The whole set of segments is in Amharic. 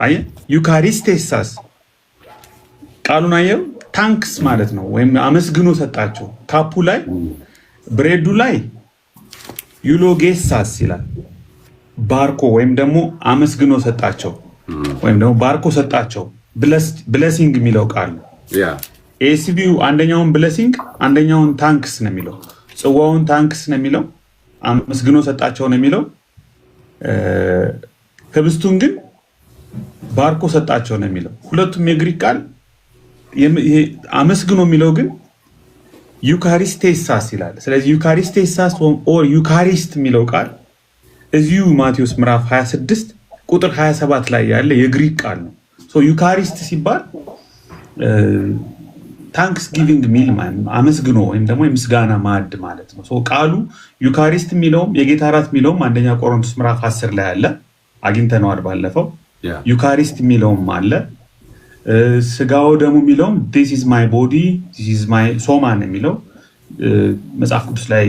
አየ ዩካሪስቴሳስ ቃሉን አየው ታንክስ ማለት ነው፣ ወይም አመስግኖ ሰጣቸው። ካፑ ላይ ብሬዱ ላይ ዩሎጌሳስ ይላል ባርኮ ወይም ደግሞ አመስግኖ ሰጣቸው ወይም ደግሞ ባርኮ ሰጣቸው። ብለሲንግ የሚለው ቃል ኤስቢዩ አንደኛውን ብለሲንግ አንደኛውን ታንክስ ነው የሚለው። ጽዋውን ታንክስ ነው የሚለው፣ አመስግኖ ሰጣቸው ነው የሚለው። ህብስቱን ግን ባርኮ ሰጣቸው ነው የሚለው። ሁለቱም የግሪክ ቃል አመስግኖ የሚለው ግን ዩካሪስቴሳስ ይላል። ስለዚህ ዩካሪስቴሳስ ኦር ዩካሪስት የሚለው ቃል እዚሁ ማቴዎስ ምዕራፍ 26 ቁጥር 27 ላይ ያለ የግሪክ ቃል ነው። ዩካሪስት ሲባል ታንክስ ጊቪንግ ሚል አመስግኖ ወይም ደግሞ የምስጋና ማዕድ ማለት ነው። ቃሉ ዩካሪስት የሚለውም የጌታ እራት የሚለውም አንደኛ ቆሮንቶስ ምዕራፍ 10 ላይ አለ፣ አግኝተነዋል ባለፈው። ዩካሪስት የሚለውም አለ። ስጋው ደግሞ የሚለውም ዲስ ኢዝ ማይ ቦዲ ዲስ ኢዝ ማይ ሶማ ነው የሚለው መጽሐፍ ቅዱስ ላይ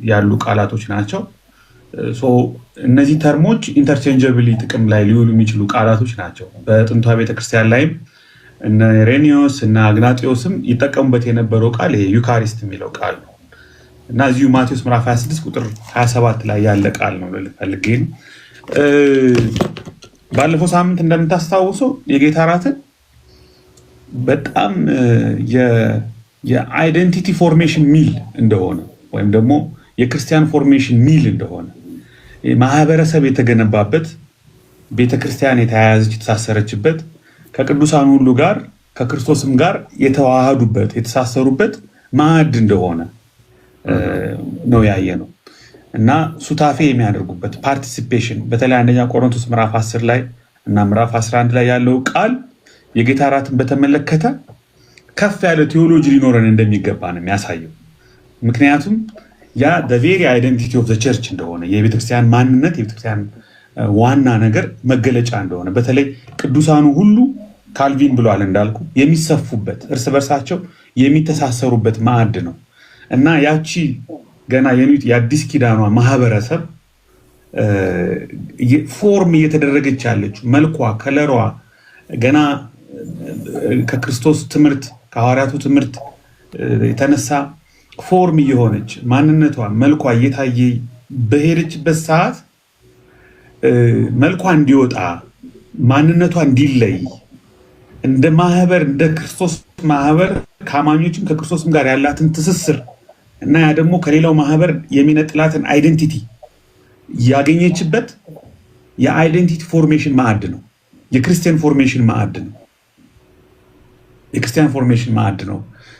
ያሉ ቃላቶች ናቸው። እነዚህ ተርሞች ኢንተርቼንጀብሊ ጥቅም ላይ ሊውሉ የሚችሉ ቃላቶች ናቸው። በጥንቷ ቤተክርስቲያን ላይም እነ ሬኒዮስ እና አግናጢዮስም ይጠቀሙበት የነበረው ቃል ይሄ ዩካሪስት የሚለው ቃል ነው እና እዚሁ ማቴዎስ ምዕራፍ 26 ቁጥር 27 ላይ ያለ ቃል ነው ልፈልጌ ነው። ባለፈው ሳምንት እንደምታስታውሰው የጌታ እራትን በጣም የአይደንቲቲ ፎርሜሽን ሚል እንደሆነ ወይም ደግሞ የክርስቲያን ፎርሜሽን ሚል እንደሆነ ማህበረሰብ የተገነባበት ቤተክርስቲያን የተያያዘች የተሳሰረችበት ከቅዱሳን ሁሉ ጋር ከክርስቶስም ጋር የተዋሃዱበት የተሳሰሩበት ማዕድ እንደሆነ ነው ያየ ነው እና ሱታፌ የሚያደርጉበት ፓርቲሲፔሽን በተለይ አንደኛ ቆሮንቶስ ምዕራፍ 10 ላይ እና ምዕራፍ 11 ላይ ያለው ቃል የጌታ እራትን በተመለከተ ከፍ ያለ ቴዎሎጂ ሊኖረን እንደሚገባ ነው የሚያሳየው። ምክንያቱም ያ the very identity of the church እንደሆነ የቤተክርስቲያን ማንነት የቤተክርስቲያን ዋና ነገር መገለጫ እንደሆነ በተለይ ቅዱሳኑ ሁሉ ካልቪን ብሏል እንዳልኩ የሚሰፉበት እርስ በርሳቸው የሚተሳሰሩበት ማዕድ ነው እና ያቺ ገና የአዲስ ኪዳኗ ማህበረሰብ ፎርም እየተደረገች ያለች መልኳ ከለሯ ገና ከክርስቶስ ትምህርት ከሐዋርያቱ ትምህርት የተነሳ ፎርም እየሆነች ማንነቷ መልኳ እየታየ በሄደችበት ሰዓት መልኳ እንዲወጣ ማንነቷ እንዲለይ እንደ ማህበር እንደ ክርስቶስ ማህበር ከአማኞችም ከክርስቶስም ጋር ያላትን ትስስር እና ያ ደግሞ ከሌላው ማህበር የሚነጥላትን አይደንቲቲ ያገኘችበት የአይደንቲቲ ፎርሜሽን ማዕድ ነው። የክርስቲያን ፎርሜሽን ማዕድ ነው። የክርስቲያን ፎርሜሽን ማዕድ ነው።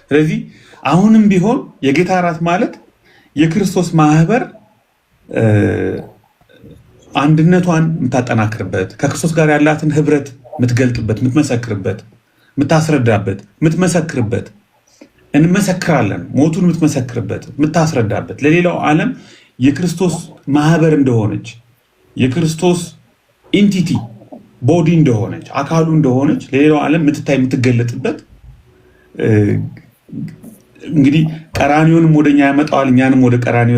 ስለዚህ አሁንም ቢሆን የጌታ እራት ማለት የክርስቶስ ማህበር አንድነቷን የምታጠናክርበት ከክርስቶስ ጋር ያላትን ህብረት የምትገልጥበት የምትመሰክርበት የምታስረዳበት የምትመሰክርበት እንመሰክራለን ሞቱን የምትመሰክርበት የምታስረዳበት ለሌላው ዓለም የክርስቶስ ማህበር እንደሆነች የክርስቶስ ኢንቲቲ ቦዲ እንደሆነች አካሉ እንደሆነች ለሌላው ዓለም የምትታይ የምትገለጥበት እንግዲህ ቀራኒዮንም ወደኛ ያመጣዋል እኛንም ወደ ቀራኒዮ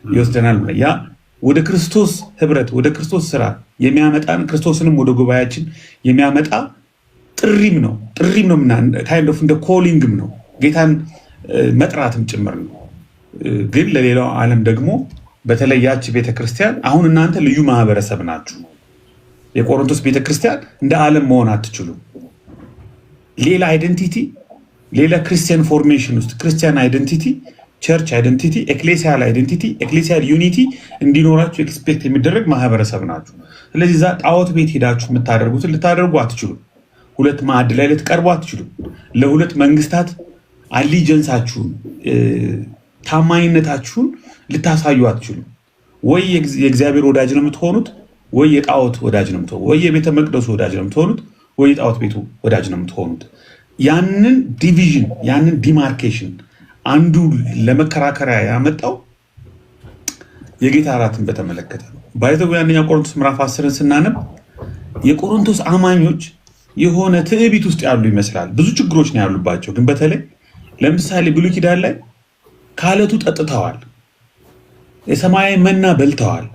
ይወስደናል ብለናል። ያ ወደ ክርስቶስ ህብረት ወደ ክርስቶስ ስራ የሚያመጣን ክርስቶስንም ወደ ጉባኤያችን የሚያመጣ ጥሪም ነው kind of እንደ ኮሊንግም ነው ጌታን መጥራትም ጭምር ነው። ግን ለሌላው ዓለም ደግሞ በተለይ ያቺ ቤተክርስቲያን አሁን እናንተ ልዩ ማህበረሰብ ናችሁ። የቆሮንቶስ ቤተክርስቲያን እንደ ዓለም መሆን አትችሉም። ሌላ አይደንቲቲ ሌላ ክርስቲያን ፎርሜሽን ውስጥ ክርስቲያን አይደንቲቲ ቸርች አይደንቲቲ ኤክሌሲያል አይደንቲቲ ኤክሌሲያል ዩኒቲ እንዲኖራችሁ ኤክስፔክት የሚደረግ ማህበረሰብ ናችሁ። ስለዚህ እዛ ጣዖት ቤት ሄዳችሁ የምታደርጉትን ልታደርጉ አትችሉም። ሁለት ማዕድ ላይ ልትቀርቡ አትችሉም። ለሁለት መንግስታት አሊጀንሳችሁን ታማኝነታችሁን ልታሳዩ አትችሉም። ወይ የእግዚአብሔር ወዳጅ ነው የምትሆኑት ወይ የጣዖት ወዳጅ ነው የምትሆኑት። ወይ የቤተ መቅደሱ ወዳጅ ነው የምትሆኑት ወይ የጣዖት ቤቱ ወዳጅ ነው የምትሆኑት። ያንን ዲቪዥን ያንን ዲማርኬሽን አንዱ ለመከራከሪያ ያመጣው የጌታ እራትን በተመለከተ ነው። ባይዘው አንደኛ ቆሮንቶስ ምዕራፍ 10 ስናነብ የቆሮንቶስ አማኞች የሆነ ትዕቢት ውስጥ ያሉ ይመስላል። ብዙ ችግሮች ነው ያሉባቸው። ግን በተለይ ለምሳሌ ብሉይ ኪዳን ላይ ከዓለቱ ጠጥተዋል፣ የሰማያዊ መና በልተዋል፣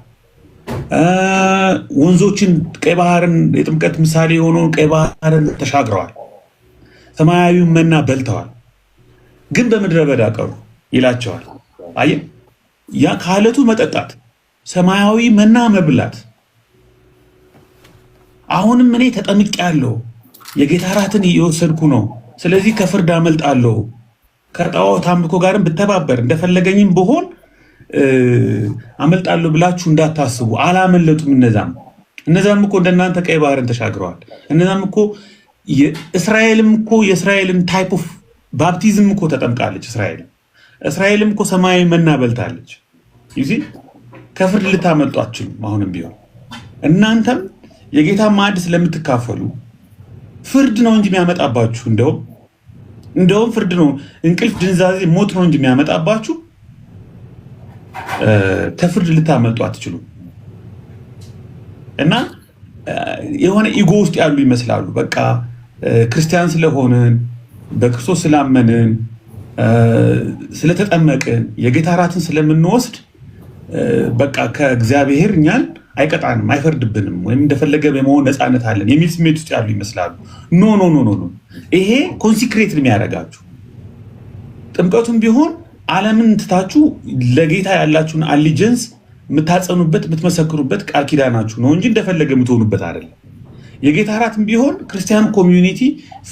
ወንዞችን ቀይ ባህርን የጥምቀት ምሳሌ የሆነውን ቀይ ባህርን ተሻግረዋል። ሰማያዊውን መና በልተዋል። ግን በምድረ በዳ ቀሩ ይላቸዋል። አየህ፣ ያ ከአለቱ መጠጣት፣ ሰማያዊ መና መብላት። አሁንም እኔ ተጠምቄያለሁ፣ የጌታ እራትን እየወሰድኩ ነው፣ ስለዚህ ከፍርድ አመልጣለሁ፣ ከጣዖት አምልኮ ጋርም ብተባበር እንደፈለገኝም ብሆን አመልጣለሁ ብላችሁ እንዳታስቡ። አላመለጡም። እነዛም እኮ እንደናንተ ቀይ ባህርን ተሻግረዋል። እነዛም እኮ የእስራኤልን ታይፕ ኦፍ ባፕቲዝም እኮ ተጠምቃለች። እስራኤልም እኮ ሰማያዊ መና በልታለች። ይዚ ከፍርድ ልታመልጡ አትችሉም። አሁንም ቢሆን እናንተም የጌታ ማዕድ ስለምትካፈሉ ፍርድ ነው እንጂ የሚያመጣባችሁ እንደውም ፍርድ ነው፣ እንቅልፍ፣ ድንዛዜ፣ ሞት ነው እንጂ የሚያመጣባችሁ ከፍርድ ልታመልጡ አትችሉም። እና የሆነ ኢጎ ውስጥ ያሉ ይመስላሉ። በቃ ክርስቲያን ስለሆንን በክርስቶስ ስላመንን ስለተጠመቅን የጌታ እራትን ስለምንወስድ በቃ ከእግዚአብሔር እኛን አይቀጣንም፣ አይፈርድብንም፣ ወይም እንደፈለገ የመሆን ነፃነት አለን የሚል ስሜት ውስጥ ያሉ ይመስላሉ። ኖ ይሄ ኮንሲክሬት የሚያደርጋችሁ ጥምቀቱም ቢሆን ዓለምን ትታችሁ ለጌታ ያላችሁን አሊጀንስ የምታጸኑበት የምትመሰክሩበት ቃል ኪዳናችሁ ነው እንጂ እንደፈለገ የምትሆኑበት አይደለም። የጌታ እራትም ቢሆን ክርስቲያን ኮሚዩኒቲ፣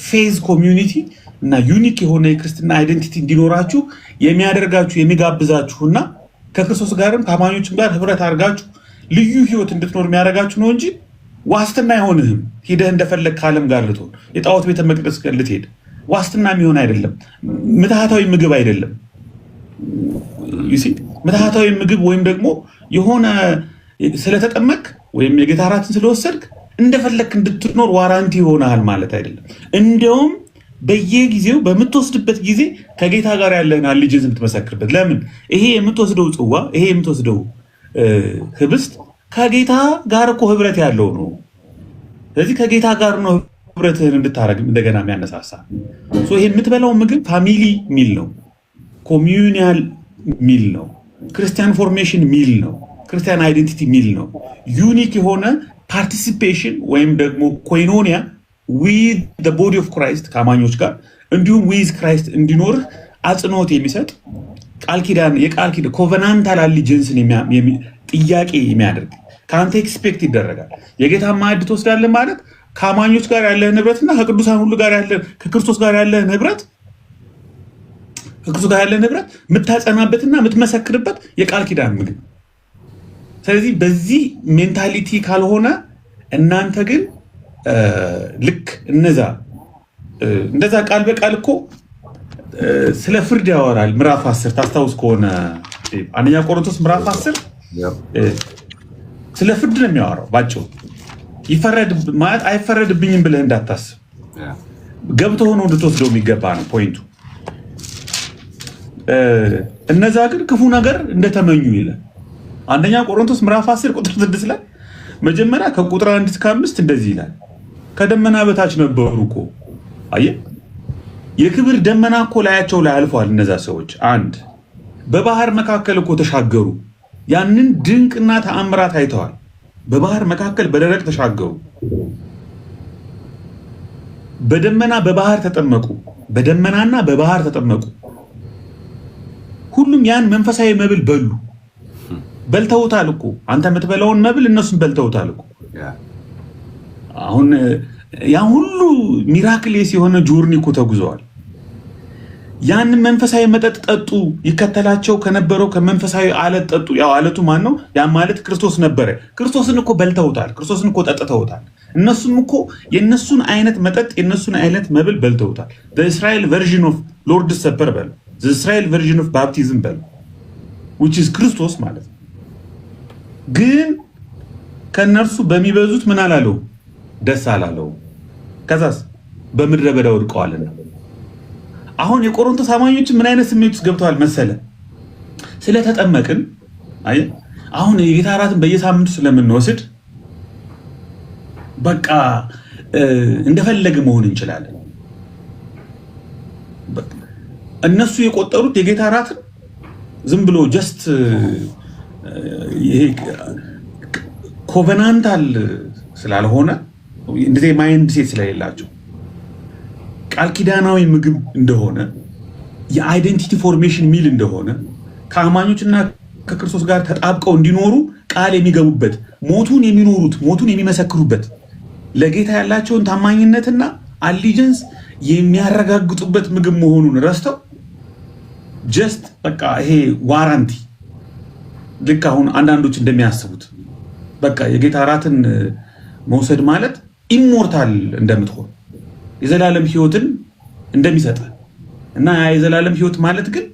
ፌዝ ኮሚዩኒቲ እና ዩኒክ የሆነ የክርስትና አይደንቲቲ እንዲኖራችሁ የሚያደርጋችሁ የሚጋብዛችሁና ከክርስቶስ ጋርም ከአማኞችም ጋር ህብረት አድርጋችሁ ልዩ ህይወት እንድትኖር የሚያደርጋችሁ ነው እንጂ ዋስትና አይሆንህም። ሂደህ እንደፈለግ ከዓለም ጋር ልትሆን የጣዖት ቤተ መቅደስ ልትሄድ ዋስትና የሚሆን አይደለም። ምትሃታዊ ምግብ አይደለም። ምትሃታዊ ምግብ ወይም ደግሞ የሆነ ስለተጠመቅ ወይም የጌታ እራትን ስለወሰድክ እንደፈለክ እንድትኖር ዋራንቲ ይሆናል ማለት አይደለም። እንደውም በየጊዜው በምትወስድበት ጊዜ ከጌታ ጋር ያለህን አሊጀንስ የምትመሰክርበት። ለምን? ይሄ የምትወስደው ጽዋ፣ ይሄ የምትወስደው ህብስት ከጌታ ጋር እኮ ህብረት ያለው ነው። ስለዚህ ከጌታ ጋር ነው ህብረትህን እንድታረግ እንደገና የሚያነሳሳ። ይሄ የምትበላው ምግብ ፋሚሊ ሚል ነው፣ ኮሚዩኒያል ሚል ነው፣ ክርስቲያን ፎርሜሽን ሚል ነው፣ ክርስቲያን አይደንቲቲ ሚል ነው። ዩኒክ የሆነ ፓርቲሲፔሽን ወይም ደግሞ ኮይኖኒያ ዊዝ ዘ ቦዲ ኦፍ ክራይስት ከአማኞች ጋር እንዲሁም ዊዝ ክራይስት እንዲኖርህ አጽንኦት የሚሰጥ ቃል ኪዳን የቃል ኪዳን ኮቨናንታል አሊጀንስን ጥያቄ የሚያደርግ ከአንተ ኤክስፔክት ይደረጋል። የጌታ ማዕድ ትወስዳለህ ማለት ከአማኞች ጋር ያለህ ንብረትና ከቅዱሳን ሁሉ ጋር ያለህ ከክርስቶስ ጋር ያለህ ንብረት ከክርስቶስ ጋር ያለህ ንብረት የምታጸናበትና የምትመሰክርበት የቃል ኪዳን ምግብ። ስለዚህ በዚህ ሜንታሊቲ ካልሆነ እናንተ ግን ልክ እንደዛ ቃል በቃል እኮ ስለ ፍርድ ያወራል። ምዕራፍ 10 ታስታውስ ከሆነ አንደኛ ቆሮንቶስ ምዕራፍ 10 ስለ ፍርድ ነው የሚያወራው። ባጭሩ ይፈረድ ማለት አይፈረድብኝም ብለህ እንዳታስብ፣ ገብቶ ሆኖ እንድትወስደው የሚገባ ነው ፖይንቱ። እነዛ ግን ክፉ ነገር እንደተመኙ ይላል አንደኛ ቆሮንቶስ ምዕራፍ 10 ቁጥር 6 ላይ መጀመሪያ ከቁጥር 1 እስከ 5 እንደዚህ ይላል። ከደመና በታች ነበሩ እኮ አየህ፣ የክብር ደመና እኮ ላያቸው ላይ አልፏል። እነዛ ሰዎች በባህር መካከል እኮ ተሻገሩ። ያንን ድንቅና ተአምራት አይተዋል። በባህር መካከል በደረቅ ተሻገሩ። በደመና በባህር ተጠመቁ። በደመናና በባህር ተጠመቁ። ሁሉም ያን መንፈሳዊ መብል በልተውታል እኮ። አንተ የምትበላውን መብል እነሱም በልተውታል እኮ። አሁን ያን ሁሉ ሚራክሌስ የሆነ ጆርኒ እኮ ተጉዘዋል። ያንን መንፈሳዊ መጠጥ ጠጡ። ይከተላቸው ከነበረው ከመንፈሳዊ አለት ጠጡ። ያው አለቱ ማን ነው? ያ ማለት ክርስቶስ ነበረ። ክርስቶስን እኮ በልተውታል። ክርስቶስን እኮ ጠጥተውታል። እነሱም እኮ የነሱን አይነት መጠጥ የነሱን አይነት መብል በልተውታል። እስራኤል ቨርዥን ኦፍ ሎርድስ ሰፐር በል፣ እስራኤል ቨርዥን ኦፍ ባፕቲዝም በል which is ክርስቶስ ማለት ነው። ግን ከነርሱ በሚበዙት ምን አላለው? ደስ አላለው። ከዛስ በምድረ በዳ ወድቀዋልና። አሁን የቆሮንቶስ አማኞች ምን አይነት ስሜት ውስጥ ገብተዋል መሰለ? ስለተጠመቅን አሁን የጌታ እራትን በየሳምንቱ ስለምንወስድ በቃ እንደፈለገ መሆን እንችላለን። እነሱ የቆጠሩት የጌታ እራትን ዝም ብሎ ጀስት ይሄ ኮቨናንታል ስላልሆነ እንደዚህ ማይንድ ሴት ስለሌላቸው ቃል ኪዳናዊ ምግብ እንደሆነ የአይደንቲቲ ፎርሜሽን ሚል እንደሆነ ከአማኞችና ከክርስቶስ ጋር ተጣብቀው እንዲኖሩ ቃል የሚገቡበት ሞቱን የሚኖሩት ሞቱን የሚመሰክሩበት ለጌታ ያላቸውን ታማኝነትና አሊጀንስ የሚያረጋግጡበት ምግብ መሆኑን ረስተው ጀስት በቃ ይሄ ዋራንቲ ልክ አሁን አንዳንዶች እንደሚያስቡት በቃ የጌታ እራትን መውሰድ ማለት ኢሞርታል እንደምትሆን የዘላለም ህይወትን እንደሚሰጥ እና የዘላለም ህይወት ማለት ግን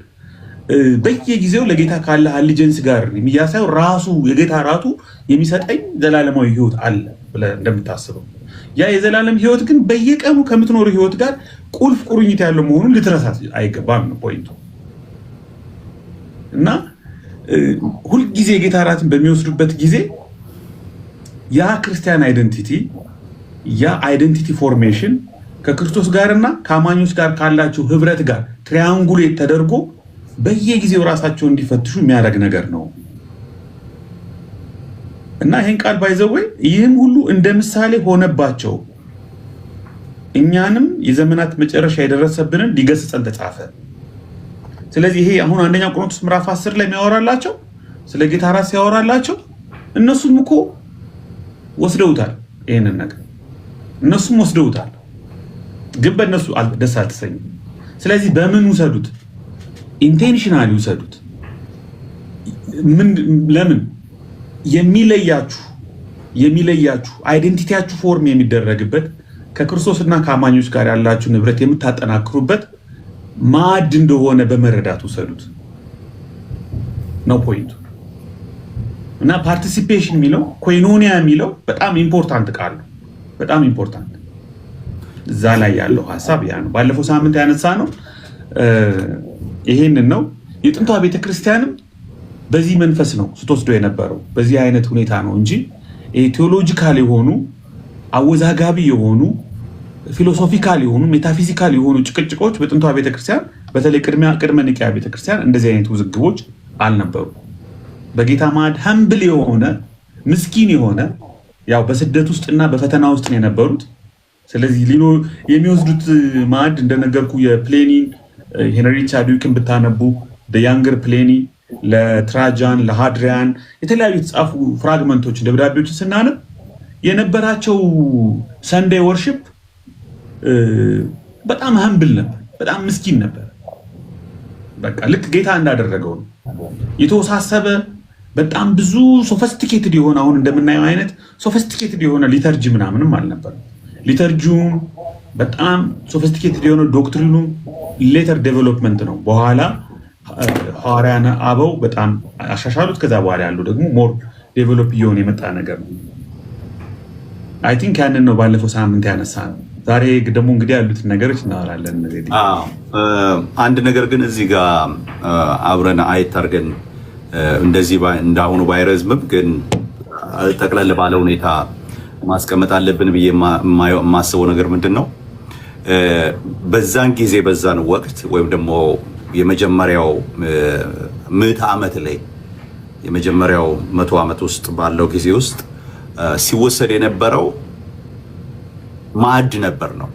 በየጊዜው ለጌታ ካለ አሊጀንስ ጋር የሚያሳየው ራሱ የጌታ እራቱ የሚሰጠኝ ዘላለማዊ ህይወት አለ ብለህ እንደምታስበው ያ የዘላለም ህይወት ግን በየቀኑ ከምትኖር ህይወት ጋር ቁልፍ ቁርኝት ያለው መሆኑን ልትረሳት አይገባም ነው ፖይንቱ። እና ሁልጊዜ የጌታ እራትን በሚወስዱበት ጊዜ ያ ክርስቲያን አይደንቲቲ ያ አይደንቲቲ ፎርሜሽን ከክርስቶስ ጋርና ከአማኞች ጋር ካላቸው ህብረት ጋር ትሪያንጉሌት ተደርጎ በየጊዜው ራሳቸውን እንዲፈትሹ የሚያደርግ ነገር ነው። እና ይህን ቃል ባይዘወይ ይህም ሁሉ እንደ ምሳሌ ሆነባቸው እኛንም የዘመናት መጨረሻ የደረሰብንን ሊገስጸን ተጻፈ። ስለዚህ ይሄ አሁን አንደኛ ቆሮንቶስ ምዕራፍ 10 ላይ የሚያወራላቸው ስለ ጌታ እራት ሲያወራላቸው እነሱም እኮ ወስደውታል። ይሄንን ነገር እነሱም ወስደውታል፣ ግን በእነሱ ደስ አልተሰኙም። ስለዚህ በምን ውሰዱት? ኢንቴንሽናሊ ውሰዱት። ለምን የሚለያችሁ አይደንቲቲያችሁ ፎርም የሚደረግበት ከክርስቶስና ከአማኞች ጋር ያላችሁ ንብረት የምታጠናክሩበት ማዕድ እንደሆነ በመረዳት ውሰዱት ነው ፖይንቱ። እና ፓርቲሲፔሽን የሚለው ኮይኖኒያ የሚለው በጣም ኢምፖርታንት ቃል ነው። በጣም ኢምፖርታንት እዛ ላይ ያለው ሀሳብ ያ ነው። ባለፈው ሳምንት ያነሳ ነው ይሄንን ነው። የጥንቷ ቤተክርስቲያንም በዚህ መንፈስ ነው ስትወስዶ የነበረው በዚህ አይነት ሁኔታ ነው እንጂ ቴዎሎጂካል የሆኑ አወዛጋቢ የሆኑ ፊሎሶፊካል የሆኑ ሜታፊዚካል የሆኑ ጭቅጭቆች በጥንቷ ቤተክርስቲያን በተለይ ቅድመ ኒቅያ ቤተክርስቲያን እንደዚህ አይነት ውዝግቦች አልነበሩ። በጌታ ማዕድ ሀምብል የሆነ ምስኪን የሆነ ያው በስደት ውስጥና በፈተና ውስጥ ነው የነበሩት። ስለዚህ የሚወስዱት ማዕድ እንደነገርኩ የፕሌኒን ሄንሪ ቻድዊክን ብታነቡ ያንገር ፕሌኒ ለትራጃን ለሃድሪያን የተለያዩ የተጻፉ ፍራግመንቶችን ደብዳቤዎችን ስናነብ የነበራቸው ሰንዴይ ወርሺፕ በጣም ሀምብል ነበር፣ በጣም ምስኪን ነበር። በቃ ልክ ጌታ እንዳደረገው ነው። የተወሳሰበ በጣም ብዙ ሶፊስቲኬትድ የሆነ አሁን እንደምናየው አይነት ሶፊስቲኬትድ የሆነ ሊተርጂ ምናምንም አልነበረም። ሊተርጂውም በጣም ሶፊስቲኬትድ የሆነ ዶክትሪኑ ሌተር ዴቨሎፕመንት ነው። በኋላ ሐዋርያነ አበው በጣም አሻሻሉት። ከዛ በኋላ ያለው ደግሞ ሞር ዴቨሎፕ እየሆነ የመጣ ነገር ነው። አይ ቲንክ ያንን ነው ባለፈው ሳምንት ያነሳ ነው። ዛሬ ደግሞ እንግዲህ ያሉትን ነገሮች እናወራለን። አንድ ነገር ግን እዚህ ጋር አብረን አየት አድርገን እንደዚህ እንዳሁኑ ባይረዝምም ግን ጠቅለል ባለ ሁኔታ ማስቀመጥ አለብን ብዬ የማስበው ነገር ምንድን ነው? በዛን ጊዜ በዛን ወቅት ወይም ደግሞ የመጀመሪያው ምዕተ ዓመት ላይ የመጀመሪያው 100 ዓመት ውስጥ ባለው ጊዜ ውስጥ ሲወሰድ የነበረው ማዕድ ነበር ነው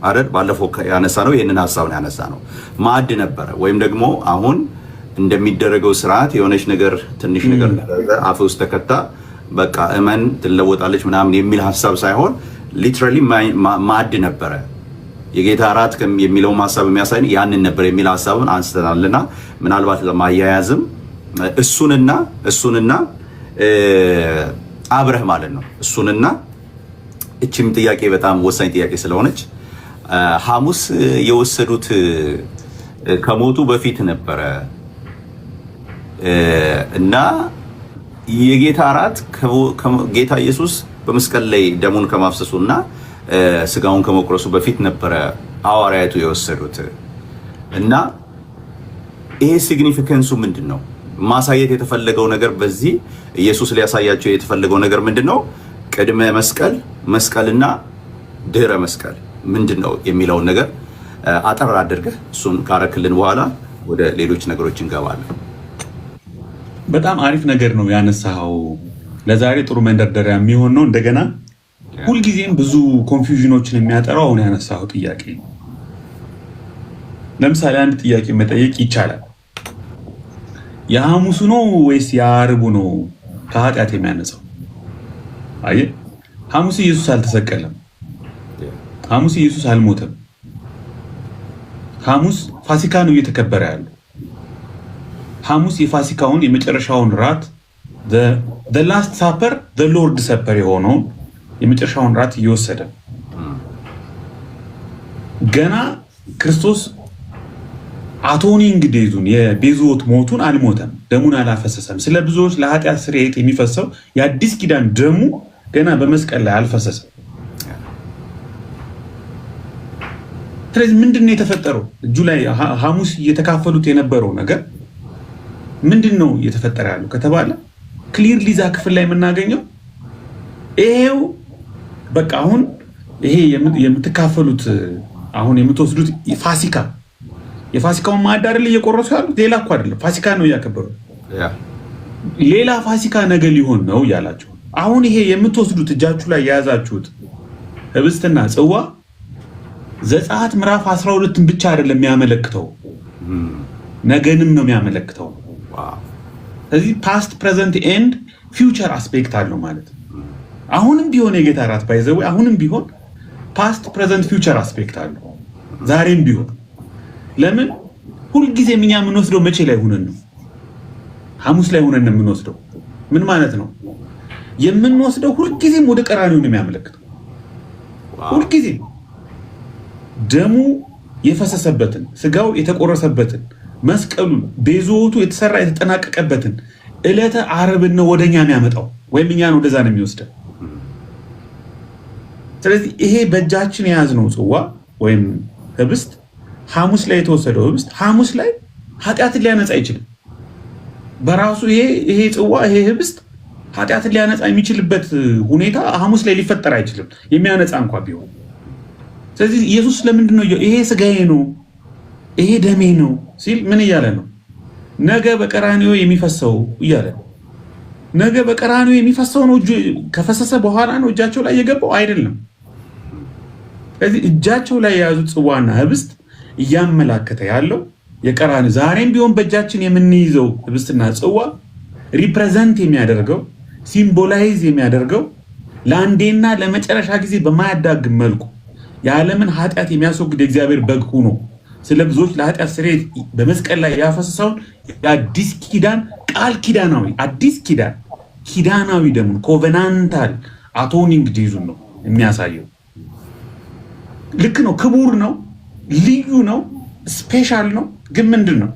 አይደል? ባለፈው ያነሳ ነው ይሄንን ሐሳቡን ያነሳ ነው ማዕድ ነበረ። ወይም ደግሞ አሁን እንደሚደረገው ስርዓት የሆነች ነገር ትንሽ ነገር አፍ ውስጥ ተከታ በቃ እመን ትለወጣለች ምናምን የሚል ሐሳብ ሳይሆን ሊትራሊ ማዕድ ነበረ። የጌታ እራት የሚለው ሐሳብ የሚያሳይ ያንን ነበር የሚል ሐሳብን አንስተናልና ምናልባት ለማያያዝም እሱንና አብረህ ማለት ነው እሱንና እቺም ጥያቄ በጣም ወሳኝ ጥያቄ ስለሆነች ሐሙስ የወሰዱት ከሞቱ በፊት ነበረ እና የጌታ እራት ጌታ ኢየሱስ በመስቀል ላይ ደሙን ከማፍሰሱና ስጋውን ከመቁረሱ በፊት ነበረ ሐዋርያቱ የወሰዱት። እና ይሄ ሲግኒፊካንሱ ምንድነው? ማሳየት የተፈለገው ነገር በዚህ ኢየሱስ ሊያሳያቸው የተፈለገው ነገር ምንድነው? ቅድመ መስቀል፣ መስቀልና ድህረ መስቀል ምንድነው የሚለውን ነገር አጠር አድርገህ እሱን ካረክልን በኋላ ወደ ሌሎች ነገሮች እንገባለን። በጣም አሪፍ ነገር ነው ያነሳው ለዛሬ ጥሩ መንደርደሪያ የሚሆን ነው። እንደገና ሁልጊዜም ብዙ ኮንፊውዥኖችን የሚያጠራው አሁን ያነሳው ጥያቄ ነው። ለምሳሌ አንድ ጥያቄ መጠየቅ ይቻላል። የሐሙሱ ነው ወይስ የዓርቡ ነው ከኃጢአት የሚያነጻው? አየ ሐሙስ ኢየሱስ አልተሰቀለም። ሐሙስ ኢየሱስ አልሞተም። ሐሙስ ፋሲካ ነው እየተከበረ ያለው። ሐሙስ የፋሲካውን የመጨረሻውን ራት the last supper the lord supper የሆነው የመጨረሻውን ራት እየወሰደ ገና ክርስቶስ አቶኒንግ ዴዙን የቤዞት ሞቱን አልሞተም፣ ደሙን አላፈሰሰም። ስለ ብዙዎች ለኃጢአት ስርየት የሚፈሰው የአዲስ ኪዳን ደሙ ገና በመስቀል ላይ አልፈሰሰም። ስለዚህ ምንድነው የተፈጠረው? እጁ ላይ ሐሙስ እየተካፈሉት የነበረው ነገር ምንድነው እየተፈጠረ ያለው ከተባለ ክሊርሊ ዛ ክፍል ላይ የምናገኘው ይሄው በቃ አሁን ይሄ የምትካፈሉት አሁን የምትወስዱት ፋሲካ የፋሲካውን ማዕድ አይደል እየቆረሱ ያሉት? ሌላ እኮ አይደለም፣ ፋሲካ ነው እያከበሩ። ሌላ ፋሲካ ነገ ሊሆን ነው እያላችሁ አሁን ይሄ የምትወስዱት እጃችሁ ላይ የያዛችሁት ህብስትና ጽዋ ዘጸአት ምዕራፍ 12ን ብቻ አይደለም የሚያመለክተው፣ ነገንም ነው የሚያመለክተው። ስለዚህ ፓስት ፕሬዘንት ኤንድ ፊውቸር አስፔክት አለው ማለት ነው። አሁንም ቢሆን የጌታ ራት ባይዘው አሁንም ቢሆን ፓስት ፕሬዘንት ፊውቸር አስፔክት አለው ዛሬም ቢሆን። ለምን ሁልጊዜ እኛ የምንወስደው መቼ ላይ ሆነን ነው? ሐሙስ ላይ ሆነን ነው የምንወስደው። ምን ማለት ነው? የምንወስደው ሁልጊዜም ወደ ቀራንዮ ነው የሚያመለክተው። ሁልጊዜም ደሙ የፈሰሰበትን ስጋው የተቆረሰበትን መስቀሉን ቤዞቱ የተሰራ የተጠናቀቀበትን ዕለተ ዓርብን ነው ወደኛ የሚያመጣው፣ ወይም እኛን ወደዛ ነው የሚወስደው። ስለዚህ ይሄ በእጃችን የያዝነው ጽዋ ወይም ህብስት ሐሙስ ላይ የተወሰደው ህብስት ሐሙስ ላይ ኃጢአትን ሊያነጻ አይችልም በራሱ። ይሄ ጽዋ ይሄ ህብስት ኃጢአትን ሊያነጻ የሚችልበት ሁኔታ ሐሙስ ላይ ሊፈጠር አይችልም፣ የሚያነጻ እንኳን ቢሆን። ስለዚህ ኢየሱስ ለምንድን ነው ይሄ ስጋዬ ነው ይሄ ደሜ ነው ሲል ምን እያለ ነው? ነገ በቀራንዮ የሚፈሰው እያለ ነው። ነገ በቀራንዮ የሚፈሰው ነው። ከፈሰሰ በኋላ ነው እጃቸው ላይ የገባው አይደለም። ስለዚህ እጃቸው ላይ የያዙት ጽዋና ህብስት እያመላከተ ያለው የቀራንዮ ዛሬም ቢሆን በእጃችን የምንይዘው ህብስትና ጽዋ ሪፕሬዘንት የሚያደርገው ሲምቦላይዝ የሚያደርገው ለአንዴና ለመጨረሻ ጊዜ በማያዳግም መልኩ የዓለምን ኃጢአት የሚያስወግድ የእግዚአብሔር በግ ሆኖ ስለ ብዙዎች ለኃጢአት ስርየት በመስቀል ላይ ያፈሰሰውን የአዲስ ኪዳን ቃል ኪዳናዊ አዲስ ኪዳን ኪዳናዊ ደሙን ኮቨናንታል አቶኒንግ ዴዙን ነው የሚያሳየው። ልክ ነው፣ ክቡር ነው፣ ልዩ ነው፣ ስፔሻል ነው። ግን ምንድን ነው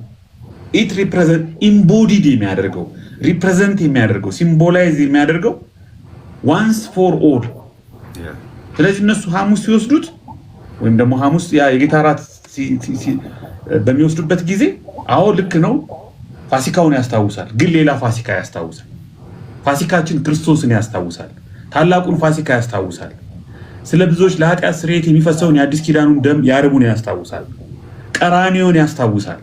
ኢት ሪፕሬዘንት ኢምቦዲድ የሚያደርገው ሪፕሬዘንት የሚያደርገው ሲምቦላይዝ የሚያደርገው ዋንስ ፎር ኦል። ስለዚህ እነሱ ሐሙስ ሲወስዱት ወይም ደግሞ ሐሙስ የጌታ ራት በሚወስዱበት ጊዜ አዎ ልክ ነው፣ ፋሲካውን ያስታውሳል። ግን ሌላ ፋሲካ ያስታውሳል። ፋሲካችን ክርስቶስን ያስታውሳል። ታላቁን ፋሲካ ያስታውሳል። ስለ ብዙዎች ለኃጢአት ስርየት የሚፈሰውን የአዲስ ኪዳኑን ደም የዓርቡን ያስታውሳል። ቀራንዮን ያስታውሳል።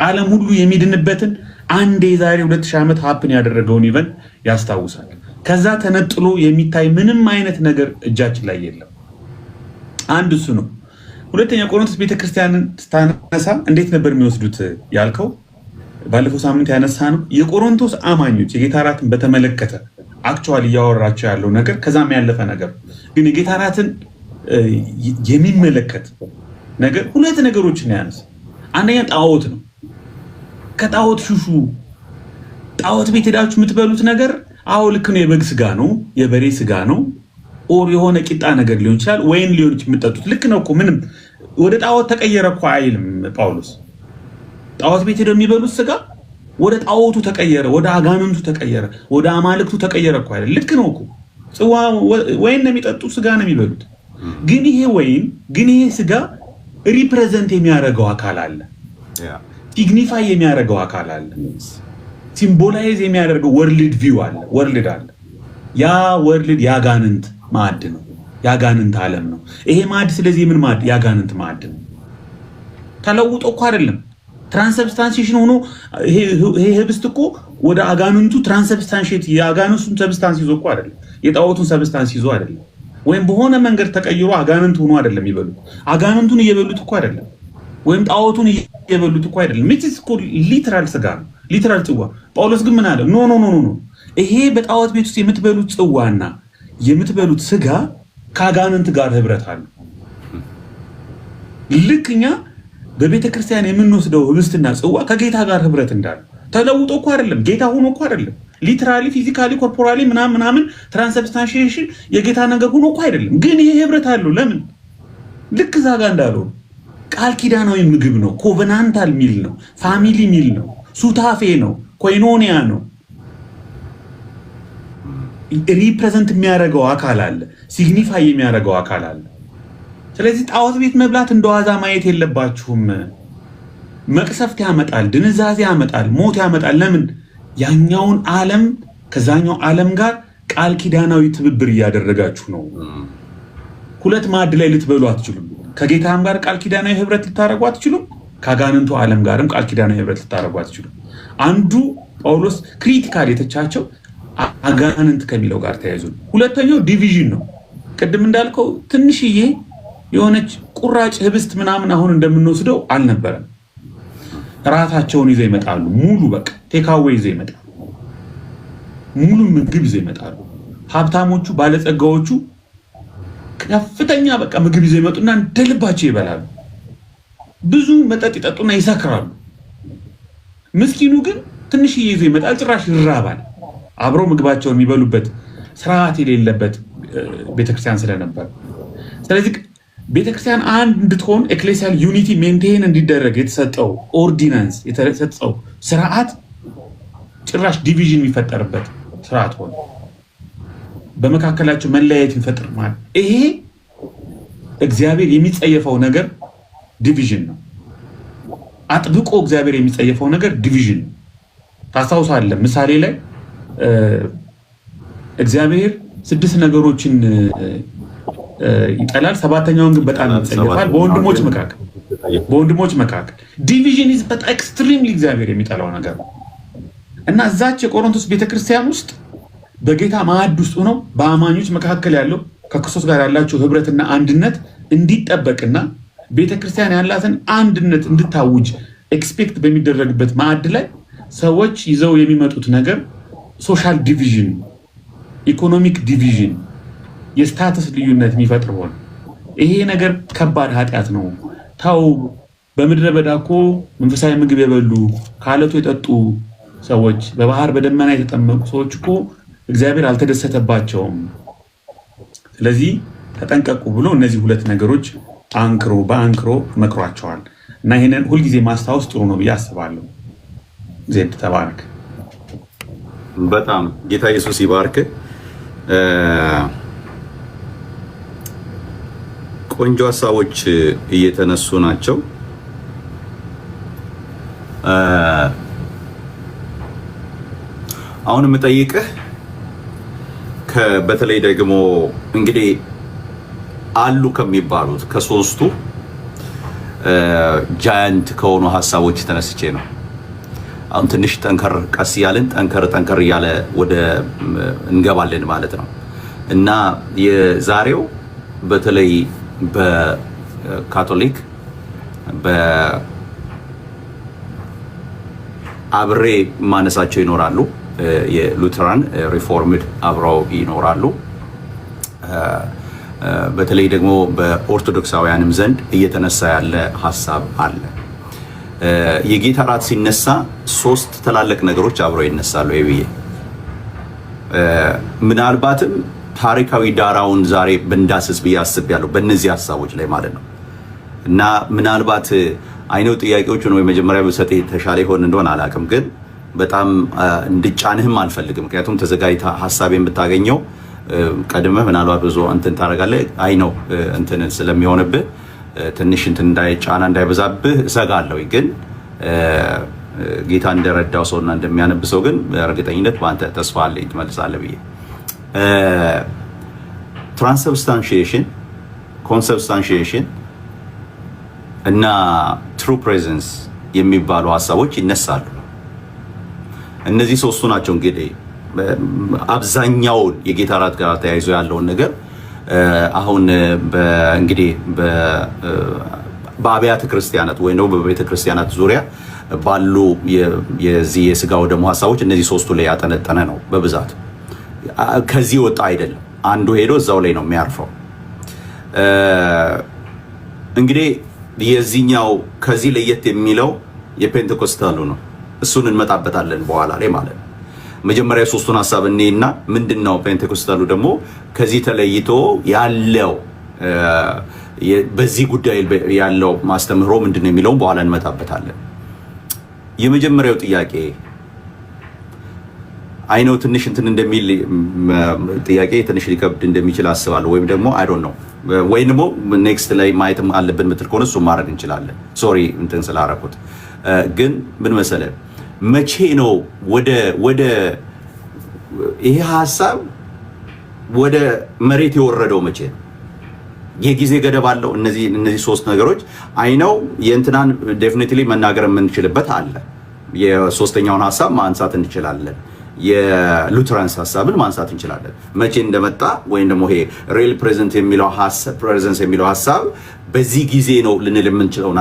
ዓለም ሁሉ የሚድንበትን አንድ የዛሬ 2000 ዓመት ሀፕን ያደረገውን ኢቨንት ያስታውሳል። ከዛ ተነጥሎ የሚታይ ምንም አይነት ነገር እጃችን ላይ የለም። አንድ እሱ ነው። ሁለተኛ ቆሮንቶስ ቤተክርስቲያንን ስታነሳ እንዴት ነበር የሚወስዱት ያልከው ባለፈው ሳምንት ያነሳ ነው። የቆሮንቶስ አማኞች የጌታ ራትን በተመለከተ አክቹዋሊ እያወራቸው ያለው ነገር ከዛም ያለፈ ነገር ግን የጌታ ራትን የሚመለከት ነገር ሁለት ነገሮችን ያነሳ። አንደኛ ጣዖት ነው። ከጣዖት ሹሹ። ጣዖት ቤት ሄዳችሁ የምትበሉት ነገር አዎ ልክ ነው፣ የበግ ስጋ ነው፣ የበሬ ስጋ ነው፣ ኦር የሆነ ቂጣ ነገር ሊሆን ይችላል፣ ወይን ሊሆን የምትጠጡት ልክ ነው እኮ ምንም ወደ ጣዖት ተቀየረ እኮ አይልም ጳውሎስ። ጣዖት ቤት ሄደው የሚበሉት ስጋ ወደ ጣዖቱ ተቀየረ፣ ወደ አጋንንቱ ተቀየረ፣ ወደ አማልክቱ ተቀየረ እኮ አይደል? ልክ ነው እኮ ጽዋ ወይን ነው የሚጠጡት፣ ስጋ ነው የሚበሉት። ግን ይሄ ወይን ግን ይሄ ስጋ ሪፕሬዘንት የሚያደርገው አካል አለ፣ ሲግኒፋይ የሚያደርገው አካል አለ፣ ሲምቦላይዝ የሚያደርገው ወርልድ ቪው አለ፣ ወርልድ አለ። ያ ወርልድ ያጋንንት ማዕድ ነው፣ ያጋንንት ዓለም ነው ይሄ ማዕድ። ስለዚህ ምን ማዕድ? ያጋንንት ማዕድ ነው። ተለውጦ እኮ አይደለም ትራንስብስታንሲሽን ሆኖ ይሄ ህብስት እኮ ወደ አጋንንቱ ትራንስብስታንሺየት የአጋንንቱን ሰብስታንስ ይዞ እኮ አይደለም፣ የጣዖቱን ሰብስታንስ ይዞ አይደለም፣ ወይም በሆነ መንገድ ተቀይሮ አጋንንት ሆኖ አይደለም ይበሉት። አጋንንቱን እየበሉት እኮ አይደለም፣ ወይም ጣዖቱን እየበሉት እኮ አይደለም። ምትስ እኮ ሊተራል ስጋ ነው፣ ሊተራል ጽዋ። ጳውሎስ ግን ምን አለ? ኖ ኖ ኖ ኖ፣ ይሄ በጣዖት ቤት ውስጥ የምትበሉት ጽዋና የምትበሉት ስጋ ከአጋንንት ጋር ህብረት አለው። ልክ እኛ በቤተ ክርስቲያን የምንወስደው ህብስትና ጽዋ ከጌታ ጋር ህብረት እንዳለ ተለውጦ እኮ አይደለም፣ ጌታ ሆኖ እኮ አይደለም። ሊትራሊ ፊዚካሊ ኮርፖራሊ ምናምን ትራንስብስታንሺዬሽን የጌታ ነገር ሆኖ እኮ አይደለም። ግን ይሄ ህብረት አለው። ለምን? ልክ እዛ ጋር እንዳለው ቃል ኪዳናዊ ምግብ ነው፣ ኮቨናንታል ሚል ነው፣ ፋሚሊ ሚል ነው፣ ሱታፌ ነው፣ ኮይኖኒያ ነው። ሪፕሬዘንት የሚያደርገው አካል አለ፣ ሲግኒፋይ የሚያደርገው አካል አለ። ስለዚህ ጣዖት ቤት መብላት እንደዋዛ ማየት የለባችሁም። መቅሰፍት ያመጣል፣ ድንዛዜ ያመጣል፣ ሞት ያመጣል። ለምን? ያኛውን ዓለም ከዛኛው ዓለም ጋር ቃል ኪዳናዊ ትብብር እያደረጋችሁ ነው። ሁለት ማዕድ ላይ ልትበሉ አትችሉም። ከጌታም ጋር ቃል ኪዳናዊ ህብረት ልታደርጉ አትችሉም። ከአጋንንቱ ዓለም ጋርም ቃል ኪዳናዊ ህብረት ልታደርጉ አትችሉም። አንዱ ጳውሎስ ክሪቲካል የተቻቸው አጋንንት ከሚለው ጋር ተያይዞ፣ ሁለተኛው ዲቪዥን ነው። ቅድም እንዳልከው ትንሽዬ የሆነች ቁራጭ ህብስት ምናምን አሁን እንደምንወስደው አልነበረም። ራታቸውን ይዘው ይመጣሉ። ሙሉ በቃ ቴካዌ ይዘው ይመጣሉ። ሙሉ ምግብ ይዘው ይመጣሉ። ሀብታሞቹ ባለጸጋዎቹ ከፍተኛ በቃ ምግብ ይዘው ይመጡና እንደልባቸው ይበላሉ። ብዙ መጠጥ ይጠጡና ይሰክራሉ። ምስኪኑ ግን ትንሽዬ ይዘው ይመጣል፣ ጭራሽ ይራባል። አብረው ምግባቸውን የሚበሉበት ስርዓት የሌለበት ቤተክርስቲያን ስለነበር፣ ስለዚህ ቤተክርስቲያን አንድ እንድትሆን ኤክሌሲያል ዩኒቲ ሜንቴን እንዲደረግ የተሰጠው ኦርዲናንስ የተሰጠው ስርዓት ጭራሽ ዲቪዥን የሚፈጠርበት ስርዓት ሆነ። በመካከላቸው መለያየት የሚፈጥር ማለት ይሄ እግዚአብሔር የሚጸየፈው ነገር ዲቪዥን ነው። አጥብቆ እግዚአብሔር የሚጸየፈው ነገር ዲቪዥን ነው። ታስታውሳለህ? ምሳሌ ላይ እግዚአብሔር 6 ነገሮችን ይጠላል፣ 7ኛውን ግን በጣም ይጸየፋል። በወንድሞች መካከል ዲቪዥን ኢዝ በጣም ኤክስትሪምሊ እግዚአብሔር የሚጠላው ነገር ነው። እና እዛች የቆሮንቶስ ቤተክርስቲያን ውስጥ በጌታ ማዕድ ውስጥ ሆነው በአማኞች መካከል ያለው ከክርስቶስ ጋር ያላቸው ህብረትና አንድነት እንዲጠበቅና ቤተክርስቲያን ያላትን አንድነት እንድታውጅ ኤክስፔክት በሚደረግበት ማዕድ ላይ ሰዎች ይዘው የሚመጡት ነገር ሶሻል ዲቪዥን፣ ኢኮኖሚክ ዲቪዥን፣ የስታተስ ልዩነት የሚፈጥር ሆነ። ይሄ ነገር ከባድ ኃጢአት ነው። ታው በምድረ በዳ እኮ መንፈሳዊ ምግብ የበሉ ከአለቱ የጠጡ ሰዎች፣ በባህር በደመና የተጠመቁ ሰዎች እኮ እግዚአብሔር አልተደሰተባቸውም። ስለዚህ ተጠንቀቁ ብሎ እነዚህ 2 ነገሮች በአንክሮ መክሯቸዋል። እና ይሄንን ሁልጊዜ ማስታወስ ጥሩ ነው ብዬ አስባለሁ። ዜድ ተባረክ። በጣም ጌታ ኢየሱስ ይባርክ። ቆንጆ ሀሳቦች እየተነሱ ናቸው። አሁን የምጠይቅህ በተለይ ደግሞ እንግዲህ አሉ ከሚባሉት ከ3ቱ ጃያንት ከሆኑ ሀሳቦች ተነስቼ ነው። አሁን ትንሽ ቀስ እያልን ጠንከር እያለ ወደ እንገባለን ማለት ነው። እና የዛሬው በተለይ በካቶሊክ አብሬ ማነሳቸው ይኖራሉ። የሉተራን ሪፎርምድ አብረው ይኖራሉ። በተለይ ደግሞ በኦርቶዶክሳውያንም ዘንድ እየተነሳ ያለ ሀሳብ አለ። የጌታ እራት ሲነሳ 3 ትላልቅ ነገሮች አብረው ይነሳሉ። ይብዬ ምናልባትም ታሪካዊ ዳራውን ዛሬ ብንዳስስ ብዬ አስቤያለሁ፣ በእነዚህ ሀሳቦች ላይ ማለት ነው። እና ምናልባት አይነው ጥያቄዎቹን ወይ መጀመሪያ ብሰጥ ተሻለ ይሆን እንደሆነ አላውቅም፣ ግን በጣም እንድጫንህም አልፈልግም። ምክንያቱም ተዘጋጅታ ሀሳቤን ብታገኘው ቀድመህ ምናልባት ብዙ እንትን ታደርጋለህ። አይነው እንትን ስለሚሆንብህ ትንሽ እንትን ጫና እንዳይበዛብህ እሰጋለሁ። ግን ጌታ እንደረዳው ሰውና እንደሚያነብ ሰው ግን በእርግጠኝነት በአንተ ተስፋ አለኝ ትመልሳለህ ብዬ። ትራንስብስታንሺዬሽን፣ ኮንሰብስታንሺዬሽን እና ትሩ ፕሬዘንስ የሚባሉ ሀሳቦች ይነሳሉ። እነዚህ ሶስቱ ናቸው እንግዲህ አብዛኛውን የጌታ እራት ጋር ተያይዞ ያለውን ነገር አሁን እንግዲህ በአብያተ ክርስቲያናት ወይ ነው በቤተ ክርስቲያናት ዙሪያ ባሉ የዚህ የስጋው ደግሞ ሐሳቦች እነዚህ ሶስቱ ላይ ያጠነጠነ ነው በብዛት ከዚህ ወጣ አይደለም አንዱ ሄዶ እዛው ላይ ነው የሚያርፈው እንግዲህ የዚህኛው ከዚህ ለየት የሚለው የፔንቴኮስታሉ ነው እሱን እንመጣበታለን በኋላ ላይ ማለት ነው መጀመሪያ ሶስቱን ሐሳብ እኔና ምንድነው ፔንቴኮስታሉ ደግሞ ከዚህ ተለይቶ ያለው በዚህ ጉዳይ ያለው ማስተምህሮ ምንድነው የሚለው በኋላ እንመጣበታለን የመጀመሪያው ጥያቄ አይነው ትንሽ እንትን እንደሚል ጥያቄ ትንሽ ሊከብድ እንደሚችል አስባለሁ ወይም ደግሞ አይ ዶንት ኖ ወይ ደግሞ ኔክስት ላይ ማየትም አለብን ምትል ከሆነ እሱ ማድረግ እንችላለን ሶሪ እንትን ስላደረኩት ግን ምን መሰለ መቼ ነው ወደ ይሄ ሐሳብ ወደ መሬት የወረደው መቼ የጊዜ ገደብ አለው እነዚህ ሶስት ነገሮች አይነው የእንትናን ዴፊኒቲሊ መናገር የምንችልበት አለ የሶስተኛውን ሐሳብ ማንሳት እንችላለን የሉተራንስ ሐሳብን ማንሳት እንችላለን መቼ እንደመጣ ወይም ደግሞ ይሄ ሪል ፕሬዘንት የሚለው ሐሳብ ፕሬዘንስ የሚለው ሐሳብ በዚህ ጊዜ ነው ልንል የምንችለው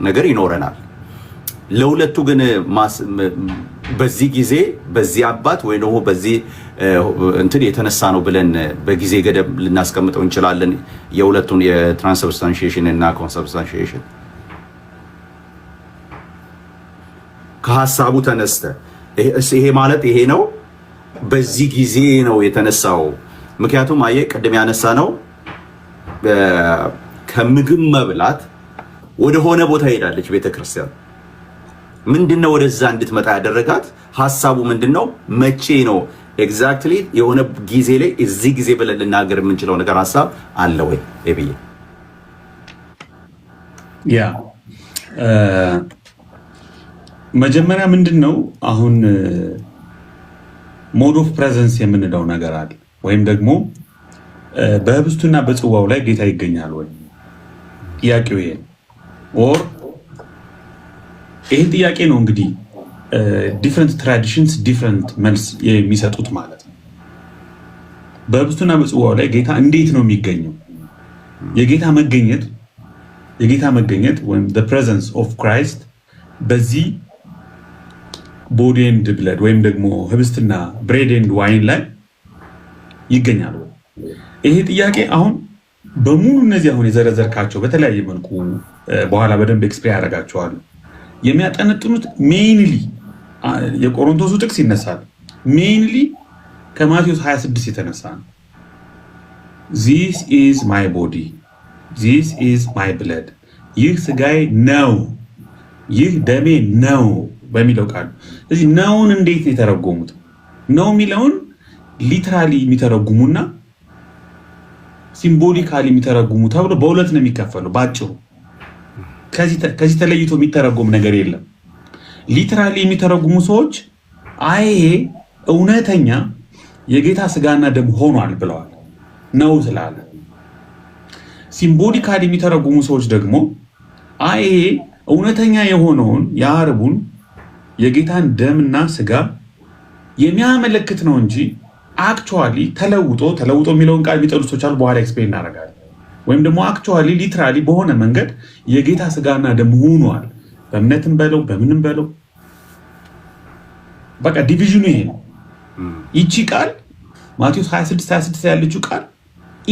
ነገር ይኖረናል ለሁለቱ ግን በዚህ ጊዜ በዚህ አባት ወይ ደግሞ በዚህ እንትን የተነሳ ነው ብለን በጊዜ ገደብ ልናስቀምጠው እንችላለን የሁለቱን የትራንስብስታንሺዬሽን እና ኮንሰብስታንሺዬሽን ከሐሳቡ ተነስተ ይሄ ማለት ይሄ ነው በዚህ ጊዜ ነው የተነሳው ምክንያቱም አየ ቀደም ያነሳ ነው ከምግብ መብላት ወደ ሆነ ቦታ ሄዳለች ቤተክርስቲያን ምንድነው ወደዛ እንድትመጣ ያደረጋት ሐሳቡ ምንድነው መቼ ነው ኤግዛክትሊ የሆነ ጊዜ ላይ እዚህ ጊዜ ብለን ልናገር የምንችለው ነገር ሐሳብ አለ ወይ ኤቢዬ ያ መጀመሪያ ምንድነው አሁን ሞድ ኦፍ ፕሬዘንስ የምንለው ነገር አለ ወይም ደግሞ በህብስቱና በጽዋው ላይ ጌታ ይገኛል ወይ ጥያቄው ይሄ ኦር ይሄ ጥያቄ ነው እንግዲህ ዲፈረንት ትራዲሽንስ ዲፈረንት መልስ የሚሰጡት ማለት ነው በህብስቱና በጽዋው ላይ ጌታ እንዴት ነው የሚገኘው የጌታ መገኘት ወይም the presence of Christ በዚህ ቦዲ ኤንድ ብለድ ወይም ደግሞ ህብስትና ብሬድ ኤንድ ዋይን ላይ ይገኛል ይሄ ጥያቄ አሁን በሙሉ እነዚህ አሁን የዘረዘርካቸው በተለያየ መልኩ በኋላ በደንብ ኤክስፕሌን ያደርጋቸዋል የሚያጠነጥኑት ሜይንሊ የቆሮንቶሱ ጥቅስ ይነሳል ሜይንሊ ከማቴዎስ 26 የተነሳ ነው this is my body this is my blood ይህ ስጋዬ ነው ይህ ደሜ ነው በሚለው ቃል ስለዚህ ነውን እንዴት ነው የተረጎሙት ነው የሚለውን ሊተራሊ የሚተረጉሙና ሲምቦሊካሊ የሚተረጉሙ ተብሎ በሁለት ነው የሚከፈለው ባጭሩ ከዚህ ተለይቶ የሚተረጎም ነገር የለም ሊተራሊ የሚተረጉሙ ሰዎች አይሄ እውነተኛ የጌታ ስጋና ደም ሆኗል ብለዋል ነው ስላለ ሲምቦሊካሊ የሚተረጉሙ ሰዎች ደግሞ አይሄ እውነተኛ የሆነውን የአርቡን የጌታን ደምና ስጋ የሚያመለክት ነው እንጂ አክቹአሊ ተለውጦ የሚለውን ቃል የሚጠሉ ሰዎች አሉ በኋላ ኤክስፕሌን እናደርጋለን ወይም ደግሞ አክቹአሊ ሊትራሊ በሆነ መንገድ የጌታ ስጋና ደም ሆኗል በእምነትም በለው በምንም በለው በቃ ዲቪዥኑ ይሄ ነው ይቺ ቃል ማቴዎስ 26 ያለችው ቃል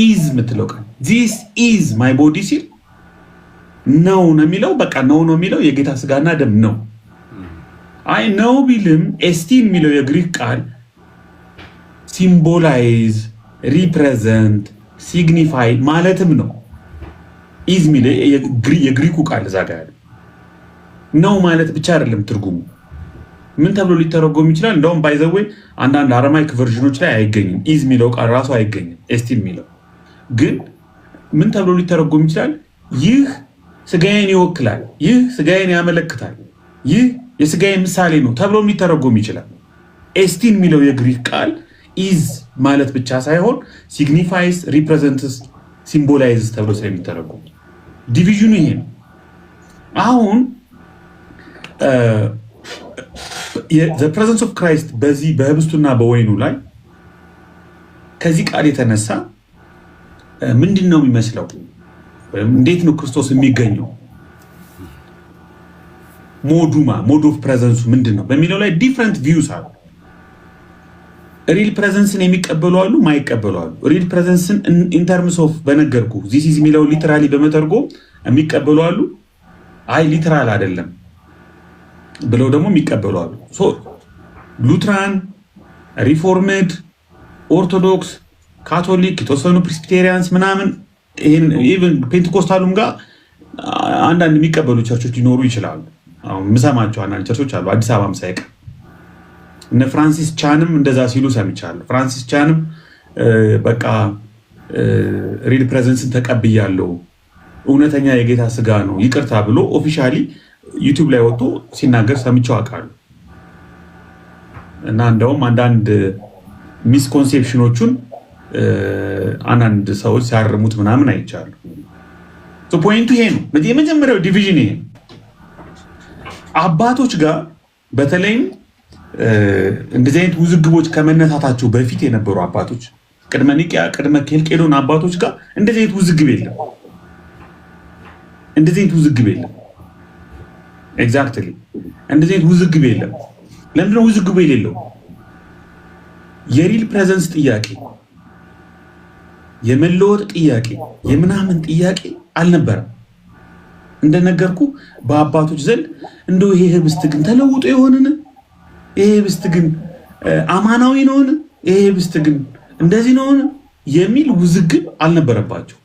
ኢዝ የምትለው ቃል this is my body ሲል ነው የሚለው በቃ ነው የሚለው የጌታ ስጋና ደም ነው አይ ነው ቢልም ኤስቲን የሚለው የግሪክ ቃል ሲምቦላይዝ ሪፕሬዘንት ሲግኒፋይ ማለትም ነው ኢዝ የሚለው የግሪኩ ቃል እዛ ጋር ነው ማለት ብቻ አይደለም ትርጉሙ ምን ተብሎ ሊተረጎም ይችላል እንደውም ባይዘዌ አንዳንድ አረማይክ ቨርዥኖች ላይ አይገኝም ኢዝ የሚለው ቃል ራሱ አይገኝም ኤስቲን የሚለው ግን ምን ተብሎ ሊተረጎም ይችላል ይህ ስጋዬን ይወክላል ይህ ስጋዬን ያመለክታል ይህ የስጋዬ ምሳሌ ነው ተብሎ ሊተረጎም ይችላል ኤስቲን የሚለው የግሪክ ቃል ኢዝ ማለት ብቻ ሳይሆን ሲግኒፋይስ ሪፕሬዘንትስ ሲምቦላይዝስ ተብሎ ስለሚተረጎም ዲቪዥኑ ይሄ ነው አሁን the presence of Christ በዚህ በህብስቱና በወይኑ ላይ ከዚህ ቃል የተነሳ ምንድን ነው የሚመስለው? እንዴት ነው ክርስቶስ የሚገኘው? ሞድ ኦፍ ፕሬዘንሱ ምንድን ነው በሚለው ላይ ዲፍረንት ቪውስ አሉ። ሪል ፕሬዘንስን የሚቀበሉ አሉ፣ ማይቀበሉ አሉ። ሪል ፕሬዘንስን ኢን ተርምስ ኦፍ በነገርኩ ዚስ ኢዝ የሚለው ሊተራሊ በመተርጎም የሚቀበሉ አሉ። አይ ሊተራል አይደለም ብለው ደግሞ የሚቀበሉ አሉ። ሉትራን፣ ሪፎርምድ፣ ኦርቶዶክስ፣ ካቶሊክ፣ የተወሰኑ ፕሬስቢቴሪያንስ ምናምን ይሄን ኢቭን ፔንቴኮስታሉም ጋር አንዳንድ የሚቀበሉ ቸርቾች ሊኖሩ ይችላሉ። አሁን ምሰማቸው አንዳንድ ቸርቾች አሉ አዲስ አበባም ሳይቀር። እነ ፍራንሲስ ቻንም እንደዛ ሲሉ ሰምቻለሁ። ፍራንሲስ ቻንም በቃ ሪል ፕሬዘንስን ተቀብያለሁ እውነተኛ የጌታ ስጋ ነው ይቅርታ ብሎ ኦፊሻሊ ዩቲዩብ ላይ ወጥቶ ሲናገር ሰምቼው አውቃለሁ። እና እንደውም አንዳንድ ሚስኮንሴፕሽኖቹን አንዳንድ ሰዎች ሲያርሙት ምናምን አይቻሉ። ፖይንቱ ይሄ ነው። የመጀመሪያው ዲቪዥን ይሄ ነው። አባቶች ጋር በተለይም እንደዚህ አይነት ውዝግቦች ከመነሳታቸው በፊት የነበሩ አባቶች ቅድመ ኒቅያ ቅድመ ኬልቄዶን አባቶች ጋር እንደዚህ አይነት ውዝግብ የለም። እንደዚህ አይነት ውዝግብ የለም። ኤግዛክትሊ እንደዚህ አይነት ውዝግብ የለም። ለምንድን ነው ውዝግቡ የሌለው? የሪል ፕሬዘንስ ጥያቄ፣ የመለወጥ ጥያቄ፣ የምናምን ጥያቄ አልነበረም። እንደነገርኩ በአባቶች ዘንድ እንደው ይሄ ህብስት ግን ተለውጦ የሆነን ይሄ ህብስት ግን አማናዊ ነውን? ይሄ ህብስት ግን እንደዚህ ነውን? የሚል ውዝግብ አልነበረባቸው።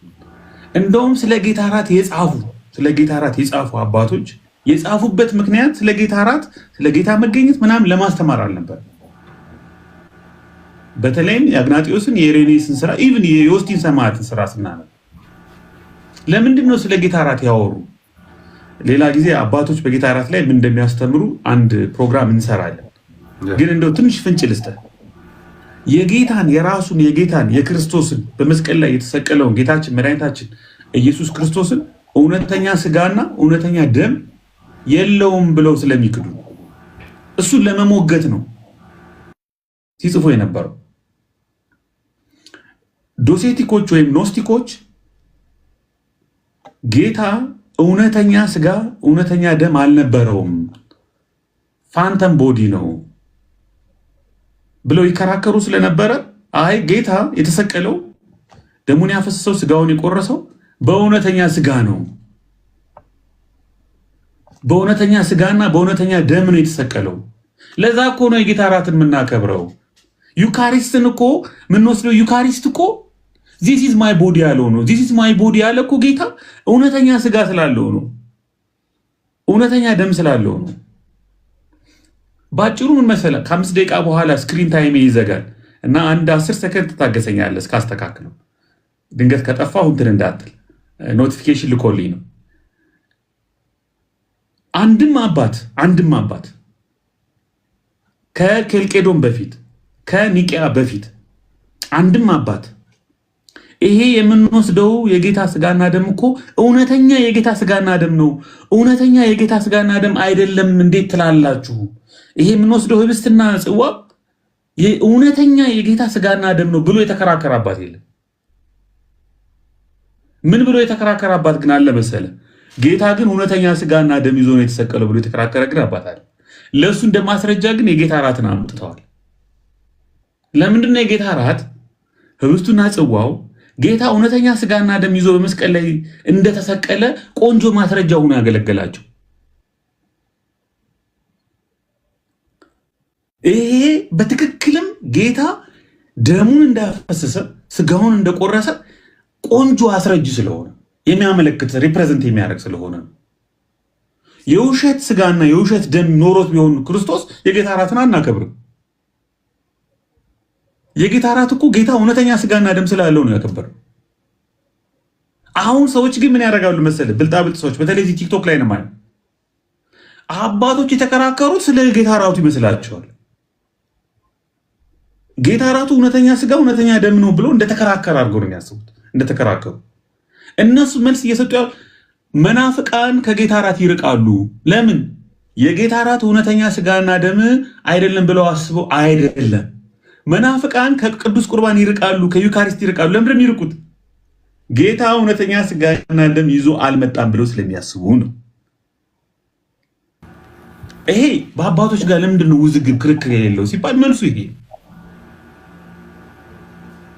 እንደውም ስለ ጌታ እራት የጻፉ አባቶች የጻፉበት ምክንያት ስለ ጌታ እራት ስለ ጌታ መገኘት ምናምን ለማስተማር አልነበር። በተለይም የአግናጢዮስን የኢሬኔስን ስራ ኢቭን የዮስቲን ሰማዕትን ስራ ስናነብ ለምንድን ነው ስለ ጌታ እራት ያወሩ? ሌላ ጊዜ አባቶች በጌታ እራት ላይ ምን እንደሚያስተምሩ አንድ ፕሮግራም እንሰራለን። ግን እንደው ትንሽ ፍንጭ ልስጥህ። የጌታን የክርስቶስን በመስቀል ላይ የተሰቀለውን ጌታችን መድኃኒታችን ኢየሱስ ክርስቶስን እውነተኛ ስጋና እውነተኛ ደም የለውም ብለው ስለሚክዱ እሱን ለመሞገት ነው ሲጽፉ የነበረው። ዶሴቲኮች ወይም ኖስቲኮች ጌታ እውነተኛ ስጋ እውነተኛ ደም አልነበረውም፣ ፋንተም ቦዲ ነው ብለው ይከራከሩ ስለነበረ አይ ጌታ የተሰቀለው ደሙን ያፈሰሰው ስጋውን የቆረሰው በእውነተኛ ስጋ ነው፣ በእውነተኛ ስጋና በእውነተኛ ደም ነው የተሰቀለው። ለዛ እኮ ነው የጌታ እራትን የምናከብረው። ዩካሪስትን እኮ የምንወስደው ዩካሪስት እኮ ዚስ ኢዝ ማይ ቦዲ ያለው ነው። ዚስ ኢዝ ማይ ቦዲ ያለ እኮ ጌታ እውነተኛ ስጋ ስላለው ነው፣ እውነተኛ ደም ስላለው ነው። ባጭሩ ምን መሰለህ፣ ከ5 ደቂቃ በኋላ ስክሪን ታይም ይዘጋል እና አንድ 10 ሰከንድ ትታገሰኛለህ እስካስተካክለው። ድንገት ከጠፋሁ እንትን እንዳትል ኖቲፊኬሽን ልኮልኝ ነው። አንድም አባት ከኬልቄዶን በፊት ከኒቅያ በፊት አንድም አባት ይሄ የምንወስደው የጌታ ስጋና ደም እኮ እውነተኛ የጌታ ስጋና ደም ነው፣ እውነተኛ የጌታ ስጋና ደም አይደለም እንዴት ትላላችሁ? ይሄ የምንወስደው ህብስትና ጽዋ እውነተኛ የጌታ ስጋና ደም ነው ብሎ የተከራከረ አባት የለም። ምን ብሎ የተከራከረ አባት ግን አለ መሰለ? ጌታ ግን እውነተኛ ስጋና ደም ይዞ ነው የተሰቀለው ብሎ የተከራከረ ግን አባት አለ። ለእሱ እንደማስረጃ ግን የጌታ እራትን አምጥተዋል። ለምንድን ነው የጌታ እራት ህብስቱና ጽዋው ጌታ እውነተኛ ስጋና ደም ይዞ በመስቀል ላይ እንደተሰቀለ ቆንጆ ማስረጃ ሆኖ ያገለገላቸው? ይሄ በትክክልም ጌታ ደሙን እንዳፈሰሰ ስጋውን እንደቆረሰ ቆንጆ አስረጅ ስለሆነ የሚያመለክት ሪፕሬዘንት የሚያደርግ ስለሆነ ነው። የውሸት ስጋና የውሸት ደም ኖሮት ቢሆን ክርስቶስ የጌታ እራትን አናከብርም። የጌታ እራት እኮ ጌታ እውነተኛ ስጋና ደም ስላለው ነው ያከበረው። አሁን ሰዎች ግን ምን ያደርጋሉ መሰለህ? ብልጣብልጥ ሰዎች በተለይ እዚህ ቲክቶክ ላይ ነው ማለት አባቶች የተከራከሩት ስለ ጌታ እራቱ ይመስላቸዋል። ጌታ እራቱ እውነተኛ ስጋ እውነተኛ ደም ነው ብሎ እንደተከራከረ አድርገው ነው የሚያስቡት። እንደተከራከሩ እነሱ መልስ እየሰጡ ያሉ መናፍቃን ከጌታ እራት ይርቃሉ። ለምን? የጌታ እራት እውነተኛ ስጋና ደም አይደለም ብለው አስበው አይደለም። መናፍቃን ከቅዱስ ቁርባን ይርቃሉ፣ ከዩካሪስት ይርቃሉ። ለምንድን ነው የሚርቁት? ጌታ እውነተኛ ስጋና ደም ይዞ አልመጣም ብለው ስለሚያስቡ ነው። ይሄ በአባቶች ጋር ለምንድን ነው ውዝግብ ክርክር የሌለው ሲባል መልሱ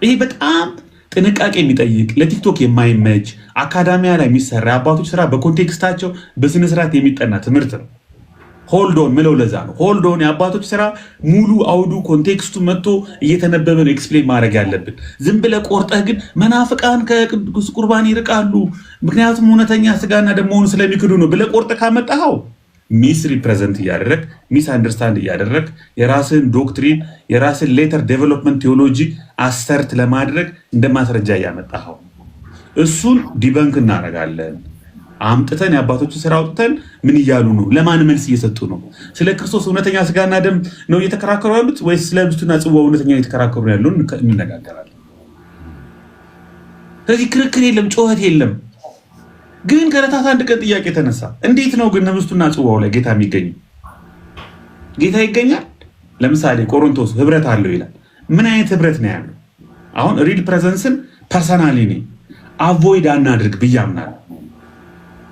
ይሄ በጣም ጥንቃቄ የሚጠይቅ ለቲክቶክ የማይመች አካዳሚያ ላይ የሚሰራ አባቶች ስራ በኮንቴክስታቸው በስነስርዓት የሚጠና ትምህርት ነው። ሆልዶን ምለው ለዛ ነው። ሆልዶን የአባቶች ስራ ሙሉ አውዱ ኮንቴክስቱ መጥቶ እየተነበበ ነው ኤክስፕሌን ማድረግ ያለብን። ዝም ብለህ ቆርጠህ ግን መናፍቃን ከቅዱስ ቁርባን ይርቃሉ ምክንያቱም እውነተኛ ስጋና ደም መሆኑን ስለሚክዱ ነው ብለህ ቆርጠህ ካመጣኸው ሚስ ሪፕሬዘንት እያደረግ ሚስ አንደርስታንድ እያደረግ የራስን ዶክትሪን የራስን ሌተር ዴቨሎፕመንት ቴዎሎጂ አሰርት ለማድረግ እንደ ማስረጃ እያመጣኸው እሱን ዲበንክ እናደርጋለን። አምጥተን የአባቶችን ስራ አውጥተን ምን እያሉ ነው? ለማን መልስ እየሰጡ ነው? ስለ ክርስቶስ እውነተኛ ስጋና ደም ነው እየተከራከሩ ያሉት ወይስ ስለ ህብስቱና ጽዋው እውነተኛ እየተከራከሩ ያሉን እንነጋገራለን። ስለዚህ ክርክር የለም፣ ጩኸት የለም። ግን ከዕለታት አንድ ቀን ጥያቄ ተነሳ። እንዴት ነው ግን ህብስቱና ጽዋው ላይ ጌታ የሚገኘው? ጌታ ይገኛል? ለምሳሌ ቆሮንቶስ ህብረት አለው ይላል። ምን አይነት ህብረት ነው ያለው? አሁን ሪል ፕሬዘንስን ፐርሰናሊ አቮይድ አናድርግ ብዬ አምናለሁ።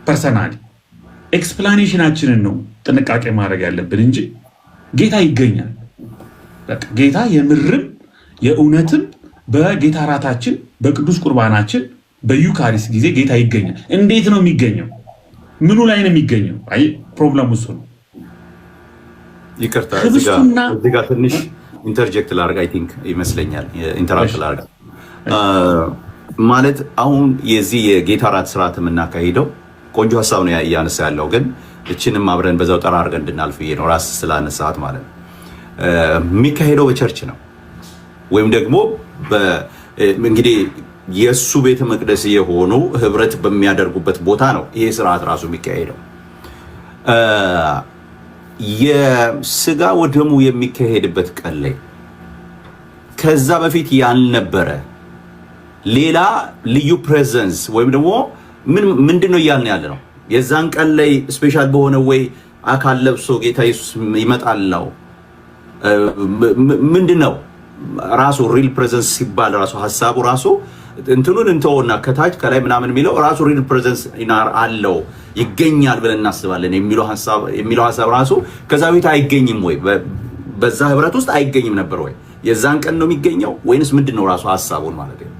ፐርሰናሊ ኤክስፕላኔሽናችንን ነው ጥንቃቄ ማድረግ ያለብን እንጂ ጌታ ይገኛል። ጌታ የምርም የእውነትም በጌታ እራታችን በቅዱስ ቁርባናችን በዩካሪስት ጊዜ ጌታ ይገኛል። እንዴት ነው የሚገኘው? ምኑ ላይ ነው የሚገኘው? አይ ፕሮብለሙ እሱ ነው። ይቅርታ እዚህ ጋር ትንሽ ኢንተርጀክት ላርግ አይ ቲንክ ይመስለኛል ኢንተራክት ላርግ ማለት አሁን የዚህ የጌታ እራት ስርዓት የምናካሂደው ቆንጆ ሀሳብ ነው እያነሳ ያለው፣ ግን እችንም አብረን በዛው ጠራ አድርገን እንድናልፍ ነው ራስ ስላነሳት ማለት ነው። የሚካሄደው በቸርች ነው ወይም ደግሞ እንግዲህ የእሱ ቤተ መቅደስ የሆኑ ህብረት በሚያደርጉበት ቦታ ነው ይሄ ስርዓት ራሱ የሚካሄደው። የስጋ ወደሙ የሚካሄድበት ቀን ላይ ከዛ በፊት ያልነበረ ሌላ ልዩ ፕሬዘንስ ወይም ደግሞ ምንድን ነው እያልን ያለ ነው? የዛን ቀን ላይ ስፔሻል በሆነ ወይ አካል ለብሶ ጌታ ኢየሱስ ይመጣል ነው? ምንድን ነው ራሱ ሪል ፕሬዘንስ ሲባል ራሱ ሀሳቡ ራሱ እንትኑን እንተውና ከታች ከላይ ምናምን የሚለው ራሱ ሪል ፕሬዘንስ አለው ይገኛል ብለን እናስባለን የሚለው ሀሳብ ራሱ ከዛ ቤት አይገኝም ወይ? በዛ ህብረት ውስጥ አይገኝም ነበር ወይ? የዛን ቀን ነው የሚገኘው ወይንስ ምንድን ነው ራሱ ሀሳቡን ማለት ነው?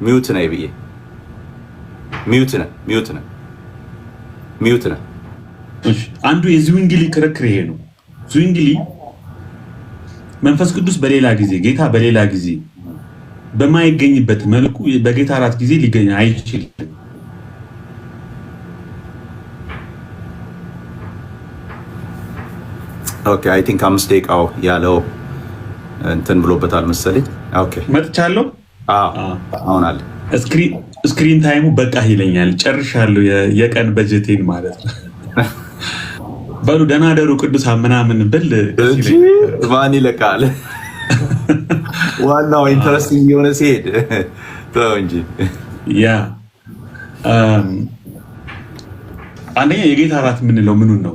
ሚውት ነህ ብዬ ሚውት ነህ። አንዱ የዝዊንግሊ ክርክር ይሄ ነው። ዝዊንግሊ መንፈስ ቅዱስ በሌላ ጊዜ ጌታ በሌላ ጊዜ በማይገኝበት መልኩ በጌታ እራት ጊዜ ሊገኝ አይችልም። ኦኬ አይ ቲንክ 5 ደቂቃው ያለው እንትን ብሎበታል መሰለኝ። ኦኬ መጥቻለሁ። አሁን አለ ስክሪን ታይሙ በቃ ይለኛል። ጨርሻለሁ የቀን በጀቴን ማለት ነው። በሉ ደህና ደሩ ቅዱሳን ምናምን ብል ማን ይለቃል? ዋናው ኢንተረስቲንግ የሆነ ሲሄድ ተው እንጂ። ያ አንደኛ የጌታ እራት የምንለው ምኑን ነው?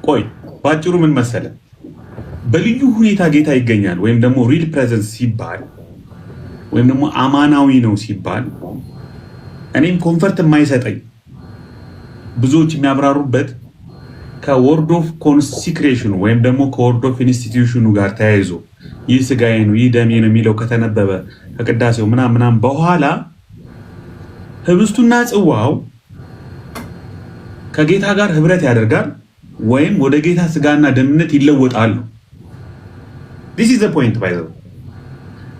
ቆይ ባጭሩ ምን መሰለ፣ በልዩ ሁኔታ ጌታ ይገኛል ወይም ደግሞ ሪል ፕሬዘንስ ሲባል ወይም ደግሞ አማናዊ ነው ሲባል እኔም ኮንፈርት የማይሰጠኝ ብዙዎች የሚያብራሩበት ከወርድ ኦፍ ኮንሲክሬሽኑ ወይም ደግሞ ከወርድ ኦፍ ኢንስቲትዩሽኑ ጋር ተያይዞ ይህ ስጋዬ ነው ይህ ደሜ ነው የሚለው ከተነበበ ከቅዳሴው ምናምን በኋላ ህብስቱና ጽዋው ከጌታ ጋር ህብረት ያደርጋል ወይም ወደ ጌታ ስጋና ደምነት ይለወጣሉ። this is the point by the way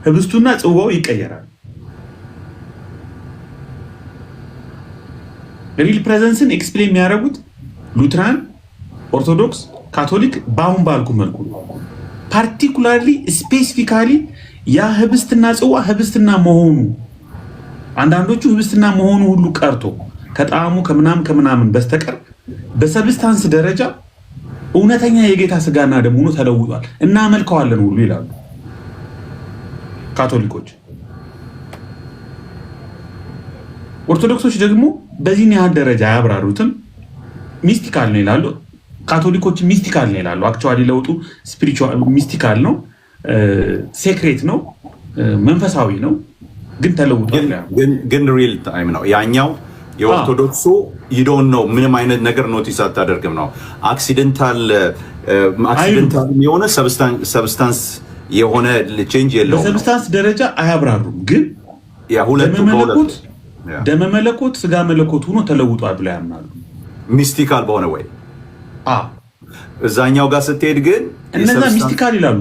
ህብስቱና ጽዋው ይቀየራል። ሪል ፕሬዘንስን ኤክስፕሌን የሚያደርጉት ሉትራን፣ ኦርቶዶክስ፣ ካቶሊክ በአሁን ባልኩ መልኩ ፓርቲኩላርሊ ስፔሲፊካሊ ያ ህብስትና ጽዋ ህብስትና መሆኑ አንዳንዶቹ ህብስትና መሆኑ ሁሉ ቀርቶ ከጣዕሙ ከምናምን በስተቀር በሰብስታንስ ደረጃ እውነተኛ የጌታ ስጋና ደም ሆኖ ተለውጧል እና መልከዋለን ሁሉ ይላሉ ካቶሊኮች። ኦርቶዶክሶች ደግሞ በዚህን ያህል ደረጃ አያብራሩትም። ሚስቲካል ነው ይላሉ። ካቶሊኮች ሚስቲካል ነው ይላሉ። አክቹዋሊ ለውጡ ስፒሪቹዋል ሚስቲካል ነው፣ ሴክሬት ነው፣ መንፈሳዊ ነው፣ ግን ተለውጧል። ግን ሪል ታይም ነው ያኛው። የኦርቶዶክሱ ዩዶን ነው ምንም አይነት ነገር ኖቲስ አታደርግም ነው። አክሲደንታል የሆነ ሰብስታንስ የሆነ ቼንጅ የለውም። በሰብስታንስ ደረጃ አያብራሩም፣ ግን ደመ መለኮት ስጋ መለኮት ሆኖ ተለውጧል ብለው ያምናሉ። ሚስቲካል በሆነ ወይ እዛኛው ጋር ስትሄድ ግን እነዛ ሚስቲካል ይላሉ።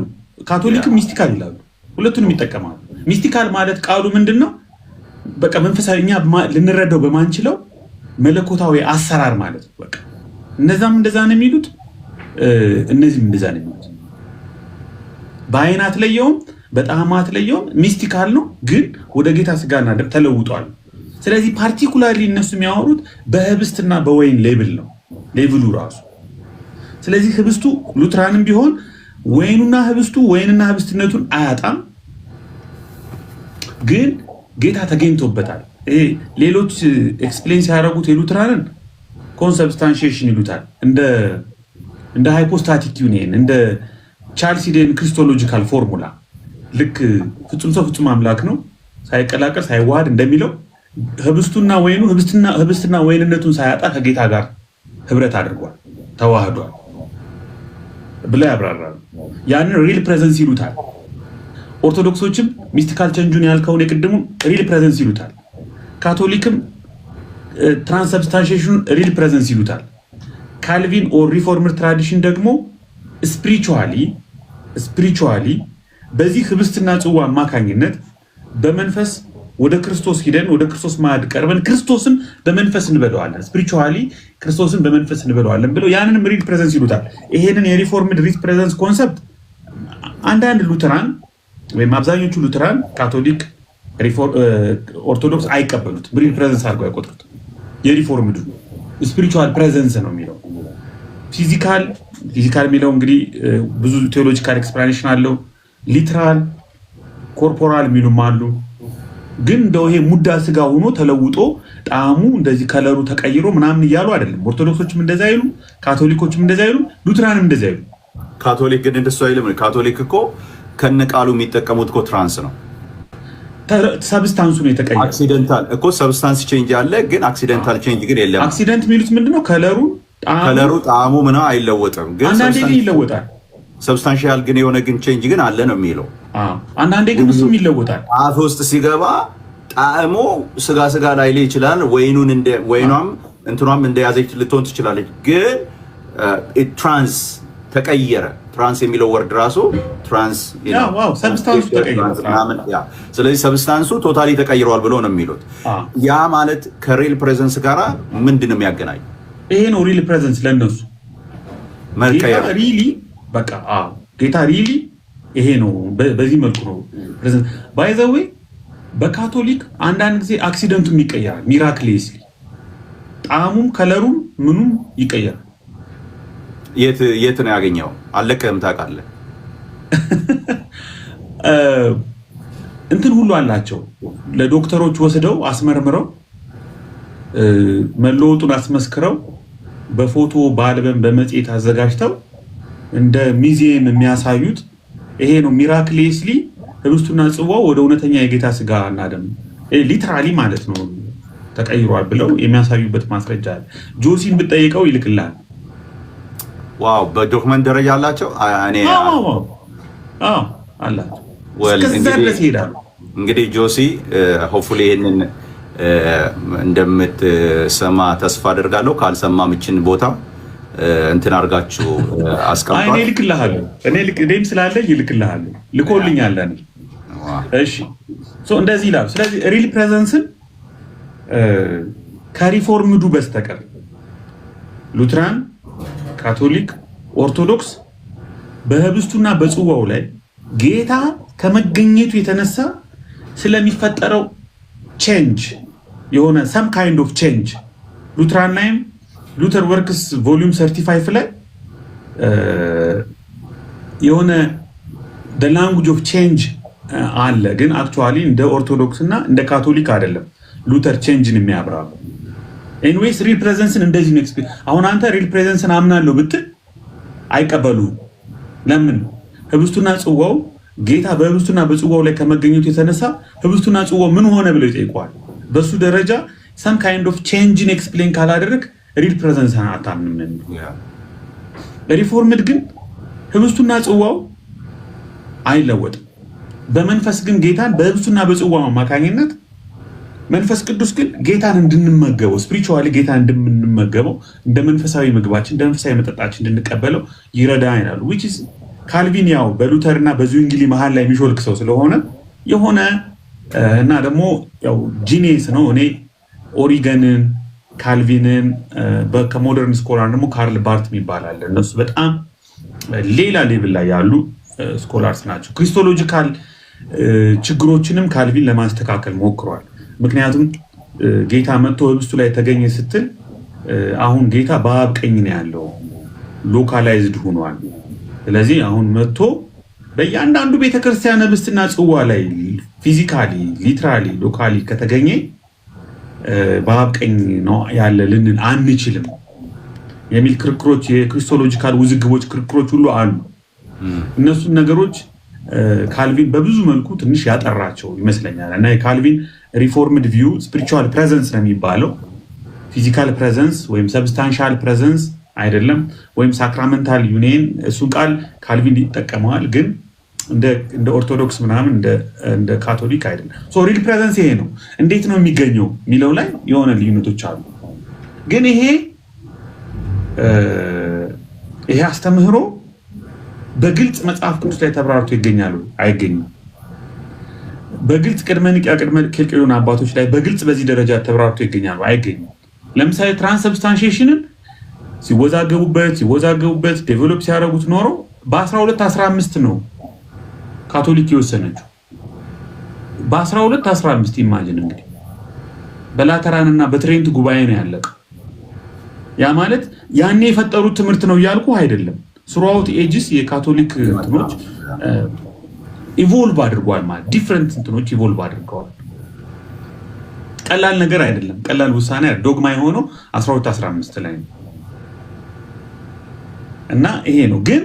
ካቶሊክም ሚስቲካል ይላሉ። ሁለቱንም ይጠቀማሉ። ሚስቲካል ማለት ቃሉ ምንድን ነው? በቃ መንፈሳዊ እኛ ልንረዳው በማንችለው መለኮታዊ አሰራር ማለት ነው። በቃ እነዛም እንደዛ ነው የሚሉት፣ እነዚህም እንደዛ ነው የሚሉት። በአይን አትለየውም፣ በጣም አትለየውም። ሚስቲካል ነው፣ ግን ወደ ጌታ ስጋና ደም ተለውጧል። ስለዚህ ፓርቲኩላርሊ እነሱ የሚያወሩት በህብስትና በወይን ሌብል ነው፣ ሌቭሉ ራሱ። ስለዚህ ህብስቱ ሉትራንም ቢሆን ወይኑና ህብስቱ ወይንና ህብስትነቱን አያጣም፣ ግን ጌታ ተገኝቶበታል። ሌሎች ኤክስፕሌን ሲያደርጉት የሉትራንን ኮንሰብስታንሺዬሽን ይሉታል፣ እንደ ሃይፖስታቲክ ዩኒየን፣ እንደ ቻልሲዴን ክሪስቶሎጂካል ፎርሙላ። ልክ ፍጹም ሰው ፍጹም አምላክ ነው ሳይቀላቀል ሳይዋሃድ እንደሚለው ህብስቱና ወይኑ ህብስትና ወይንነቱን ሳያጣ ከጌታ ጋር ህብረት አድርጓል፣ ተዋህዷል ብለው ያብራራሉ። ያንን ሪል ፕሬዘንስ ይሉታል። ኦርቶዶክሶችም ሚስቲካል ቸንጁን ያልከውን የቅድሙ ሪል ፕሬዘንስ ይሉታል። ካቶሊክም ትራንስሰብስታንሺዬሽኑን ሪል ፕሬዘንስ ይሉታል። ካልቪን ኦር ሪፎርምድ ትራዲሽን ደግሞ ስፒሪቹዋሊ በዚህ ህብስትና ጽዋ አማካኝነት በመንፈስ ወደ ክርስቶስ ሂደን ወደ ክርስቶስ ማዕድ ቀርበን ክርስቶስን በመንፈስ እንበለዋለን፣ ስፒሪቹዋሊ ክርስቶስን በመንፈስ እንበለዋለን ብለው ያንንም ሪል ፕሬዘንስ ይሉታል። ይሄንን የሪፎርምድ ሪል ፕሬዘንስ ኮንሰፕት አንዳንድ ሉተራን ወይም አብዛኞቹ ሉተራን፣ ካቶሊክ፣ ኦርቶዶክስ አይቀበሉት። ሪል ፕሬዘንስ አድርገው አይቆጥሩት። የሪፎርምዱ ስፒሪቹዋል ፕሬዘንስ ነው የሚለው። ፊዚካል የሚለው እንግዲህ ብዙ ቴዎሎጂካል ኤክስፕላኔሽን አለው። ሊትራል፣ ኮርፖራል የሚሉም አሉ። ግን እንደው ይሄ ሙዳ ስጋ ሆኖ ተለውጦ ጣዕሙ እንደዚህ ከለሩ ተቀይሮ ምናምን እያሉ አይደለም። ኦርቶዶክሶችም እንደዛ አይሉ፣ ካቶሊኮችም እንደዛ አይሉ፣ ሉትራንም እንደዛ አይሉ። ካቶሊክ ግን እንደሱ አይልም። ካቶሊክ እኮ ከነቃሉ የሚጠቀሙት እኮ ትራንስ ነው። ሰብስታንሱ ነው የተቀየረው። አክሲደንታል እኮ ሰብስታንስ ቼንጅ አለ፣ ግን አክሲደንታል ቼንጅ ግን የለም። አክሲደንት የሚሉት ምንድነው? ከለሩ ጣዕሙ ምና አይለወጥም፣ ግን አንዳንዴ ግን ይለወጣል። ሰብስታንሻል ግን የሆነ ግን ቼንጅ ግን አለ ነው የሚለው። አንዳንዴ ግን እሱም ይለወጣል። አፍ ውስጥ ሲገባ ጣዕሙ ስጋ ላይ ይችላል። ወይኗም እንትኗም እንደያዘች ልትሆን ትችላለች፣ ግን ትራንስ ተቀየረ። ትራንስ የሚለው ወርድ ራሱ ትራንስ ሰብስታንሱ ተቀይሯል። ስለዚህ ሰብስታንሱ ቶታሊ ተቀይሯል ብሎ ነው የሚሉት። ያ ማለት ከሪል ፕሬዘንስ ጋራ ምንድን ነው የሚያገናኝ? ይሄ ነው ሪል ፕሬዘንስ ለነሱ መቀየር። በቃ ጌታ ሪሊ ይሄ ነው። በዚህ መልኩ ነው ፕሬዘንት። ባይ ዘ ዌይ በካቶሊክ አንዳንድ ጊዜ አክሲደንቱም ይቀየራል። ሚራክሌስሊ ጣዕሙም ከለሩም ምኑም ይቀየራል። የት ነው ያገኘው? አለቀህም ታውቃለህ። እንትን ሁሉ አላቸው። ለዶክተሮች ወስደው አስመርምረው መለወጡን አስመስክረው በፎቶ በአልበም በመጽሔት አዘጋጅተው እንደ ሚዚየም የሚያሳዩት ይሄ ነው። ሚራክሌስሊ ህብስቱና ጽዋው ወደ እውነተኛ የጌታ ስጋ እና ደም ሊትራሊ ማለት ነው ተቀይሯል ብለው የሚያሳዩበት ማስረጃ አለ። ጆሲን ብጠይቀው ይልክልሃል። ዋው! በዶክመንት ደረጃ አላቸው። አላቸው። እስከዛ ድረስ ይሄዳሉ። እንግዲህ ጆሲ ሆፕፉሊ ይሄንን እንደምትሰማ ተስፋ አደርጋለሁ። ካልሰማ ምችን ቦታ እንትን አድርጋችሁ አስቀምጧል። እኔ ልክልሃለሁ። እኔም ስላለኝ ይልክልሃለሁ። ልኮልኛል። እሺ እንደዚህ ይላሉ። ስለዚህ ሪል ፕሬዘንስን ከሪፎርምዱ በስተቀር ሉትራን፣ ካቶሊክ፣ ኦርቶዶክስ በህብስቱና በጽዋው ላይ ጌታ ከመገኘቱ የተነሳ ስለሚፈጠረው ቼንጅ የሆነ ሰም ካይንድ ኦፍ ቼንጅ ሉትራን ላይም ሉተር ወርክስ ቮሊዩም 35 ላይ የሆነ ላንጉጅ ኦፍ ቼንጅ አለ። ግን አክቹዋሊ እንደ ኦርቶዶክስ እና እንደ ካቶሊክ አይደለም። ሉተር ቼንጅን የሚያብራሩ። ኤኒዌይስ ሪል ፕሬዘንስን እንደዚህ ነው ኤክስፕሌን። አሁን አንተ ሪል ፕሬዘንስን አምናለሁ ብትል አይቀበሉም። ለምን? ህብስቱና ጽዋው ጌታ በህብስቱና በጽዋው ላይ ከመገኘቱ የተነሳ ህብስቱና ጽዋው ምን ሆነ ብለው ይጠይቀዋል። በሱ ደረጃ some kind of changeን ኤክስፕሌን ካላደረግ ሪል ፕሬዘንስን አታምንም። ሪፎርምድ ግን ህብስቱና ጽዋው አይለወጥም። በመንፈስ ግን ጌታን በህብስቱና በጽዋው አማካኝነት መንፈስ ቅዱስ ግን ጌታን እንድንመገበው ስፒሪቹዋሊ ጌታን እንደምንመገበው እንደ መንፈሳዊ ምግባችን እንደ መንፈሳዊ መጠጣችን እንድንቀበለው ይረዳናል ይላሉ። which is ካልቪን ያው በሉተርና በዙንግሊ መሃል ላይ የሚሾልክ ሰው ስለሆነ የሆነ እና ደግሞ ያው ጂኒየስ ነው። እኔ ኦሪገንን ካልቪንን ከሞደርን ስኮላር ደግሞ ካርል ባርት ይባላል። እነሱ በጣም ሌላ ሌቭል ላይ ያሉ ስኮላርስ ናቸው። ክሪስቶሎጂካል ችግሮችንም ካልቪን ለማስተካከል ሞክሯል። ምክንያቱም ጌታ መጥቶ ህብስቱ ላይ ተገኘ ስትል አሁን ጌታ በአብ ቀኝ ነው ያለው፣ ሎካላይዝድ ሆኗል። ስለዚህ አሁን መጥቶ በእያንዳንዱ ቤተክርስቲያን ህብስትና ጽዋ ላይ ፊዚካሊ ሊትራሊ ሎካሊ ከተገኘ በአብ ቀኝ ነው ያለ ልንን አንችልም የሚል ክርክሮች፣ የክሪስቶሎጂካል ውዝግቦች ክርክሮች ሁሉ አሉ። እነሱን ነገሮች ካልቪን በብዙ መልኩ ትንሽ ያጠራቸው ይመስለኛል። እና የካልቪን ሪፎርምድ ቪው ስፒሪቹዋል ፕሬዘንስ ነው የሚባለው፣ ፊዚካል ፕሬዘንስ ወይም ሰብስታንሻል ፕሬዘንስ አይደለም፣ ወይም ሳክራመንታል ዩኒየን እሱን ቃል ካልቪን ይጠቀመዋል፣ ግን እንደ ኦርቶዶክስ ምናምን እንደ ካቶሊክ አይደለም። ሶ ሪል ፕሬዘንስ ይሄ ነው። እንዴት ነው የሚገኘው የሚለው ላይ የሆነ ልዩነቶች አሉ። ግን ይሄ አስተምህሮ በግልጽ መጽሐፍ ቅዱስ ላይ ተብራርቶ ይገኛሉ? አይገኝም። በግልጽ ቅድመ ኒቅያ ቅድመ ኬልቄዶን አባቶች ላይ በግልጽ በዚህ ደረጃ ተብራርቶ ይገኛሉ? አይገኝም። ለምሳሌ ትራንስብስታንሺዬሽንን ሲወዛገቡበት ዴቨሎፕ ሲያደርጉት ኖሮ በ1215 ነው ካቶሊክ የወሰነችው። በ1215 ኢማጂን እንግዲህ በላተራን እና በትሬንት ጉባኤ ነው ያለቀው። ያ ማለት ያኔ የፈጠሩት ትምህርት ነው እያልኩ አይደለም። ስሩአውት ኤጅስ የካቶሊክ እንትኖች ኢቮልቭ አድርጓል ማለት ዲፍረንት እንትኖች ኢቮልቭ አድርገዋል። ቀላል ነገር አይደለም። ቀላል ውሳኔ ዶግማ የሆነው 1215 ላይ ነው እና ይሄ ነው። ግን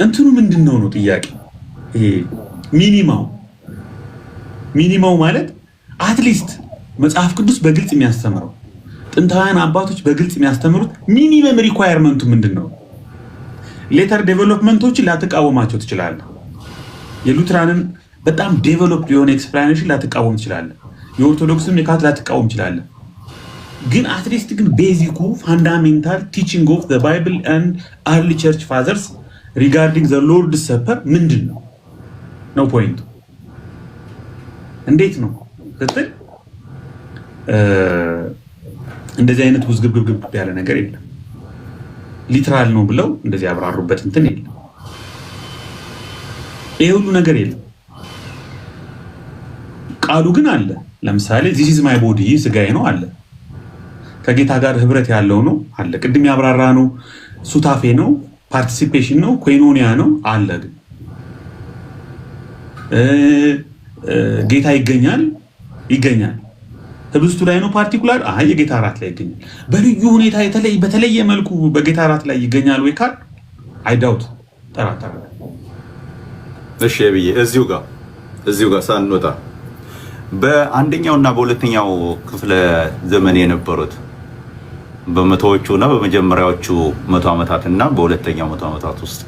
እንትኑ ምንድነው ነው ጥያቄ። ይሄ ሚኒማው ማለት አትሊስት መጽሐፍ ቅዱስ በግልጽ የሚያስተምረው ጥንታውያን አባቶች በግልጽ የሚያስተምሩት ሚኒመም ሪኳየርመንቱ ምንድነው? ሌተር ዴቨሎፕመንቶችን ላትቃወማቸው ትችላለህ። የሉትራንን በጣም ዴቨሎፕድ የሆነ ኤክስፕላኔሽን ላትቃወም ትችላለህ። የኦርቶዶክስም የካት ላትቃወም ትችላለህ። ግን አትሊስት ግን ቤዚኩ ፋንዳሜንታል ቲቺንግ ኦፍ ዘ ባይብል ኤንድ አርሊ ቸርች ፋዘርስ ሪጋርዲንግ ዘ ሎርድ ሰፐር ምንድን ነው ነው ፖይንቱ። እንዴት ነው ስትል እንደዚህ አይነት ውዝግብግብ ያለ ነገር የለም። ሊትራል ነው ብለው እንደዚህ ያብራሩበት እንትን የለም። ይሄ ሁሉ ነገር የለም። ቃሉ ግን አለ። ለምሳሌ this is my body ስጋዬ ነው አለ። ከጌታ ጋር ህብረት ያለው ነው አለ። ቅድም ያብራራ ነው ሱታፌ ነው፣ ፓርቲሲፔሽን ነው፣ ኮይኖኒያ ነው አለ። ግን ጌታ ይገኛል ህብስቱ ላይ ነው ፓርቲኩላር የጌታ እራት ላይ ይገኛል። በልዩ ሁኔታ በተለየ መልኩ በጌታ እራት ላይ ይገኛል ወይ ካል አይዳውት ተራታራ። እሺ ብዬ እዚሁ ጋር ሳንወጣ በአንደኛውና በሁለተኛው ክፍለ ዘመን የነበሩት በመቶዎቹና በመጀመሪያዎቹ 100 ዓመታትና በሁለተኛው 100 ዓመታት ውስጥ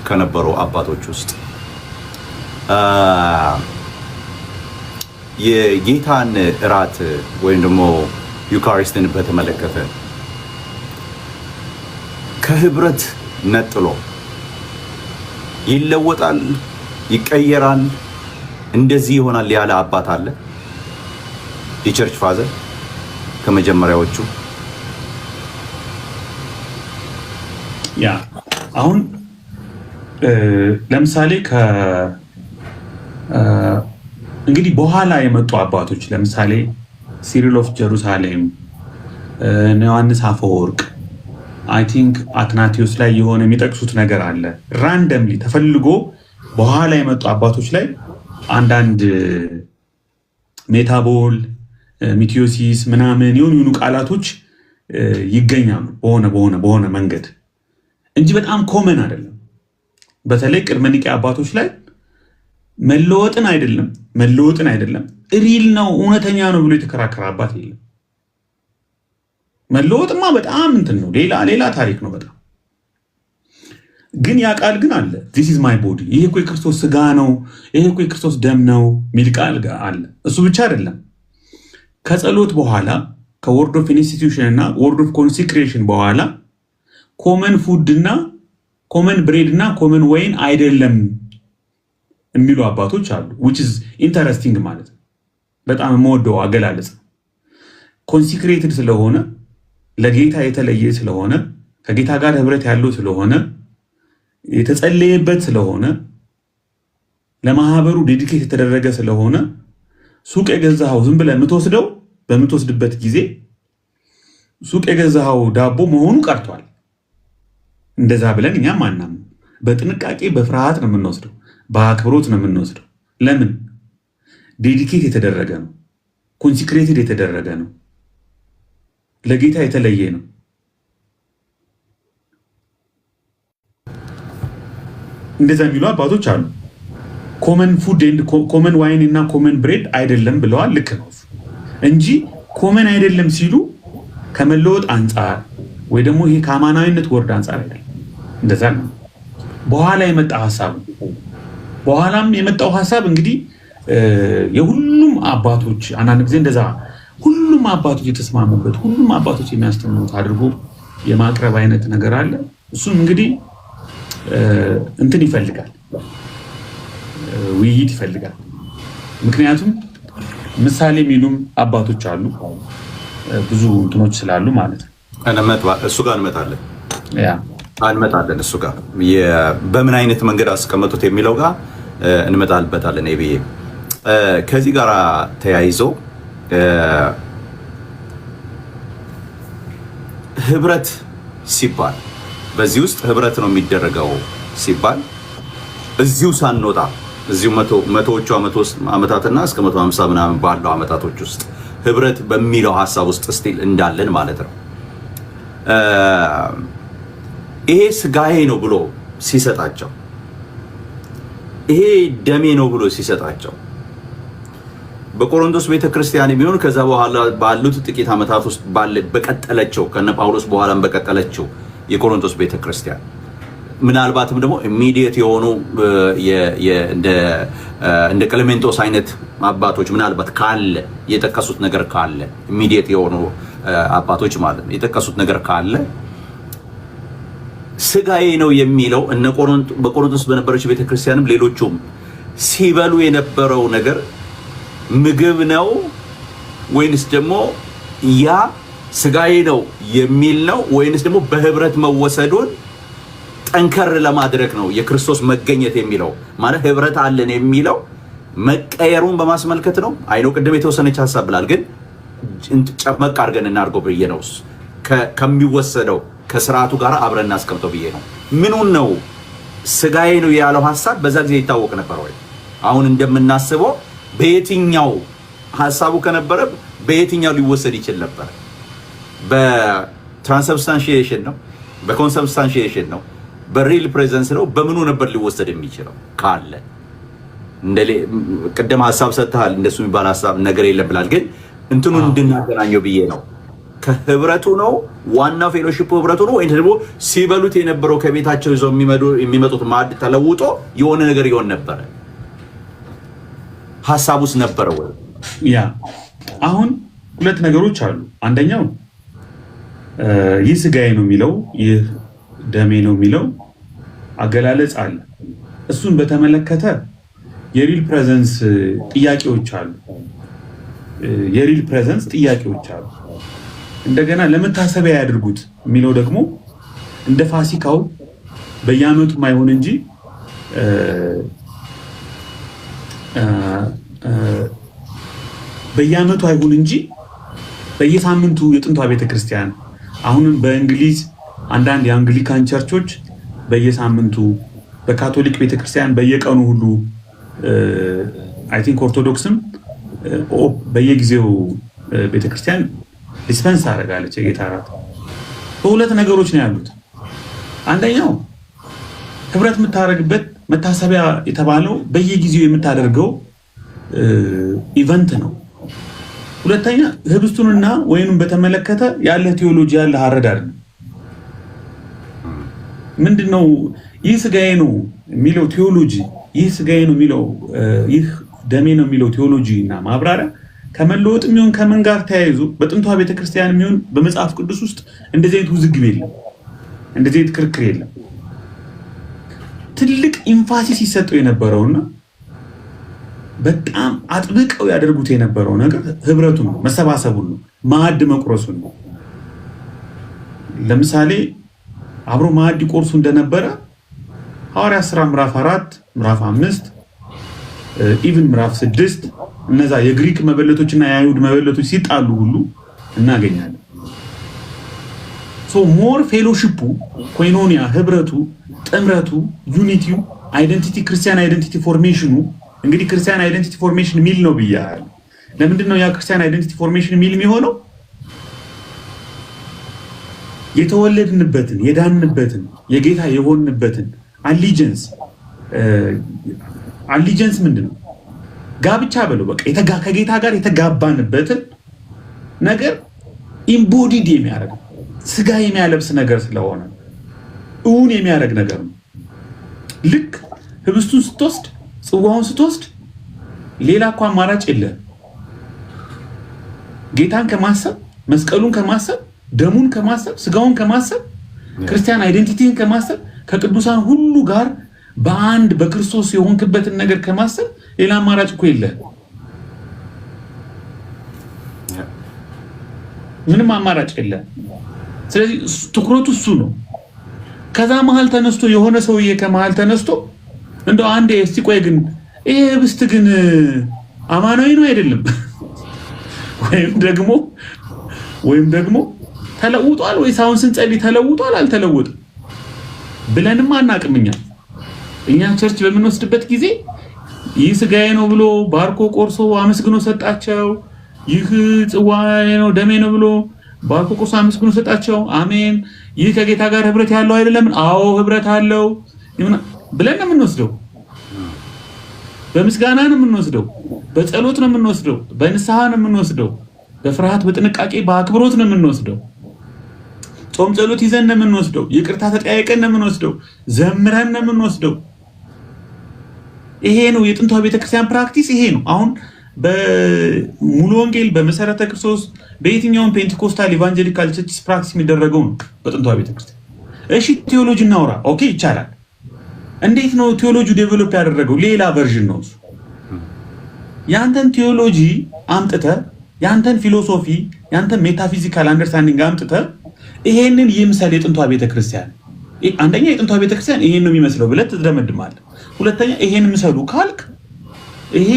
ከነበሩ አባቶች ውስጥ የጌታን እራት ወይም ደግሞ ዩካሪስትን በተመለከተ ከህብረት ነጥሎ ይለወጣል፣ ይቀየራል፣ እንደዚህ ይሆናል ያለ አባት አለ? የቸርች ፋዘር ከመጀመሪያዎቹ አሁን ለምሳሌ እንግዲህ በኋላ የመጡ አባቶች ለምሳሌ ሲሪል ኦፍ ጀሩሳሌም፣ ዮሐንስ አፈወርቅ፣ አይ ቲንክ አትናቴዎስ ላይ የሆነ የሚጠቅሱት ነገር አለ። ራንደምሊ ተፈልጎ በኋላ የመጡ አባቶች ላይ አንዳንድ ሜታቦል ሚቲዮሲስ ምናምን የሆኑ ቃላቶች ይገኛሉ በሆነ መንገድ እንጂ በጣም ኮመን አይደለም። በተለይ ቅድመ ኒቅያ አባቶች ላይ መለወጥን አይደለም ሪል ነው እውነተኛ ነው ብሎ የተከራከረ አባት የለም። መለወጥማ በጣም እንትን ነው፣ ሌላ ታሪክ ነው በጣም። ግን ያ ቃል ግን አለ። this is my body፣ ይሄ እኮ የክርስቶስ ስጋ ነው፣ ይሄ እኮ የክርስቶስ ደም ነው ሚል ቃል አለ። እሱ ብቻ አይደለም፣ ከጸሎት በኋላ ከወርድ ኦፍ ኢንስቲትዩሽን እና ወርድ ኦፍ ኮንሲክሬሽን በኋላ ኮመን ፉድ እና ኮመን ብሬድ እና ኮመን ወይን አይደለም የሚሉ አባቶች አሉ። which is interesting ማለት ነው። በጣም የምወደው አገላለጽ ነው። ኮንሲክሬትድ ስለሆነ ለጌታ የተለየ ስለሆነ ከጌታ ጋር ህብረት ያለው ስለሆነ የተጸለየበት ስለሆነ ለማህበሩ ዴዲኬት የተደረገ ስለሆነ ሱቅ የገዛኸው ዝም ብለህ የምትወስደው በምትወስድበት ጊዜ ሱቅ የገዛኸው ዳቦ መሆኑ ቀርቷል። እንደዛ ብለን እኛም አናም። በጥንቃቄ በፍርሃት ነው የምንወስደው፣ በአክብሮት ነው የምንወስደው። ለምን? ዴዲኬት የተደረገ ነው፣ ኮንሲክሬትድ የተደረገ ነው፣ ለጌታ የተለየ ነው። እንደዛ የሚሉ አባቶች አሉ። ኮመን ፉድ ኤንድ ኮመን ዋይን እና ኮመን ብሬድ አይደለም ብለዋል። ልክ ነው እንጂ ኮመን አይደለም ሲሉ ከመለወጥ አንጻር ወይ ደግሞ ይሄ ከአማናዊነት ወርድ አንጻር አይደለም። እንደዛ ነው በኋላ የመጣ ሐሳብ። በኋላም የመጣው ሐሳብ እንግዲህ የሁሉም አባቶች አንዳንድ ጊዜ እንደዛ ሁሉም አባቶች የተስማሙበት ሁሉም አባቶች የሚያስተምሩት አድርጎ የማቅረብ አይነት ነገር አለ። እሱም እንግዲህ እንትን ይፈልጋል፣ ውይይት ይፈልጋል። ምክንያቱም ምሳሌ የሚሉም አባቶች አሉ፣ ብዙ እንትኖች ስላሉ ማለት ነው። እሱ ጋር እንመጣለን። እሱ ጋር በምን አይነት መንገድ አስቀመጡት የሚለው ጋር እንመጣልበታለን። ብዬ ከዚህ ጋር ተያይዞ ህብረት ሲባል በዚህ ውስጥ ህብረት ነው የሚደረገው ሲባል እዚሁ ሳንወጣ እዚሁ መቶዎቹ ዓመታትና እስከ 150 ምናምን ባለው ዓመታቶች ውስጥ ህብረት በሚለው ሐሳብ ውስጥ ስቲል እንዳለን ማለት ነው። ይሄ ስጋዬ ነው ብሎ ሲሰጣቸው፣ ይሄ ደሜ ነው ብሎ ሲሰጣቸው በቆሮንቶስ ቤተክርስቲያን የሚሆን ከዛ በኋላ ባሉት ጥቂት ዓመታት ውስጥ በቀጠለችው ከነ ጳውሎስ በኋላም በቀጠለችው የቆሮንቶስ ቤተክርስቲያን ምናልባትም ደግሞ ኢሚዲየት የሆኑ እንደ ክሌሜንጦስ አይነት አባቶች ምናልባት ካለ የጠቀሱት ነገር ካለ ኢሚዲየት የሆኑ አባቶች ማለት ነው የጠቀሱት ነገር ካለ ስጋዬ ነው የሚለው በቆሮንቶስ በነበረች ቤተክርስቲያንም ሌሎቹም ሲበሉ የነበረው ነገር ምግብ ነው ወይንስ ደግሞ ያ ስጋዬ ነው የሚል ነው ወይንስ ደግሞ በህብረት መወሰዱን ጠንከር ለማድረግ ነው የክርስቶስ መገኘት የሚለው ማለት ህብረት አለን የሚለው መቀየሩን በማስመልከት ነው። አይነው ቅድም የተወሰነች ሐሳብ ብላል፣ ግን ጨመቅ አድርገን እናድርገው ብዬ ነው። ከሚወሰደው ከስርዓቱ ጋር አብረን እናስቀምጠው ብዬ ነው። ምኑን ነው ስጋዬ ነው ያለው ሐሳብ በዛ ጊዜ ይታወቅ ነበር ወይ? አሁን እንደምናስበው በየትኛው ሐሳቡ ከነበረ በየትኛው ሊወሰድ ይችል ነበር? በትራንስብስታንሺዬሽን ነው? በኮንሰብስታንሺዬሽን ነው? በሪል ፕሬዘንስ ነው? በምኑ ነበር ሊወሰድ የሚችለው? ካለ ቅድም ሐሳብ ሰጥተሃል፣ እንደሱ የሚባል ሐሳብ ነገር የለም ብላል። ግን እንትኑን እንድናገናኘው ብዬ ነው። ከህብረቱ ነው ዋናው ፌሎሺፕ ህብረቱ ነው ወይስ ደግሞ ሲበሉት የነበረው ከቤታቸው ይዘው የሚመጡት ማዕድ ተለውጦ የሆነ ነገር ይሆን ነበር? ሐሳቡስ ነበረ ወይ? ያ አሁን ሁለት ነገሮች አሉ። አንደኛው ይህ ስጋዬ ነው የሚለው ይህ ደሜ ነው የሚለው አገላለጽ አለ። እሱን በተመለከተ የሪል ፕሬዘንስ ጥያቄዎች አሉ። እንደገና ለመታሰቢያ ያድርጉት የሚለው ደግሞ እንደ ፋሲካው በየዓመቱ ማይሆን እንጂ በየዓመቱ አይሁን እንጂ በየሳምንቱ የጥንቷ ቤተክርስቲያን አሁንም በእንግሊዝ አንዳንድ የአንግሊካን ቸርቾች በየሳምንቱ፣ በካቶሊክ ቤተክርስቲያን በየቀኑ ሁሉ አይ ቲንክ ኦርቶዶክስም በየጊዜው ቤተክርስቲያን ዲስፐንስ ታደርጋለች የጌታ እራት። በሁለት ነገሮች ነው ያሉት። አንደኛው ህብረት የምታደርግበት መታሰቢያ የተባለው በየጊዜው የምታደርገው ኢቨንት ነው። ሁለተኛ ህብስቱንና ወይኑን በተመለከተ ያለ ቴዎሎጂ ያለ አረዳድ ነው። ምንድነው ይህ ስጋዬ ነው የሚለው ቴዎሎጂ፣ ይህ ስጋዬ ነው የሚለው ይህ ደሜ ነው የሚለው ቴዎሎጂ እና ማብራሪያ ከመለወጥ የሚሆን ከምን ጋር ተያይዞ በጥንቷ ቤተክርስቲያን የሚሆን በመጽሐፍ ቅዱስ ውስጥ እንደዚህ አይነት ውዝግብ የለም፣ እንደዚህ አይነት ክርክር የለም። ትልቅ ኢንፋሲስ ይሰጠው የነበረውና በጣም አጥብቀው ያደርጉት የነበረው ነገር ህብረቱን ነው፣ መሰባሰቡን ነው፣ ማዕድ መቁረሱን ነው። ለምሳሌ አብሮ ማዕድ ይቆርሱ እንደነበረ ሐዋርያት ሥራ ምዕራፍ 4 ምዕራፍ 5 ኢቭን ምዕራፍ 6 እነዛ የግሪክ መበለቶችና የአይሁድ መበለቶች ሲጣሉ ሁሉ እናገኛለን። ሶ ሞር ፌሎሺፑ፣ ኮይኖኒያ፣ ህብረቱ፣ ጥምረቱ፣ ዩኒቲው፣ አይደንቲቲ፣ ክርስቲያን አይደንቲቲ ፎርሜሽኑ እንግዲህ ክርስቲያን አይደንቲቲ ፎርሜሽን ሚል ነው ብያለሁ። ለምንድን ነው ያ ክርስቲያን አይደንቲቲ ፎርሜሽን ሚል የሚሆነው? የተወለድንበትን የዳንበትን የጌታ የሆንበትን አሊጀንስ ምንድን ነው? ጋብቻ በለው በቃ ከጌታ ጋር የተጋባንበትን ነገር ኢምቦዲድ የሚያደርግ ስጋ የሚያለብስ ነገር ስለሆነ እውን የሚያደርግ ነገር ነው። ልክ ህብስቱን ስትወስድ ጽዋውን ስትወስድ ሌላ እኮ አማራጭ የለም። ጌታን ከማሰብ መስቀሉን ከማሰብ ደሙን ከማሰብ ስጋውን ከማሰብ ክርስቲያን አይደንቲቲን ከማሰብ ከቅዱሳን ሁሉ ጋር በአንድ በክርስቶስ የሆንክበትን ነገር ከማሰብ ሌላ አማራጭ እኮ የለም። ምንም አማራጭ የለም። ስለዚህ ትኩረቱ እሱ ነው። ከዛ መሃል ተነስቶ የሆነ ሰውዬ ከመሃል ተነስቶ እንደው አንዴ እስቲ ቆይ ግን ይሄ ህብስት ግን አማናዊ ነው አይደለም ወይም ደግሞ ተለውጧል ወይስ አሁን ስንጸልይ ተለውጧል አልተለወጠም ብለንም አናቅምኛ። እኛ ቸርች በምንወስድበት ጊዜ ይህ ስጋዬ ነው ብሎ ባርኮ ቆርሶ አመስግኖ ሰጣቸው። ይህ ጽዋዬ ነው ደሜ ነው ብሎ ባርኮ ቆርሶ አመስግኖ ሰጣቸው። አሜን። ይህ ከጌታ ጋር ህብረት ያለው አይደለም? አዎ ህብረት አለው ብለን ነው የምንወስደው። በምስጋና ነው የምንወስደው፣ በጸሎት ነው የምንወስደው፣ በንስሐ ነው የምንወስደው፣ በፍርሃት በጥንቃቄ በአክብሮት ነው የምንወስደው። ጾም ጸሎት ይዘን ነው የምንወስደው፣ ይቅርታ ተጠያይቀን ነው የምንወስደው፣ ዘምረን ነው የምንወስደው። ይሄ ነው የጥንቷ ቤተክርስቲያን ፕራክቲስ፣ ይሄ ነው። አሁን በሙሉ ወንጌል በመሰረተ ክርስቶስ በየትኛውም ፔንቴኮስታል ኢቫንጀሊካል ቸርችስ ፕራክቲስ የሚደረገው ነው በጥንቷ ቤተክርስቲያን። እሺ ቴዎሎጂ እናውራ። ኦኬ ይቻላል። እንዴት ነው ቴዎሎጂ ዴቨሎፕ ያደረገው? ሌላ ቨርዥን ነው እሱ። ያንተን ቴዎሎጂ አምጥተ ያንተን ፊሎሶፊ ያንተን ሜታፊዚካል አንደርስታንዲንግ አምጥተ ይሄንን ይምሰል የጥንቷ ቤተክርስቲያን። አንደኛ የጥንቷ ቤተክርስቲያን ይሄን ነው የሚመስለው ብለህ ትደመድማለህ። ሁለተኛ ይሄን ምሰሉ ካልክ ይሄ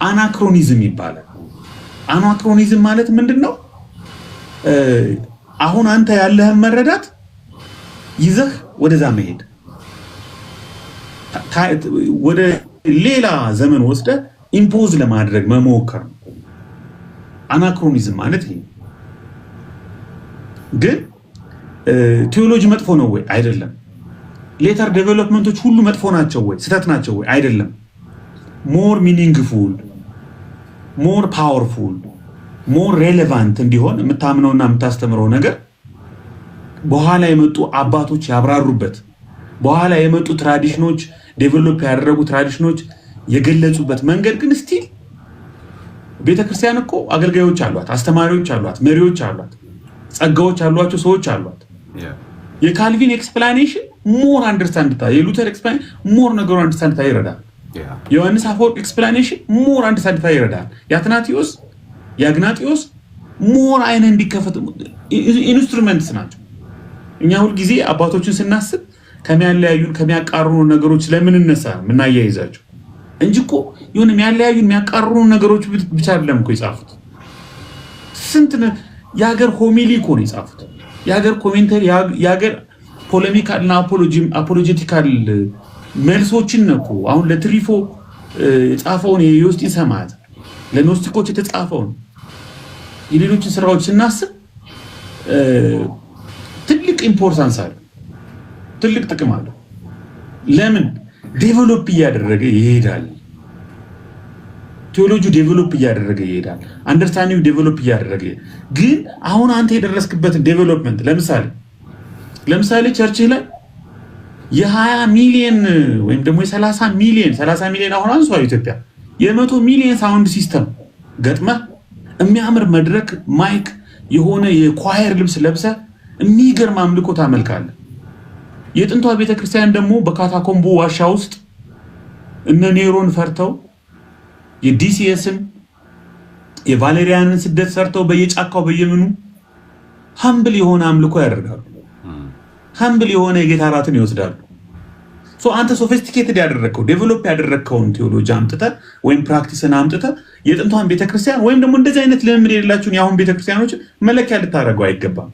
አናክሮኒዝም ይባላል። አናክሮኒዝም ማለት ምንድነው? አሁን አንተ ያለህን መረዳት ይዘህ ወደዛ መሄድ፣ ወደ ሌላ ዘመን ወስደ ኢምፖዝ ለማድረግ መሞከር ነው። አናክሮኒዝም ማለት ይሄ። ግን ቴዎሎጂ መጥፎ ነው ወይ? አይደለም። ሌተር ዴቨሎፕመንቶች ሁሉ መጥፎ ናቸው ወይ? ስህተት ናቸው ወይ? አይደለም። ሞር ሚኒንግፉል፣ ሞር ፓወርፉል፣ ሞር ሬሌቫንት እንዲሆን የምታምነውና የምታስተምረው ነገር በኋላ የመጡ አባቶች ያብራሩበት፣ በኋላ የመጡ ትራዲሽኖች ዴቨሎፕ ያደረጉ ትራዲሽኖች የገለጹበት መንገድ ግን ስቲል ቤተክርስቲያን እኮ አገልጋዮች አሏት፣ አስተማሪዎች አሏት፣ መሪዎች አሏት፣ ጸጋዎች ያሏቸው ሰዎች አሏት። የካልቪን ኤክስፕላኔሽን ሞር አንደርስታንድ ታ የሉተር ኤክስፕላኔሽን ሞር ነገሩ አንደርስታንድ ታ ይረዳል። የዮሐንስ አፈወርቅ ኤክስፕላኔሽን ሞር አንደርስታንድ ታ ይረዳል። የአትናቴዎስ የአግናጢዮስ ሞር አይነ እንዲከፈት ኢንስትሩመንትስ ናቸው። እኛ ሁል ጊዜ አባቶችን ስናስብ ከሚያለያዩን ከሚያቃርኑ ነገሮች ለምን እነሳ ምናያይዛቸው እንጂ እኮ የሆነ የሚያለያዩን የሚያቃርኑ ነገሮች ብቻ አይደለም እኮ የጻፉት። ስንት የሀገር ሆሚሊ እኮ ነው የጻፉት። የሀገር ኮሜንተሪ፣ የሀገር ፖለሚካል እና አፖሎጀቲካል መልሶችን ነው እኮ። አሁን ለትሪፎ የጻፈውን የዮስጢን ሰማዕት ለኖስቲኮች የተጻፈውን የሌሎችን ስራዎች ስናስብ ትልቅ ኢምፖርታንስ አለ፣ ትልቅ ጥቅም አለ። ለምን ዴቨሎፕ እያደረገ ይሄዳል። ቴዎሎጂ ዴቨሎፕ እያደረገ ይሄዳል። አንደርስታንዲንግ ዴቨሎፕ እያደረገ ግን አሁን አንተ የደረስክበትን ዴቨሎፕመንት ለምሳሌ ቸርች ላይ የ20 ሚሊዮን ወይም ደግሞ የ30 ሚሊዮን አሁን አንሷል ኢትዮጵያ የ100 ሚሊዮን ሳውንድ ሲስተም ገጥመህ የሚያምር መድረክ ማይክ የሆነ የኳየር ልብስ ለብሰህ የሚገርም አምልኮ ታመልካለህ። የጥንቷ ቤተክርስቲያን ደግሞ በካታኮምቦ ዋሻ ውስጥ እነ ኔሮን ፈርተው የዲሲኤስን የቫሌሪያንን ስደት ሰርተው በየጫካው በየምኑ ሀምብል የሆነ አምልኮ ያደርጋሉ። ሀምብል የሆነ የጌታ እራትን ይወስዳሉ። አንተ ሶፊስቲኬትድ ያደረግከው ዴቨሎፕ ያደረግከውን ቴዎሎጂ አምጥተህ ወይም ፕራክቲስን አምጥተህ የጥንቷን ቤተክርስቲያን ወይም ደግሞ እንደዚህ አይነት ልምምድ የሌላችሁን የአሁን ቤተክርስቲያኖች መለኪያ ልታደርገው አይገባም።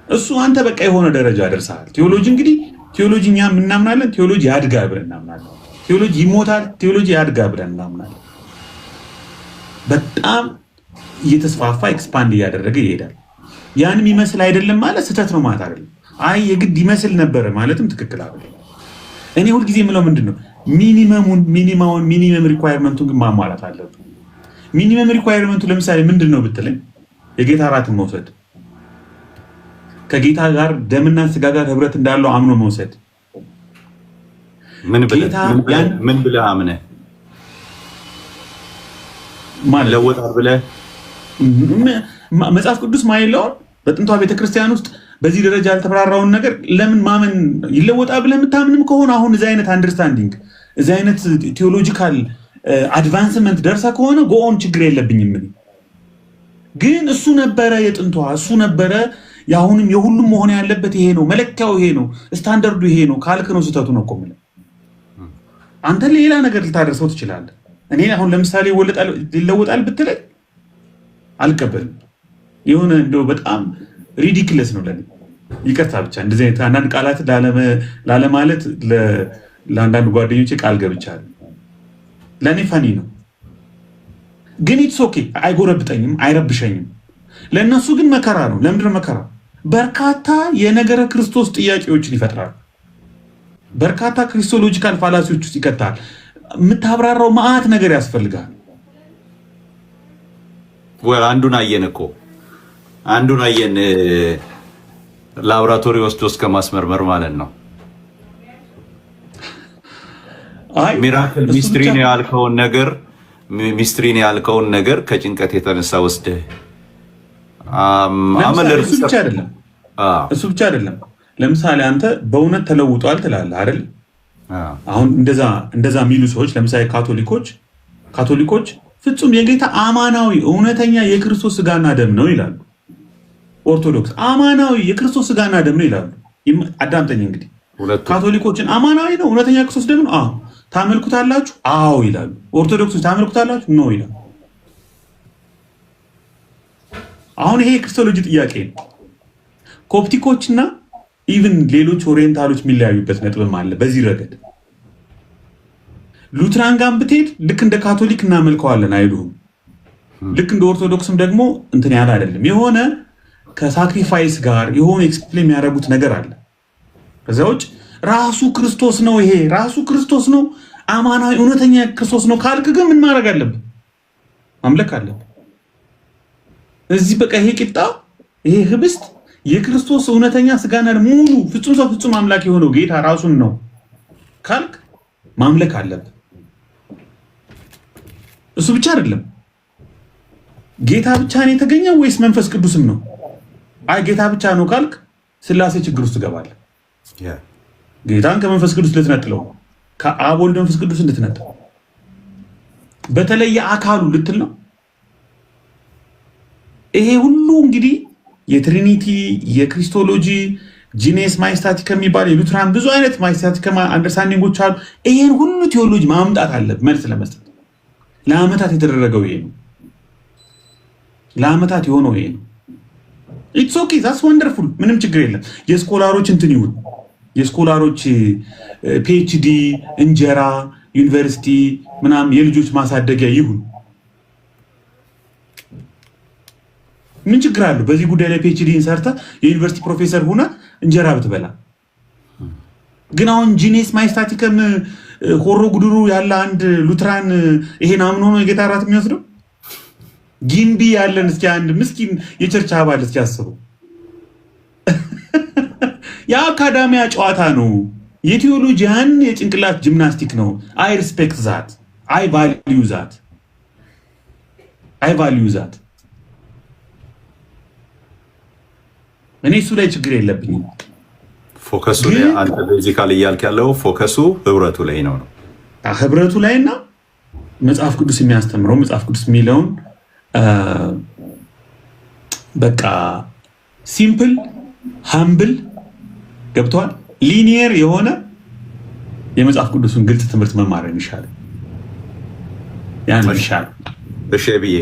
እሱ አንተ በቃ የሆነ ደረጃ ደርሰሃል። ቴዎሎጂ እንግዲህ ቴዎሎጂ እኛ እናምናለን፣ ቴዎሎጂ ያድጋል ብለን እናምናለን። ቴዎሎጂ ይሞታል፣ ቴዎሎጂ ያድጋል ብለን እናምናለን። በጣም እየተስፋፋ ኤክስፓንድ እያደረገ ይሄዳል። ያንም ይመስል አይደለም ማለት ስህተት ነው ማለት አይደለም። አይ የግድ ይመስል ነበረ ማለትም ትክክል አይደለም። እኔ ሁልጊዜ የምለው ምንድነው ሚኒመም ሪኳየርመንቱን ግን ማሟላት አለብን። ሚኒመም ሪኳየርመንቱ ለምሳሌ ምንድነው ብትለኝ የጌታ እራትን መውሰድ፣ ከጌታ ጋር ደምና ስጋ ጋር ህብረት እንዳለው አምኖ መውሰድ። ምን ብለህ አምነህ ለወጣ ብለህ መጽሐፍ ቅዱስ ማይለውን በጥንቷ ቤተክርስቲያን ውስጥ በዚህ ደረጃ ያልተብራራውን ነገር ለምን ማመን ይለወጣ ብለህ የምታምንም ከሆነ አሁን እዚህ አይነት አንደርስታንዲንግ እዚህ አይነት ቴዎሎጂካል አድቫንስመንት ደርሳ ከሆነ ጎኦን ችግር የለብኝም። ግን እሱ ነበረ የጥንቷ እሱ ነበረ የአሁንም የሁሉም መሆን ያለበት ይሄ ነው፣ መለኪያው ይሄ ነው፣ ስታንዳርዱ ይሄ ነው ካልክ ነው ስህተቱ ነው እኮ የምልህ። አንተ ሌላ ነገር ልታደርሰው ትችላለህ። እኔ አሁን ለምሳሌ ይለወጣል ብትለኝ አልቀበልም። የሆነ እንደው በጣም ሪዲክለስ ነው ለኔ። ይቅርታ ብቻ እንደዚህ አይነት አንዳንድ ቃላት ላለማለት ለአንዳንድ ጓደኞቼ ቃል ገብቻለሁ። ለእኔ ፈኒ ነው ግን ኢትስ ኦኬ፣ አይጎረብጠኝም፣ አይረብሸኝም። ለእነሱ ግን መከራ ነው። ለምንድነው መከራ? በርካታ የነገረ ክርስቶስ ጥያቄዎችን ይፈጥራል። በርካታ ክሪስቶሎጂካል ፋላሲዎች ውስጥ ይከታል። የምታብራራው መዓት ነገር ያስፈልጋል። አንዱን አየን ላቦራቶሪ ወስዶ እስከ ማስመርመር ማለት ነው። ሚራክል ሚስትሪን ያልከውን ነገር ከጭንቀት የተነሳ ወስደህ እሱ ብቻ አይደለም። ለምሳሌ አንተ በእውነት ተለውጧል ትላለህ አይደል? አሁን እንደዛ የሚሉ ሰዎች ለምሳሌ ካቶሊኮች ፍጹም የጌታ አማናዊ እውነተኛ የክርስቶስ ስጋና ደም ነው ይላሉ። ኦርቶዶክስ አማናዊ የክርስቶስ ስጋና ደም ነው ይላሉ። አዳምጠኝ እንግዲህ ካቶሊኮችን አማናዊ ነው እውነተኛ ክርስቶስ ደም ነው ታመልኩታላችሁ? አዎ ይላሉ። ኦርቶዶክሶች ታመልኩታላችሁ? ነው ይላሉ። አሁን ይሄ የክርስቶሎጂ ጥያቄ ነው። ኮፕቲኮችና ኢቭን ሌሎች ኦሪየንታሎች የሚለያዩበት ነጥብም አለ በዚህ ረገድ። ሉትራን ጋር ብትሄድ ልክ እንደ ካቶሊክ እናመልከዋለን አይሉም። ልክ እንደ ኦርቶዶክስም ደግሞ እንትን ያለ አይደለም። የሆነ ከሳክሪፋይስ ጋር የሆነ ኤክስፕሌን የሚያደርጉት ነገር አለ። ከዚያ ውጭ ራሱ ክርስቶስ ነው፣ ይሄ ራሱ ክርስቶስ ነው፣ አማናዊ እውነተኛ ክርስቶስ ነው ካልክ ግን ምን ማድረግ አለብን? ማምለክ አለብን። እዚህ በቃ ይሄ ቂጣ ይሄ ህብስት የክርስቶስ እውነተኛ ስጋና ሙሉ ፍጹም ሰው ፍጹም አምላክ የሆነው ጌታ ራሱን ነው ካልክ ማምለክ አለብን። እሱ ብቻ አይደለም። ጌታ ብቻ ነው የተገኘው ወይስ መንፈስ ቅዱስም ነው? አይ ጌታ ብቻ ነው ካልክ ስላሴ ችግር ውስጥ ትገባለህ። ጌታን ከመንፈስ ቅዱስ ልትነጥለው፣ ከአብ ወልድ መንፈስ ቅዱስ ልትነጥለው፣ በተለየ አካሉ ልትል ነው። ይሄ ሁሉ እንግዲህ የትሪኒቲ የክሪስቶሎጂ ጂኔስ ማይስታቲክ የሚባል የሉትራን ብዙ አይነት ማይስታቲክ አንደርስታንዲንጎች አሉ። ይሄን ሁሉ ቴዎሎጂ ማምጣት አለብህ መልስ ለመስጠት። ለአመታት የተደረገው ይሄ ነው። ለአመታት የሆነው ይሄ ነው። ኢትስ ኦኬ ዛትስ ወንደርፉል፣ ምንም ችግር የለም። የስኮላሮች እንትን ይሁን የስኮላሮች ፒኤችዲ እንጀራ ዩኒቨርሲቲ ምናምን የልጆች ማሳደጊያ ይሁን። ምን ችግር አለው? በዚህ ጉዳይ ላይ ፒኤችዲን ሰርተ የዩኒቨርሲቲ ፕሮፌሰር ሆነ እንጀራ ብትበላ። ግን አሁን ጂኔስ ማይስታቲከም ሆሮ ጉድሩ ያለ አንድ ሉትራን ይሄን አምኖ ነው የጌታ እራት የሚወስደው? ጊምቢ ያለን እስኪ አንድ ምስኪን የቸርች አባል እስኪ አስበው። የአካዳሚያ ጨዋታ ነው። የቴዎሎጂያን የጭንቅላት ጂምናስቲክ ነው። አይ ሪስፔክት ዛት፣ አይ ቫልዩ ዛት፣ አይ ቫልዩ ዛት። እኔ እሱ ላይ ችግር የለብኝም። ፎከሱ አንተ ቤዚካሊ እያልክ ያለው ፎከሱ ህብረቱ ላይ ነው። ህብረቱ ላይና መጽሐፍ ቅዱስ የሚያስተምረው መጽሐፍ ቅዱስ የሚለውን በቃ ሲምፕል ሃምብል ገብቷል። ሊኒየር የሆነ የመጽሐፍ ቅዱስን ግልጽ ትምህርት መማርን ይሻላል። ያን ይሻላል። እሺ ብዬ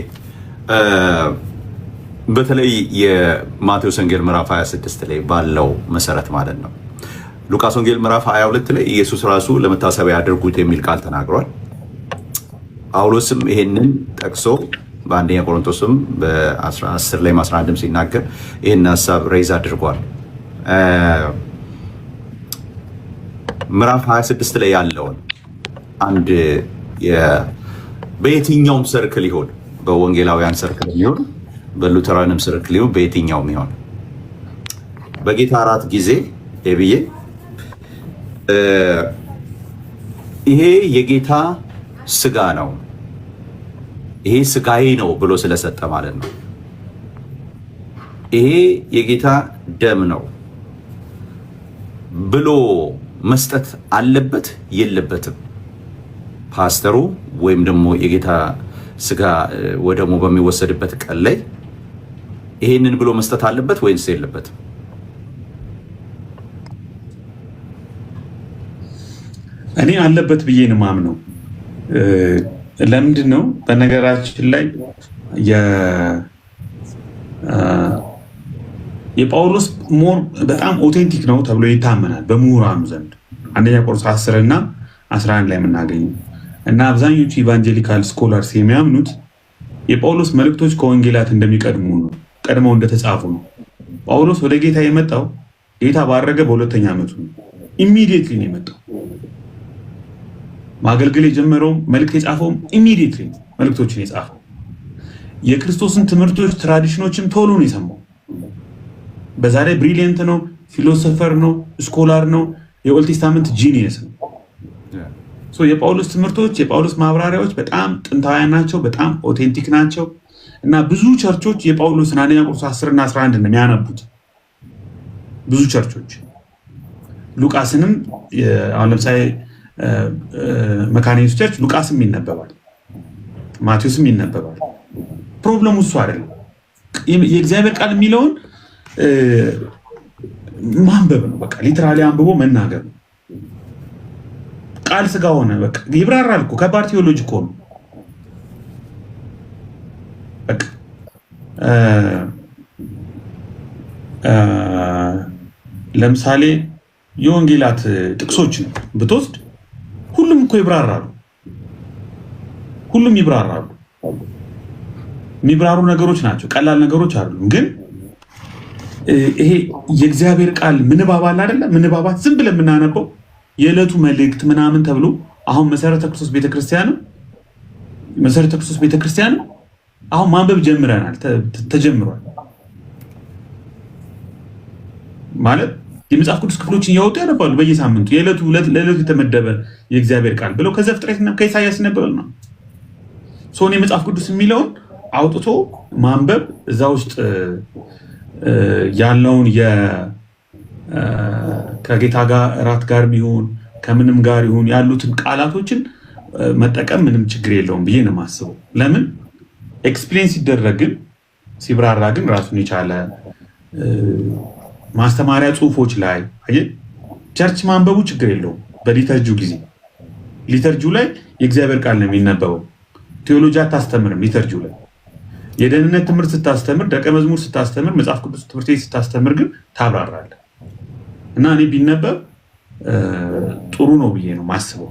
በተለይ የማቴዎስ ወንጌል ምዕራፍ 26 ላይ ባለው መሰረት ማለት ነው። ሉቃስ ወንጌል ምዕራፍ 22 ላይ ኢየሱስ ራሱ ለመታሰቢያ ያድርጉት የሚል ቃል ተናግሯል። ጳውሎስም ይሄንን ጠቅሶ በአንደኛ ቆሮንቶስም በ10 ላይ 11 ሲናገር ይሄን ሐሳብ ሬይዝ አድርጓል። ምዕራፍ 26 ላይ ያለውን አንድ በየትኛውም ሰርክል ይሆን በወንጌላውያን ሰርክል ይሆን በሉተራንም ሰርክል ይሆን በየትኛውም ይሆን በጌታ እራት ጊዜ ብዬ ይሄ የጌታ ስጋ ነው፣ ይሄ ስጋዬ ነው ብሎ ስለሰጠ ማለት ነው። ይሄ የጌታ ደም ነው ብሎ መስጠት አለበት የለበትም? ፓስተሩ ወይም ደግሞ የጌታ ስጋ ወደሙ በሚወሰድበት ቀን ላይ ይሄንን ብሎ መስጠት አለበት ወይስ የለበትም? እኔ አለበት ብዬ ነው የማምነው። ለምንድን ነው? በነገራችን ላይ የጳውሎስ ሞር በጣም ኦቴንቲክ ነው ተብሎ ይታመናል በምሁራኑ ዘንድ። አንደኛ ቆሮንቶስ 10 እና 11 ላይ የምናገኘው እና አብዛኞቹ ኢቫንጀሊካል ስኮላርስ የሚያምኑት የጳውሎስ መልእክቶች ከወንጌላት እንደሚቀድሙ ነው፣ ቀድመው እንደተጻፉ ነው። ጳውሎስ ወደ ጌታ የመጣው ጌታ ባረገ በሁለተኛ ዓመቱ ነው። ኢሚዲየትሊ ነው የመጣው። ማገልገል የጀመረው መልእክት የጻፈውም ኢሚዲየትሊ መልእክቶችን የጻፈው። የክርስቶስን ትምህርቶች ትራዲሽኖችን ቶሎ ነው የሰማው። በዛ ላይ ብሪሊየንት ነው፣ ፊሎሶፈር ነው፣ ስኮላር ነው፣ የኦልድ ቴስታመንት ጂኒየስ ነው። የጳውሎስ ትምህርቶች የጳውሎስ ማብራሪያዎች በጣም ጥንታውያን ናቸው፣ በጣም ኦቴንቲክ ናቸው እና ብዙ ቸርቾች የጳውሎስን አንደኛ ቆሮንቶስ 10 እና 11 ነው የሚያነቡት። ብዙ ቸርቾች ሉቃስንም አሁን ለምሳሌ መካነ ኢየሱስ ቸርች ሉቃስም ይነበባል፣ ማቴዎስም ይነበባል። ፕሮብለሙ እሱ አይደለም። የእግዚአብሔር ቃል የሚለውን ማንበብ ነው። በቃ ሊትራሊ አንብቦ መናገር ነው። ቃል ስጋ ሆነ፣ በቃ ይብራራል እኮ። ከባድ ቴዎሎጂ እኮ ነው። በቃ ለምሳሌ የወንጌላት ጥቅሶችን ብትወስድ ሁሉም እኮ ይብራራሉ። ሁሉም ይብራራሉ። የሚብራሩ ነገሮች ናቸው፣ ቀላል ነገሮች አይደሉም። ግን ይሄ የእግዚአብሔር ቃል ምንባብ አለ አይደለ? ምንባባት ዝም ብለን የምናነበው የዕለቱ መልእክት ምናምን ተብሎ አሁን መሰረተ ክርስቶስ ቤተክርስቲያን አሁን ማንበብ ጀምረናል፣ ተጀምሯል ማለት የመጽሐፍ ቅዱስ ክፍሎችን እያወጡ ያነባሉ በየሳምንቱ። ለዕለቱ የተመደበ የእግዚአብሔር ቃል ብለው ከዘፍጥረትና ከኢሳያስ ይነበባል ነው። እኔ መጽሐፍ ቅዱስ የሚለውን አውጥቶ ማንበብ እዛ ውስጥ ያለውን ከጌታ ጋር እራት ጋር ይሁን ከምንም ጋር ይሁን ያሉትን ቃላቶችን መጠቀም ምንም ችግር የለውም ብዬ ነው የማስበው። ለምን ኤክስፕሌን ሲደረግ ግን ሲብራራ ግን ራሱን የቻለ ማስተማሪያ ጽሁፎች ላይ ቸርች ማንበቡ ችግር የለውም። በሊተርጂው ጊዜ ሊተርጂው ላይ የእግዚአብሔር ቃል ነው የሚነበበው። ቴዎሎጂ አታስተምርም። ሊተርጂው ላይ የደህንነት ትምህርት ስታስተምር፣ ደቀ መዝሙር ስታስተምር፣ መጽሐፍ ቅዱስ ትምህርት ቤት ስታስተምር ግን ታብራራለህ እና እኔ ቢነበብ ጥሩ ነው ብዬ ነው ማስበው።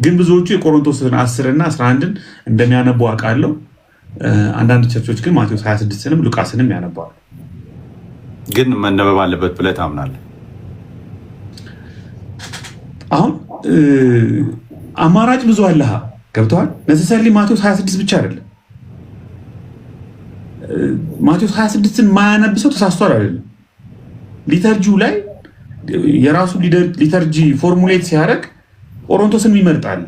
ግን ብዙዎቹ የቆሮንቶስን 10 እና 11ን እንደሚያነቡ አውቃለሁ። አንዳንድ ቸርቾች ግን ማቴዎስ 26ንም ሉቃስንም ያነባሉ። ግን መነበብ አለበት ብለህ ታምናለህ? አሁን አማራጭ ብዙ አለህ። ገብተዋል። ነሰሰሪ ማቴዎስ 26 ብቻ አይደለም። ማቴዎስ 26ን ማያነብ ሰው ተሳስቷል አይደለም። ሊተርጂው ላይ የራሱ ሊተርጂ ፎርሙሌት ሲያደርግ ቆሮንቶስንም ይመርጣል።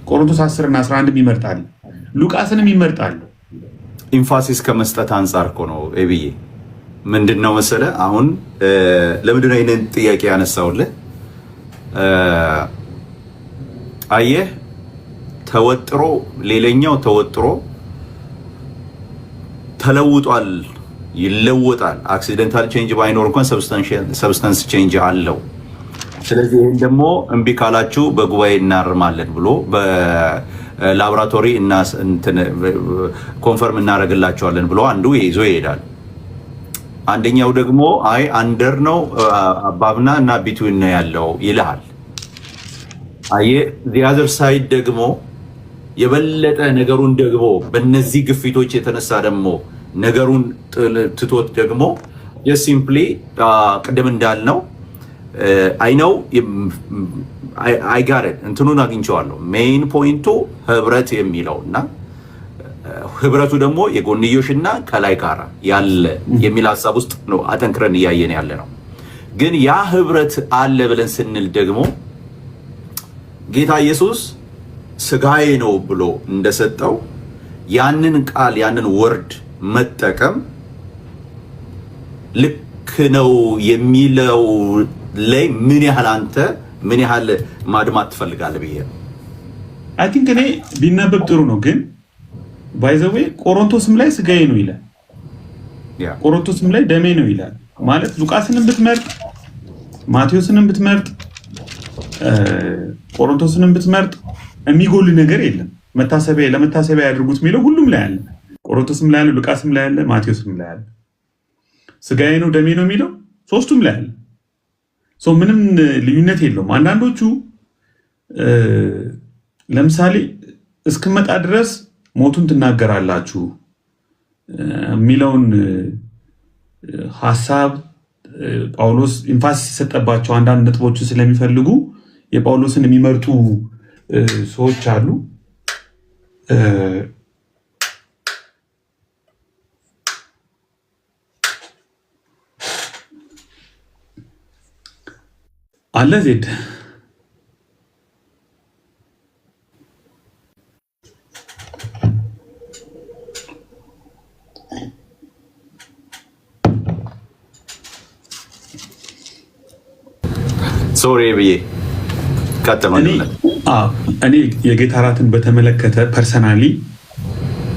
ቆሮንቶስ 10 እና 11 ይመርጣል። ሉቃስንም ይመርጣል። ኢንፋሲስ ከመስጠት አንጻር እኮ ነው ኤብዬ። ምንድነው መሰለህ አሁን ለምንድነው ይሄንን ጥያቄ ያነሳውልህ? አየህ ተወጥሮ ሌላኛው ተወጥሮ ተለውጧል፣ ይለወጣል። አክሲደንታል ቼንጅ ባይኖር እንኳን ሰብስታንስ ቼንጅ አለው። ስለዚህ ይሄን ደግሞ እምቢ ካላችሁ በጉባኤ እናርማለን ብሎ በላቦራቶሪ እና ኮንፈርም እናደርግላቸዋለን ብሎ አንዱ ይዞ ይሄዳል። አንደኛው ደግሞ አይ አንደር ነው አባብና እና ቢትዊን ነው ያለው ይልሃል። አየህ ዚያዘር ሳይድ ደግሞ የበለጠ ነገሩን ደግሞ በእነዚህ ግፊቶች የተነሳ ደግሞ ነገሩን ትቶት ደግሞ የሲምፕሊ ቅድም እንዳልነው አይነው አይጋረድ እንትኑን አግኝቼዋለሁ። ሜይን ፖይንቱ ህብረት የሚለው እና ህብረቱ ደግሞ የጎንዮሽና ከላይ ጋር ያለ የሚል ሀሳብ ውስጥ ነው አጠንክረን እያየን ያለ ነው። ግን ያ ህብረት አለ ብለን ስንል ደግሞ ጌታ ኢየሱስ ስጋዬ ነው ብሎ እንደሰጠው ያንን ቃል ያንን ወርድ መጠቀም ልክ ነው የሚለው ላይ ምን ያህል አንተ ምን ያህል ማድማት ትፈልጋለህ ብዬ አይ ቲንክ እኔ ቢነበብ ጥሩ ነው። ግን ባይ ዘ ዌይ ቆሮንቶስም ላይ ስጋዬ ነው ይላል፣ ቆሮንቶስም ላይ ደሜ ነው ይላል። ማለት ሉቃስንም ብትመርጥ ማቴዎስንም ብትመርጥ ቆሮንቶስንም ብትመርጥ የሚጎል ነገር የለም። መታሰቢያ ለመታሰቢያ ያድርጉት የሚለው ሁሉም ላይ አለ። ቆሮንቶስም ላይ አለ፣ ሉቃስም ላይ አለ፣ ማቴዎስም ላይ አለ። ስጋዬ ነው ደሜ ነው የሚለው ሶስቱም ላይ አለ። ምንም ልዩነት የለውም። አንዳንዶቹ ለምሳሌ እስክመጣ ድረስ ሞቱን ትናገራላችሁ የሚለውን ሐሳብ ጳውሎስ ኢንፋሲስ የሰጠባቸው አንዳንድ ነጥቦችን ስለሚፈልጉ የጳውሎስን የሚመርጡ ሰዎች አሉ። አለ ዜድ ሶሪ ብዬ እኔ የጌታ እራትን በተመለከተ ፐርሰናሊ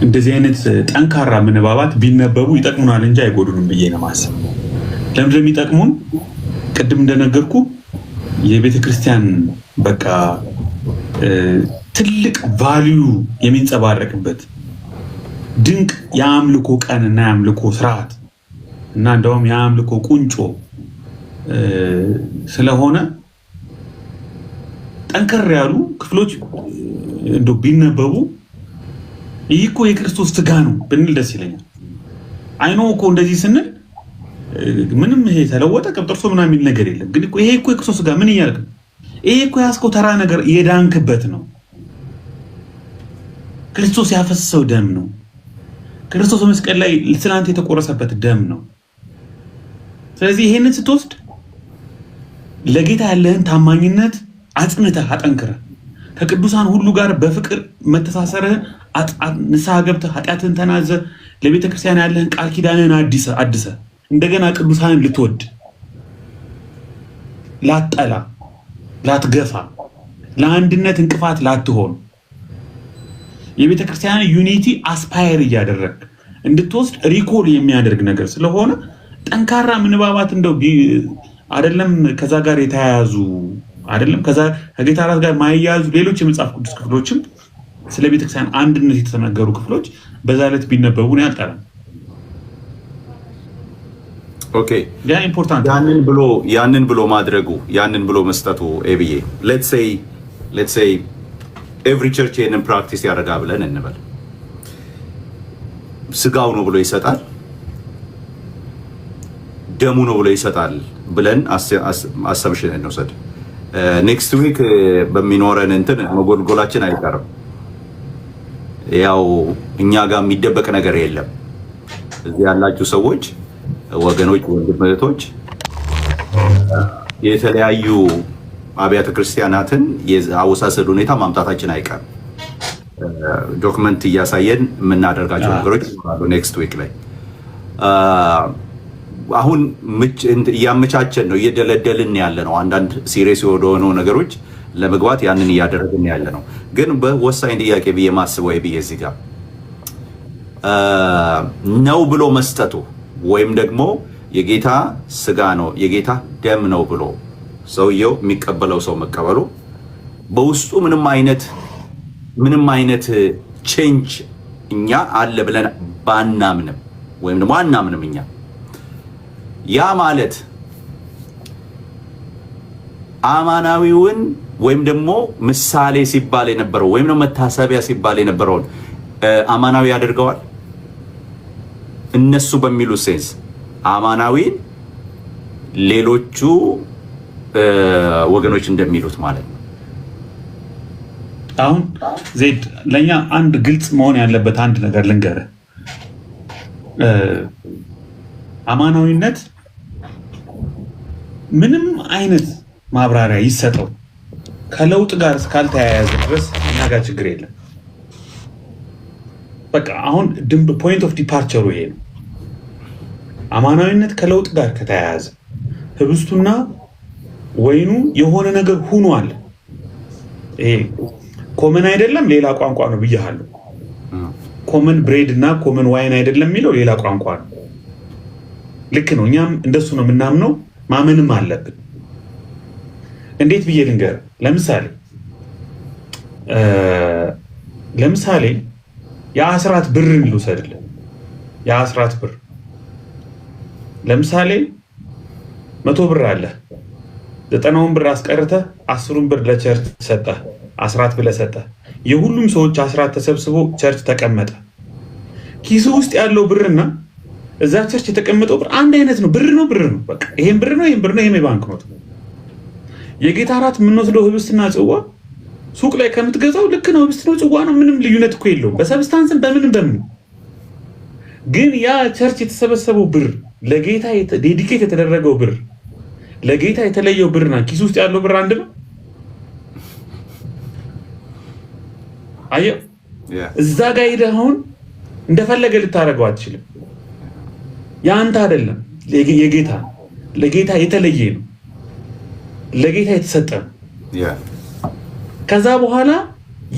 እንደዚህ አይነት ጠንካራ ምንባባት ቢነበቡ ይጠቅሙናል እንጂ አይጎዱንም ብዬ ነው የማስበው። ለምንድን ነው የሚጠቅሙን? ቅድም እንደነገርኩ የቤተ ክርስቲያን በቃ ትልቅ ቫልዩ የሚንጸባረቅበት ድንቅ የአምልኮ ቀንና የአምልኮ ስርዓት እና እንደውም የአምልኮ ቁንጮ ስለሆነ ጠንከር ያሉ ክፍሎች እንደው ቢነበቡ ይህ እኮ የክርስቶስ ስጋ ነው ብንል ደስ ይለኛል። አይኖ እኮ እንደዚህ ስንል ምንም ይሄ ተለወጠ ቀብጥርሶ ምናምን የሚል ነገር የለም። ግን ይሄ እኮ የክርስቶስ ስጋ ምን እያልክ ነው? ይሄ እኮ ያስከው ተራ ነገር የዳንክበት ነው። ክርስቶስ ያፈሰሰው ደም ነው። ክርስቶስ በመስቀል ላይ ስላንተ የተቆረሰበት ደም ነው። ስለዚህ ይሄንን ስትወስድ ለጌታ ያለህን ታማኝነት አጽንተህ አጠንክረህ ከቅዱሳን ሁሉ ጋር በፍቅር መተሳሰርህን ንስሐ ገብተህ ኃጢአትህን ተናዘህ ለቤተ ክርስቲያን ያለህን ቃል ኪዳንህን አድሰህ እንደገና ቅዱሳንን ልትወድ ላትጠላ፣ ላትገፋ፣ ለአንድነት እንቅፋት ላትሆን የቤተ ክርስቲያን ዩኒቲ አስፓየር እያደረግ እንድትወስድ ሪኮል የሚያደርግ ነገር ስለሆነ ጠንካራ ምንባባት እንደው አይደለም ከዛ ጋር የተያያዙ አይደለም ከዛ ከጌታ እራት ጋር ማያያዙ ሌሎች የመጽሐፍ ቅዱስ ክፍሎችም ስለ ቤተክርስቲያን አንድነት የተነገሩ ክፍሎች በዛ ዕለት ቢነበቡ ነው ያልጠራም። ኦኬ ያ ኢምፖርታንት ያንን ብሎ ማድረጉ ያንን ብሎ መስጠቱ ኤብዬ ሌትስ ሴይ ኤቭሪ ቸርች ይሄንን ፕራክቲስ ያደርጋል ብለን እንበል። ስጋው ነው ብሎ ይሰጣል፣ ደሙ ነው ብሎ ይሰጣል ብለን አሰምሽን እንውሰድ። ኔክስት ዊክ በሚኖረን እንትን መጎልጎላችን አይቀርም። ያው እኛ ጋር የሚደበቅ ነገር የለም። እዚህ ያላችሁ ሰዎች ወገኖች፣ ወንድም እህቶች የተለያዩ አብያተ ክርስቲያናትን የአወሳሰድ ሁኔታ ማምጣታችን አይቀርም። ዶክመንት እያሳየን የምናደርጋቸው ነገሮች ይኖራሉ ኔክስት ዊክ ላይ። አሁን እያመቻቸን ነው፣ እየደለደልን ያለ ነው። አንዳንድ ሲሪየስ የሆኑ ነገሮች ለመግባት ያንን እያደረግን ያለ ነው። ግን በወሳኝ ጥያቄ ብዬ ማስበው ብዬ እዚህ ጋር ነው ብሎ መስጠቱ ወይም ደግሞ የጌታ ስጋ ነው የጌታ ደም ነው ብሎ ሰውየው የሚቀበለው ሰው መቀበሉ በውስጡ ምንም አይነት ቼንጅ እኛ አለ ብለን ባናምንም ወይም ደግሞ አናምንም እኛ ያ ማለት አማናዊውን ወይም ደግሞ ምሳሌ ሲባል የነበረው ወይም ደግሞ መታሰቢያ ሲባል የነበረውን አማናዊ ያደርገዋል። እነሱ በሚሉ ሴንስ አማናዊን ሌሎቹ ወገኖች እንደሚሉት ማለት ነው። አሁን ዜድ ለኛ አንድ ግልጽ መሆን ያለበት አንድ ነገር ልንገርህ። አማናዊነት ምንም አይነት ማብራሪያ ይሰጠው ከለውጥ ጋር እስካልተያያዘ ድረስ እኛ ጋር ችግር የለም። በቃ አሁን ፖይንት ኦፍ ዲፓርቸሩ ይሄ ነው። አማናዊነት ከለውጥ ጋር ከተያያዘ ህብስቱና ወይኑ የሆነ ነገር ሆኗል። ይሄ ኮመን አይደለም፣ ሌላ ቋንቋ ነው ብያለሁ። ኮመን ብሬድ እና ኮመን ዋይን አይደለም የሚለው ሌላ ቋንቋ ነው። ልክ ነው። እኛም እንደሱ ነው የምናምነው፣ ማመንም አለብን። እንዴት ብዬ ልንገር? ለምሳሌ የአስራት ብርን ልውሰድልህ። የአስራት ብር ለምሳሌ 100 ብር አለ። 90ውን ብር አስቀርተህ 10ሩን ብር ለቸርች ሰጠህ፣ አስራት ብለህ ሰጠህ። የሁሉም ሰዎች አስራት ተሰብስቦ ቸርች ተቀመጠ። ኪሱ ውስጥ ያለው ብርና እዛ ቸርች የተቀመጠው ብር አንድ አይነት ነው። ብር ነው። በቃ ይሄን ብር ነው፣ ይሄን ብር ነው፣ ይሄም የባንክ ኖት። የጌታ እራት የምንወስደው ህብስትና ጽዋ ሱቅ ላይ ከምትገዛው ልክ ነው። ህብስት ነው፣ ጽዋ ነው። ምንም ልዩነት እኮ የለውም በሰብስታንስም በምንም። ግን ያ ቸርች የተሰበሰበው ብር ለጌታ ዴዲኬት የተደረገው ብር ለጌታ የተለየው ብርና ኪስ ውስጥ ያለው ብር አንድ ነው። አየህ፣ እዛ ጋር ሄደህ አሁን እንደፈለገ ልታደርገው አትችልም። ያንተ አይደለም፣ የጌታ ለጌታ የተለየ ነው፣ ለጌታ የተሰጠ ነው። ከዛ በኋላ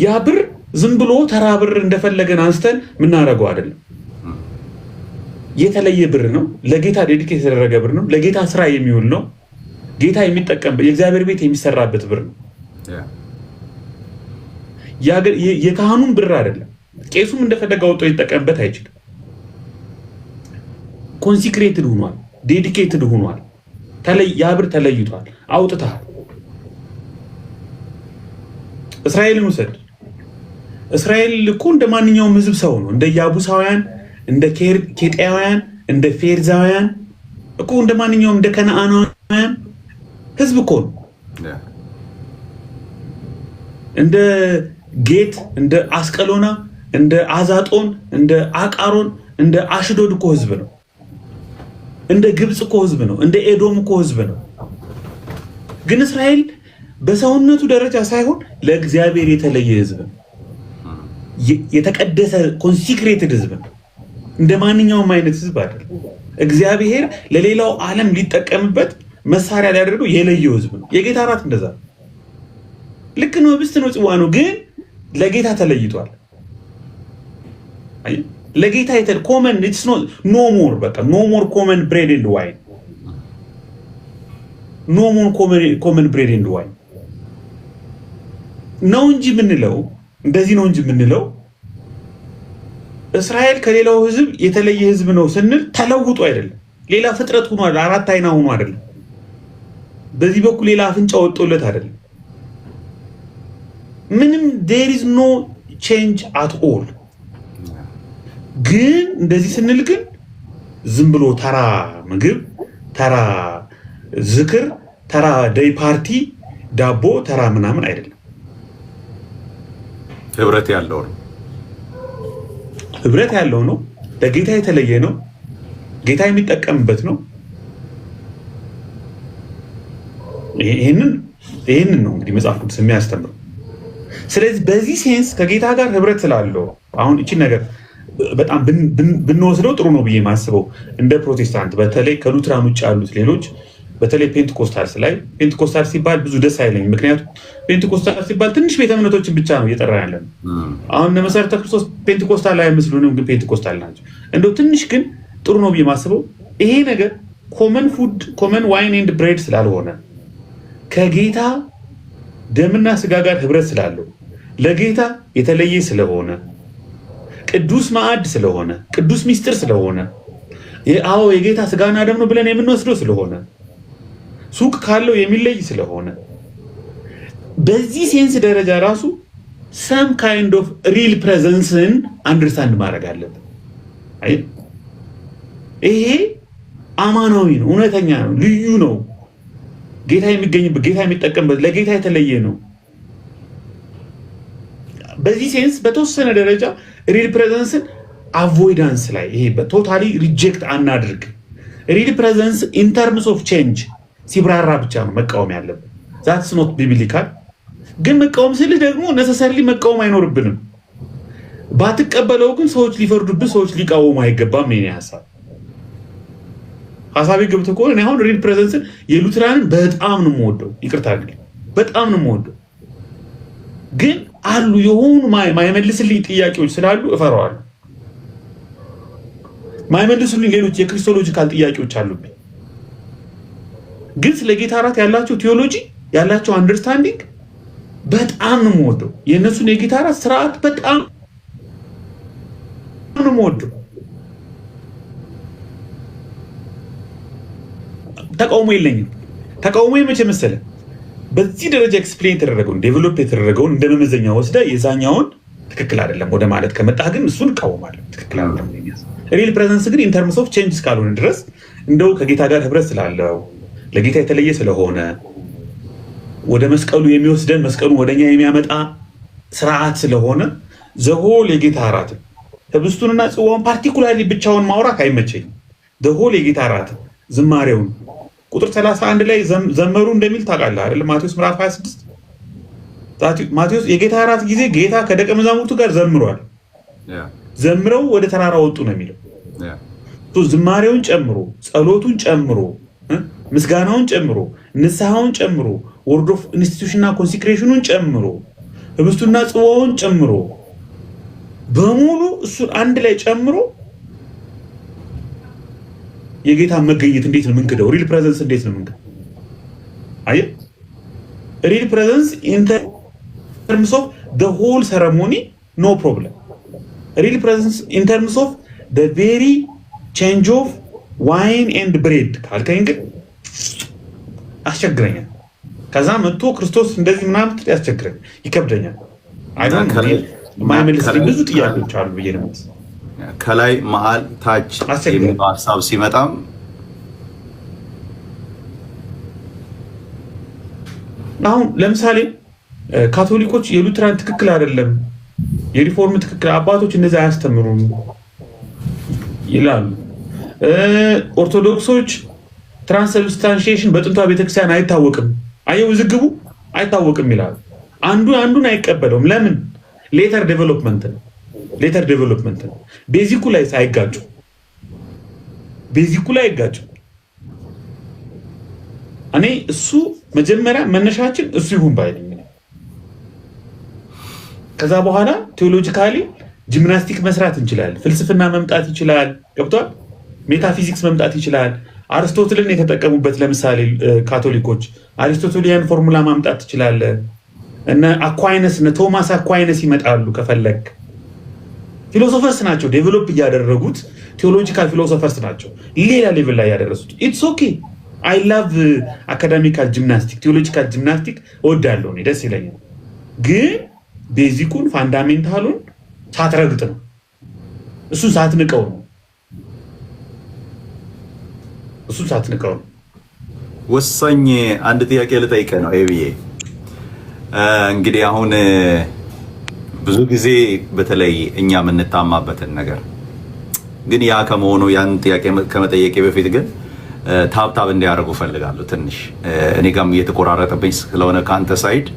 ያ ብር ዝም ብሎ ተራ ብር እንደፈለገን አንስተን የምናደርገው አይደለም። የተለየ ብር ነው፣ ለጌታ ዴዲኬት የተደረገ ብር ነው፣ ለጌታ ስራ የሚውል ነው፣ ጌታ የሚጠቀምበት የእግዚአብሔር ቤት የሚሰራበት ብር ነው። የካህኑን ብር አይደለም። ቄሱም እንደፈለገ አውጥቶ ሊጠቀምበት አይችልም። ኮንሲክሬትድ ሆኗል፣ ዴዲኬትድ ሆኗል። ያ ብር ተለይቷል፣ አውጥተሃል። እስራኤልን ውሰድ። እስራኤል እኮ እንደ ማንኛውም ህዝብ ሰው ነው። እንደ ያቡሳውያን፣ እንደ ኬጢያውያን፣ እንደ ፌርዛውያን እኮ እንደ ማንኛውም እንደ ከነዓናውያን ህዝብ እኮ ነው። እንደ ጌት፣ እንደ አስቀሎና፣ እንደ አዛጦን፣ እንደ አቃሮን፣ እንደ አሽዶድ እኮ ህዝብ ነው። እንደ ግብፅ እኮ ህዝብ ነው። እንደ ኤዶም እኮ ህዝብ ነው። ግን እስራኤል በሰውነቱ ደረጃ ሳይሆን ለእግዚአብሔር የተለየ ህዝብ ነው። የተቀደሰ ኮንሲክሬትድ ህዝብ ነው። እንደ ማንኛውም አይነት ህዝብ አይደለም። እግዚአብሔር ለሌላው ዓለም ሊጠቀምበት መሳሪያ ሊያደርገው የለየው ህዝብ ነው። የጌታ እራት እንደዛ ልክ ነው። ህብስት ነው፣ ጽዋ ነው፣ ግን ለጌታ ተለይቷል። ለጌታ ኮመን ኢትስ ኖ ሞር በቃ ኖ ሞር ኮመን ብሬድ ኤንድ ዋይን ኖ ሞር ኮመን ብሬድ ኤንድ ዋይን ነው እንጂ የምንለው እንደዚህ ነው እንጂ የምንለው እስራኤል ከሌላው ህዝብ የተለየ ህዝብ ነው ስንል ተለውጦ አይደለም። ሌላ ፍጥረት ሆኗል። አራት አይና ሆኖ አይደለም። በዚህ በኩል ሌላ አፍንጫ ወጥቶለት አይደለም። ምንም there is no change at all። ግን እንደዚህ ስንል ግን ዝም ብሎ ተራ ምግብ፣ ተራ ዝክር፣ ተራ ዴይ ፓርቲ፣ ዳቦ ተራ ምናምን አይደለም። ህብረት ያለው ነው። ህብረት ያለው ነው። ለጌታ የተለየ ነው። ጌታ የሚጠቀምበት ነው። ይህንን ነው እንግዲህ መጽሐፍ ቅዱስ የሚያስተምረው። ስለዚህ በዚህ ሴንስ ከጌታ ጋር ህብረት ስላለው አሁን እቺ ነገር በጣም ብንወስደው ጥሩ ነው ብዬ ማስበው እንደ ፕሮቴስታንት፣ በተለይ ከሉትራን ውጭ ያሉት ሌሎች፣ በተለይ ፔንቴኮስታልስ ላይ ፔንቴኮስታል ሲባል ብዙ ደስ አይለኝም። ምክንያቱም ፔንቴኮስታል ሲባል ትንሽ ቤተ እምነቶችን ብቻ ነው እየጠራ ያለን። አሁን መሰረተ ክርስቶስ ፔንቴኮስታል ላይ አይመስሉንም፣ ግን ፔንቴኮስታል ናቸው። እንደው ትንሽ ግን ጥሩ ነው ብዬ ማስበው ይሄ ነገር ኮመን ፉድ ኮመን ዋይን ኤንድ ብሬድ ስላልሆነ ከጌታ ደምና ስጋ ጋር ህብረት ስላለው ለጌታ የተለየ ስለሆነ ቅዱስ ማዕድ ስለሆነ ቅዱስ ሚስጥር ስለሆነ አዎ የጌታ ስጋና ደም ነው ብለን የምንወስደው ስለሆነ ሱቅ ካለው የሚለይ ስለሆነ በዚህ ሴንስ ደረጃ ራሱ some kind of real presence-ን አንደርስታንድ ማድረግ አለብን። አይ ይሄ አማናዊ ነው፣ እውነተኛ ነው፣ ልዩ ነው። ጌታ የሚገኝበት ጌታ የሚጠቀምበት ለጌታ የተለየ ነው። በዚህ ሴንስ በተወሰነ ደረጃ ሪል ፕሬዘንስን አቮይዳንስ ላይ ይሄ በቶታሊ ሪጀክት አናድርግ። ሪል ፕሬዘንስ ኢን ተርምስ ኦፍ ቼንጅ ሲብራራ ብቻ ነው መቃወም ያለብን። ዛትስ ኖት ቢብሊካል። ግን መቃወም ስል ደግሞ ነሰሰርሊ መቃወም አይኖርብንም። ባትቀበለው ግን ሰዎች ሊፈርዱብን፣ ሰዎች ሊቃወሙ አይገባም። የኔ ሀሳቤ ገብቶ ከሆነ እኔ አሁን ሪል ፕሬዘንስን የሉትራንን በጣም ነው የምወደው። ይቅርታ ግን በጣም ነው የምወደው። ግን አሉ የሆኑ ማይመልስልኝ ጥያቄዎች ስላሉ እፈራዋለሁ። ማይመልሱልኝ ሌሎች የክሪስቶሎጂካል ጥያቄዎች አሉብኝ። ግን ስለ ጌታ እራት ያላቸው ቴዎሎጂ ያላቸው አንደርስታንዲንግ በጣም ነው የምወደው። የእነሱን የጌታ እራት ስርዓት በጣም ነው የምወደው። ተቃውሞ የለኝም። ተቃውሞ መቼ መሰለህ? በዚህ ደረጃ ኤክስፕሌን የተደረገውን ዴቨሎፕ የተደረገውን እንደ መመዘኛ ወስደ የዛኛውን ትክክል አይደለም ወደ ማለት ከመጣህ ግን እሱን እቃወማለሁ። ትክክል አይደለም። ሪል ፕሬዘንስ ግን ኢን ተርምስ ኦፍ ቼንጅ እስካልሆነ ድረስ እንደው ከጌታ ጋር ህብረት ስላለው ለጌታ የተለየ ስለሆነ ወደ መስቀሉ የሚወስደን መስቀሉ ወደኛ የሚያመጣ ስርዓት ስለሆነ ዘሆል የጌታ እራት ህብስቱንና ጽዋውን ፓርቲኩላርሊ ብቻውን ማውራት አይመቸኝም። ዘሆል የጌታ እራት ዝማሬውን ቁጥር 31 ላይ ዘመሩ እንደሚል ታውቃለህ አይደል? ማቴዎስ ምዕራፍ 26 ማቴዎስ የጌታ እራት ጊዜ ጌታ ከደቀ መዛሙርቱ ጋር ዘምሯል። ዘምረው ወደ ተራራ ወጡ ነው የሚለው። ዝማሬውን ጨምሮ ጸሎቱን ጨምሮ ምስጋናውን ጨምሮ ንስሐውን ጨምሮ ወርድ ኦፍ ኢንስቲትዩሽንና ኮንሲክሬሽኑን ጨምሮ ህብስቱና ጽዋውን ጨምሮ በሙሉ እሱን አንድ ላይ ጨምሮ የጌታ መገኘት እንዴት ነው የምንክደው? ሪል ፕሬዘንስ እንዴት ነው የምንክደው? አየህ፣ ሪል ፕሬዘንስ ኢን ተርምስ ኦፍ ዘ ሆል ሰረሞኒ ኖ ፕሮብለም። ሪል ፕሬዘንስ ኢን ተርምስ ኦፍ ዘ ቬሪ ቼንጅ ኦፍ ዋይን ኤንድ ብሬድ ካልከኝ ግን አስቸግረኛል። ከዛ መጥቶ ክርስቶስ እንደዚህ ምናምን ያስቸግረኝ፣ ይከብደኛል። የማይመልስልኝ ብዙ ጥያቄዎች አሉ ብዬ ነው። ከላይ መሀል ታች የሚለው ሀሳብ ሲመጣም አሁን ለምሳሌ ካቶሊኮች የሉትራን ትክክል አይደለም፣ የሪፎርም ትክክል አባቶች እንደዚህ አያስተምሩም ይላሉ። ኦርቶዶክሶች ትራንስብስታንሺዬሽን በጥንቷ ቤተክርስቲያን አይታወቅም፣ አየው ውዝግቡ አይታወቅም ይላሉ። አንዱን አይቀበለውም። ለምን? ሌተር ዴቨሎፕመንት ነው። ቤዚኩ ላይ ሳይጋጩ እኔ እሱ መጀመሪያ መነሻችን እሱ ይሁን ባይነኝ። ከዛ በኋላ ቴዎሎጂካሊ ጂምናስቲክ መስራት እንችላለን። ፍልስፍና መምጣት ይችላል። ገብቷል? ሜታፊዚክስ መምጣት ይችላል። አርስቶትልን የተጠቀሙበት ለምሳሌ ካቶሊኮች አሪስቶቴሊያን ፎርሙላ ማምጣት ትችላለህ። እነ አኳይነስ እነ ቶማስ አኳይነስ ይመጣሉ ከፈለግ። ፊሎሶፈርስ ናቸው ዴቨሎፕ እያደረጉት፣ ቴዎሎጂካል ፊሎሶፈርስ ናቸው ሌላ ሌቭል ላይ ያደረሱት። ኢትስ ኦኬ አይ ላቭ አካዳሚካል ጂምናስቲክ፣ ቴዎሎጂካል ጂምናስቲክ እወዳለሁ፣ ደስ ይለኛል። ግን ቤዚኩን ፋንዳሜንታሉን ሳትረግጥ ነው፣ እሱን ሳትንቀው ነው። ወሳኝ አንድ ጥያቄ ልጠይቅህ ነው ኤቢዬ። እንግዲህ አሁን ብዙ ጊዜ በተለይ እኛ የምንታማበትን ነገር ግን ያ ከመሆኑ ያን ጥያቄ ከመጠየቄ በፊት ግን ታብታብ እንዲያደርጉ ፈልጋለሁ። ትንሽ እኔ ጋርም እየተቆራረጠብኝ ስለሆነ ከአንተ ሳይድ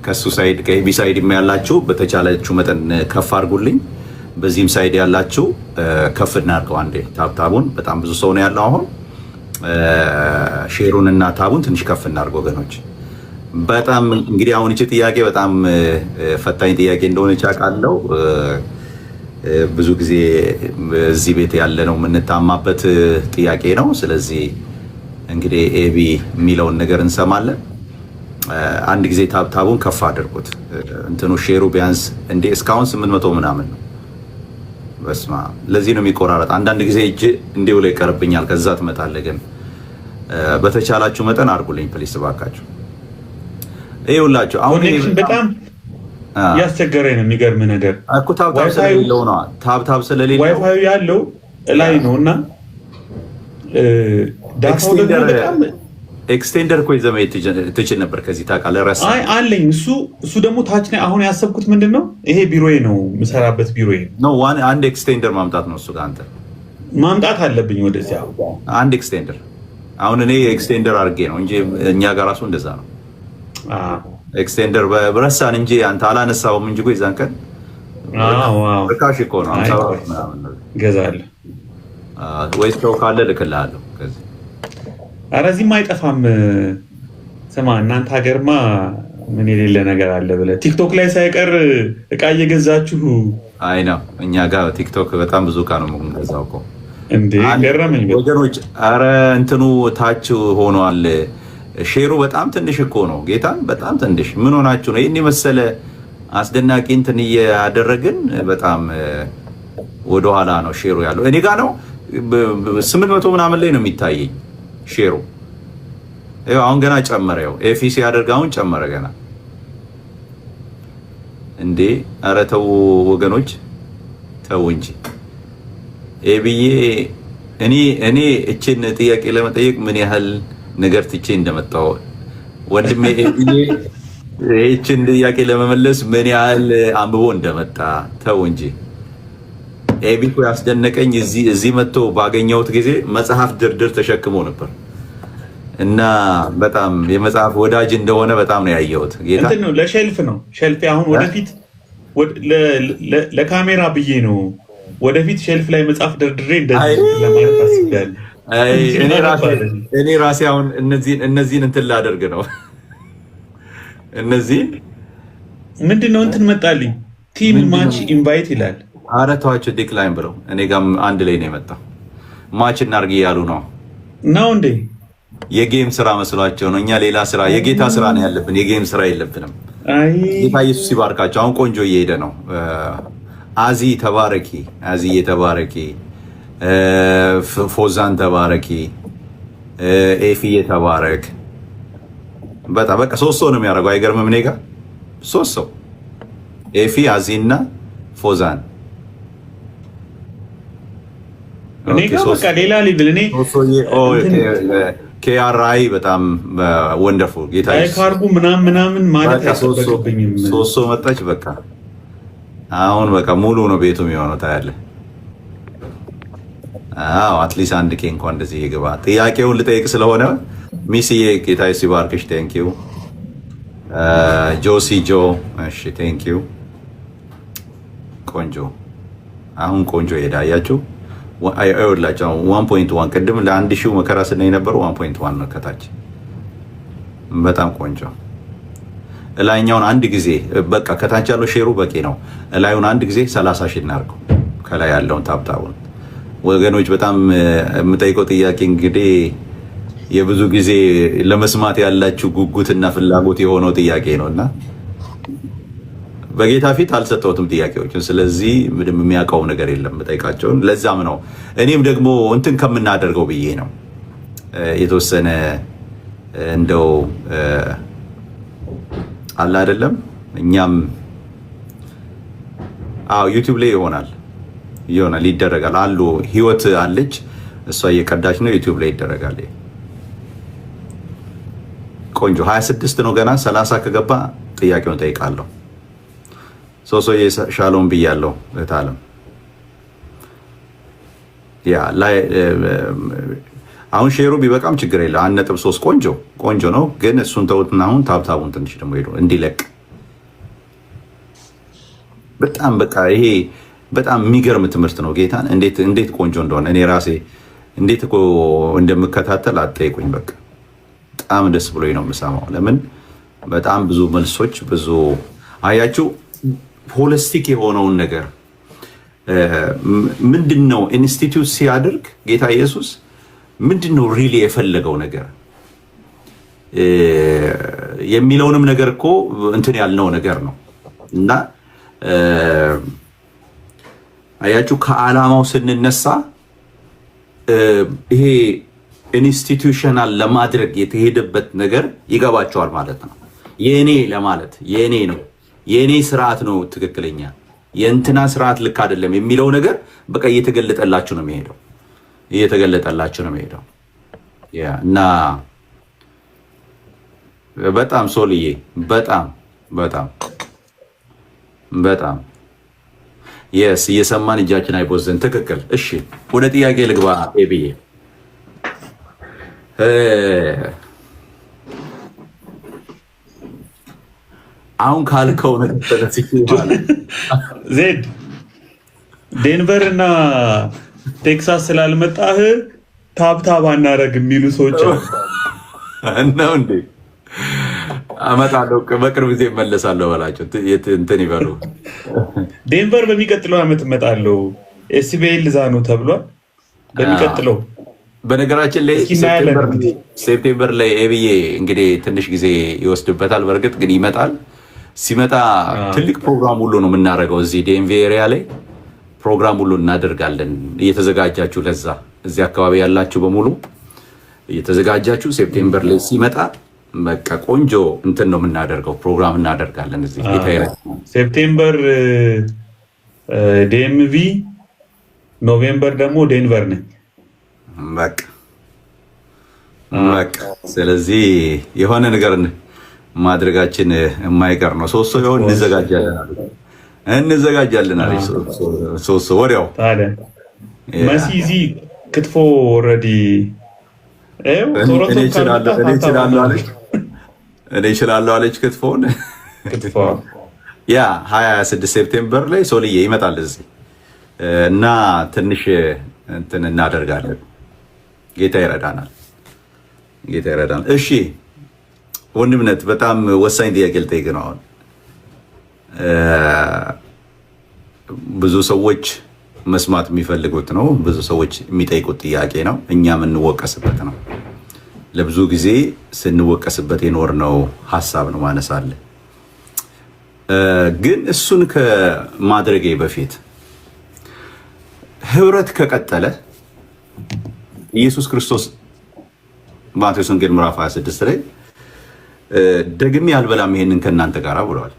ከሱ ሳይድ ከኤቢ ሳይድ ያላችሁ በተቻላችሁ መጠን ከፍ አድርጉልኝ። በዚህም ሳይድ ያላችሁ ከፍ እናድርገው አንዴ ታብታቡን። በጣም ብዙ ሰው ነው ያለው አሁን። ሼሩን እና ታቡን ትንሽ ከፍ እናድርገው ወገኖች። በጣም እንግዲህ አሁን እቺ ጥያቄ በጣም ፈታኝ ጥያቄ እንደሆነች አውቃለሁ። ብዙ ጊዜ እዚህ ቤት ያለ ነው የምንታማበት ጥያቄ ነው። ስለዚህ እንግዲህ ኤቢ የሚለውን ነገር እንሰማለን። አንድ ጊዜ ታብታቡን ከፍ አድርጉት። እንትኑ ሼሩ ቢያንስ እንዴ እስካሁን 800 ምናምን ነው። በስማ ለዚህ ነው የሚቆራረጥ። አንዳንድ ጊዜ እጅ እንዲው ላይ ይቀርብኛል፣ ከዛ ትመጣለህ። ግን በተቻላችሁ መጠን አድርጉልኝ ፕሊስ እባካችሁ። ይኸውላችሁ አሁን በጣም ያስቸገረኝ ነው። የሚገርም ነገር እኮ ታብታብ ስለሌለው ነው። ታብታብ ስለሌለው ዋይፋይ ያለው ላይ ነውና ዳታው ደግሞ በጣም ኤክስቴንደር እኮ ይዘህ መሄድ ትችል ነበር። ከዚህ ታውቃለህ። ረሳ አለኝ። እሱ ደግሞ ታች ነው። አሁን ያሰብኩት ምንድነው ይሄ ቢሮዬ ነው የምሰራበት ቢሮዬ ነው። አንድ ኤክስቴንደር ማምጣት ነው እሱ ጋር አንተ ማምጣት አለብኝ ወደዚያ አንድ ኤክስቴንደር። አሁን እኔ ኤክስቴንደር አድርጌ ነው እንጂ እኛ ጋር ራሱ እንደዛ ነው። ኤክስቴንደር በረሳን እንጂ አንተ አላነሳውም እንጂ ቆይ ዛን ቀን ርካሽ እኮ ነው። ገዛለሁ ወይስ ሰው ካለ ልክልሃለሁ ከዚህ። ኧረ እዚህማ አይጠፋም። ስማ እናንተ ሀገርማ ምን የሌለ ነገር አለ ብለህ ቲክቶክ ላይ ሳይቀር እቃ እየገዛችሁ። አይ ነው እኛ ጋር ቲክቶክ በጣም ብዙ እቃ ነው የምንገዛው እኮ እንዴ። ገረመኝ ወገኖች። ኧረ እንትኑ ታች ሆኗል። ሼሩ በጣም ትንሽ እኮ ነው። ጌታን በጣም ትንሽ። ምን ሆናችሁ ነው ይህን የመሰለ አስደናቂ እንትን እያደረግን በጣም ወደኋላ ነው ሼሩ ያለው። እኔ ጋ ነው 800 ምናምን ላይ ነው የሚታየኝ ሼሩ። አሁን ገና ጨመረ። ያው ኤፊ ሲያደርግ አሁን ጨመረ ገና። እንዴ ኧረ ተው ወገኖች ተው እንጂ። ኤቢዬ እኔ እችን ጥያቄ ለመጠየቅ ምን ያህል ነገር ትቼ እንደመጣው ወንድሜ ኤቢዬ እችን ጥያቄ ለመመለስ ምን ያህል አንብቦ እንደመጣ ተው እንጂ። ኤቢ እኮ ያስደነቀኝ እዚህ መጥቶ ባገኘሁት ጊዜ መጽሐፍ ድርድር ተሸክሞ ነበር እና በጣም የመጽሐፍ ወዳጅ እንደሆነ በጣም ነው ያየሁት። ጌታ እንትን ነው ለሼልፍ ነው ሼልፍ። አሁን ወደፊት ለካሜራ ብዬ ነው ወደፊት ሼልፍ ላይ መጽሐፍ ድርድሬ እንደዚህ ለማለት አስቤያለሁ። እኔ ራሴ አሁን እነዚህን እንትን ላደርግ ነው። እነዚህን ምንድነው እንትን መጣልኝ ቲም ማች ኢንቫይት ይላል። ኧረ ተዋቸው ዲክላይን ብለው እኔ ጋርም አንድ ላይ ነው የመጣው። ማች እናድርግ እያሉ ነው እንዴ? የጌም ስራ መስሏቸው ነው። እኛ ሌላ ስራ የጌታ ስራ ነው ያለብን፣ የጌም ስራ የለብንም። ጌታ ኢየሱስ ይባርካቸው። አሁን ቆንጆ እየሄደ ነው። አዚ ተባረኪ፣ አዚዬ ተባረኪ፣ ፎዛን ተባረኪ፣ ኤፊዬ ተባረክ። በጣም በቃ 3 ሰው ነው የሚያደርገው። አይገርምም? እኔ ጋር 3 ሰው ኤፊ፣ አዚ እና ፎዛን። እኔ ጋር በቃ ሌላ ሊብል እኔ ኬአርአይ በጣም ወንደርፉል ጌታ ካርቡ ምናምን ማለት አይጠበቅብኝም። 3 ሰው መጣች። በቃ አሁን በቃ ሙሉ ነው ቤቱ የሚሆነው። ታያለህ። አትሊስት አንድ ኬ እንኳን እንደዚህ ይገባ። ጥያቄውን ልጠይቅ ስለሆነ ሚስዬ ጌታ ሲባርክሽ። ቴንክ ዩ ጆሲ ጆ። እሺ ቴንክ ዩ። ቆንጆ አሁን ቆንጆ ሄዳ አያችሁ። አይወላችሁ 1.1 ቅድም ለ1000 መከራ ስናይ የነበረው 1.1 ነው ከታች። በጣም ቆንጆ። እላይኛውን አንድ ጊዜ በቃ ከታች ያለው ሼሩ በቂ ነው። እላዩን አንድ ጊዜ 30 ሺህ እናድርገው። ከላይ ያለውን ታብታቡን ወገኖች። በጣም የምጠይቀው ጥያቄ እንግዲህ የብዙ ጊዜ ለመስማት ያላችሁ ጉጉትና ፍላጎት የሆነው ጥያቄ ነውና በጌታ ፊት አልሰጠሁትም ጥያቄዎችን። ስለዚህ ምንም የሚያውቀው ነገር የለም የምጠይቃቸውን። ለዛም ነው እኔም ደግሞ እንትን ከምናደርገው ብዬ ነው የተወሰነ እንደው አለ አይደለም እኛም ዩቲዩብ ላይ ይሆናል ይደረጋል። አሉ ህይወት አለች፣ እሷ እየቀዳች ነው። ዩቲዩብ ላይ ይደረጋል። ቆንጆ 26 ነው ገና 30 ከገባ ጥያቄውን ጠይቃለሁ። ሶሶዬ ሻሎም ብያለሁ። እታለም ያ ላይ አሁን ሼሩ ቢበቃም ችግር የለ 1.3 ቆንጆ ነው። ግን እሱን ተውትና አሁን ታብታቡን ትንሽ ደግሞ ሄዶ እንዲለቅ በጣም በቃ ይሄ በጣም የሚገርም ትምህርት ነው። ጌታን እንዴት ቆንጆ እንደሆነ እኔ ራሴ እንዴት እኮ እንደምከታተል አትጠይቁኝ። በቃ በጣም ደስ ብሎኝ ነው የምሰማው። ለምን በጣም ብዙ መልሶች ብዙ አያችሁ። ሆሊስቲክ የሆነውን ነገር ምንድነው ኢንስቲትዩት ሲያደርግ ጌታ ኢየሱስ ምንድነው ሪሊ የፈለገው ነገር የሚለውንም ነገር እኮ እንትን ያልነው ነገር ነው እና አያችሁ ከዓላማው ስንነሳ ይሄ ኢንስቲትዩሽናል ለማድረግ የተሄደበት ነገር ይገባቸዋል ማለት ነው። የኔ ለማለት የኔ ነው የኔ ስርዓት ነው ትክክለኛ የእንትና ስርዓት ልክ አይደለም የሚለው ነገር በቃ እየተገለጠላችሁ ነው የሚሄደው እና በጣም ሶልዬ በጣም የስ እየሰማን እጃችን አይቦዘን። ትክክል። እሺ ወደ ጥያቄ ልግባ። ኤብዬ አሁን ካልከው ነገር ዜድ ዴንቨር እና ቴክሳስ ስላልመጣህ ታብታብ አናረግ የሚሉ ሰዎች ነው እንዴ? አመጣለሁ በቅርብ ጊዜ እመለሳለሁ በላቸው። እንትን ይበሉ። ዴንቨር በሚቀጥለው ዓመት እመጣለሁ። ኤስቢኤል እዛ ነው ተብሏል። በሚቀጥለው በነገራችን ላይ ሴፕቴምበር ላይ ኤብዬ እንግዲህ ትንሽ ጊዜ ይወስድበታል። በእርግጥ ግን ይመጣል። ሲመጣ ትልቅ ፕሮግራም ሁሉ ነው የምናደርገው። እዚህ ዴንቨር ኤሪያ ላይ ፕሮግራም ሁሉ እናደርጋለን። እየተዘጋጃችሁ ለዛ እዚህ አካባቢ ያላችሁ በሙሉ እየተዘጋጃችሁ ሴፕቴምበር ላይ ሲመጣ በቃ ቆንጆ እንትን ነው የምናደርገው፣ ፕሮግራም እናደርጋለን እዚህ ሴፕቴምበር ዲኤምቪ፣ ኖቬምበር ደግሞ ዴንቨር ነኝ። በቃ ስለዚህ የሆነ ነገር ማድረጋችን የማይቀር ነው። ሶስት ሰው ይሆን እንዘጋጃለን አለች። ሶስት ሰው ወዲያው መሲ እዚህ ክትፎ ኦልሬዲ እኔ እችላለሁ አለች። ክትፎን ያ 26 ሴፕቴምበር ላይ ሶልዬ ይመጣል እዚህ እና ትንሽ እንትን እናደርጋለን። ጌታ ይረዳናል። እሺ ወንድምነት በጣም ወሳኝ ጥያቄ ልጠይቅ ነው። አሁን ብዙ ሰዎች መስማት የሚፈልጉት ነው። ብዙ ሰዎች የሚጠይቁት ጥያቄ ነው። እኛ የምንወቀስበት ነው። ለብዙ ጊዜ ስንወቀስበት የኖርነው ሀሳብ ነው ማነሳለ። ግን እሱን ከማድረጌ በፊት ህብረት ከቀጠለ ኢየሱስ ክርስቶስ ማቴዎስ ወንጌል ምዕራፍ 26 ላይ ደግሜ አልበላም ይሄንን ከእናንተ ጋር ብለዋል።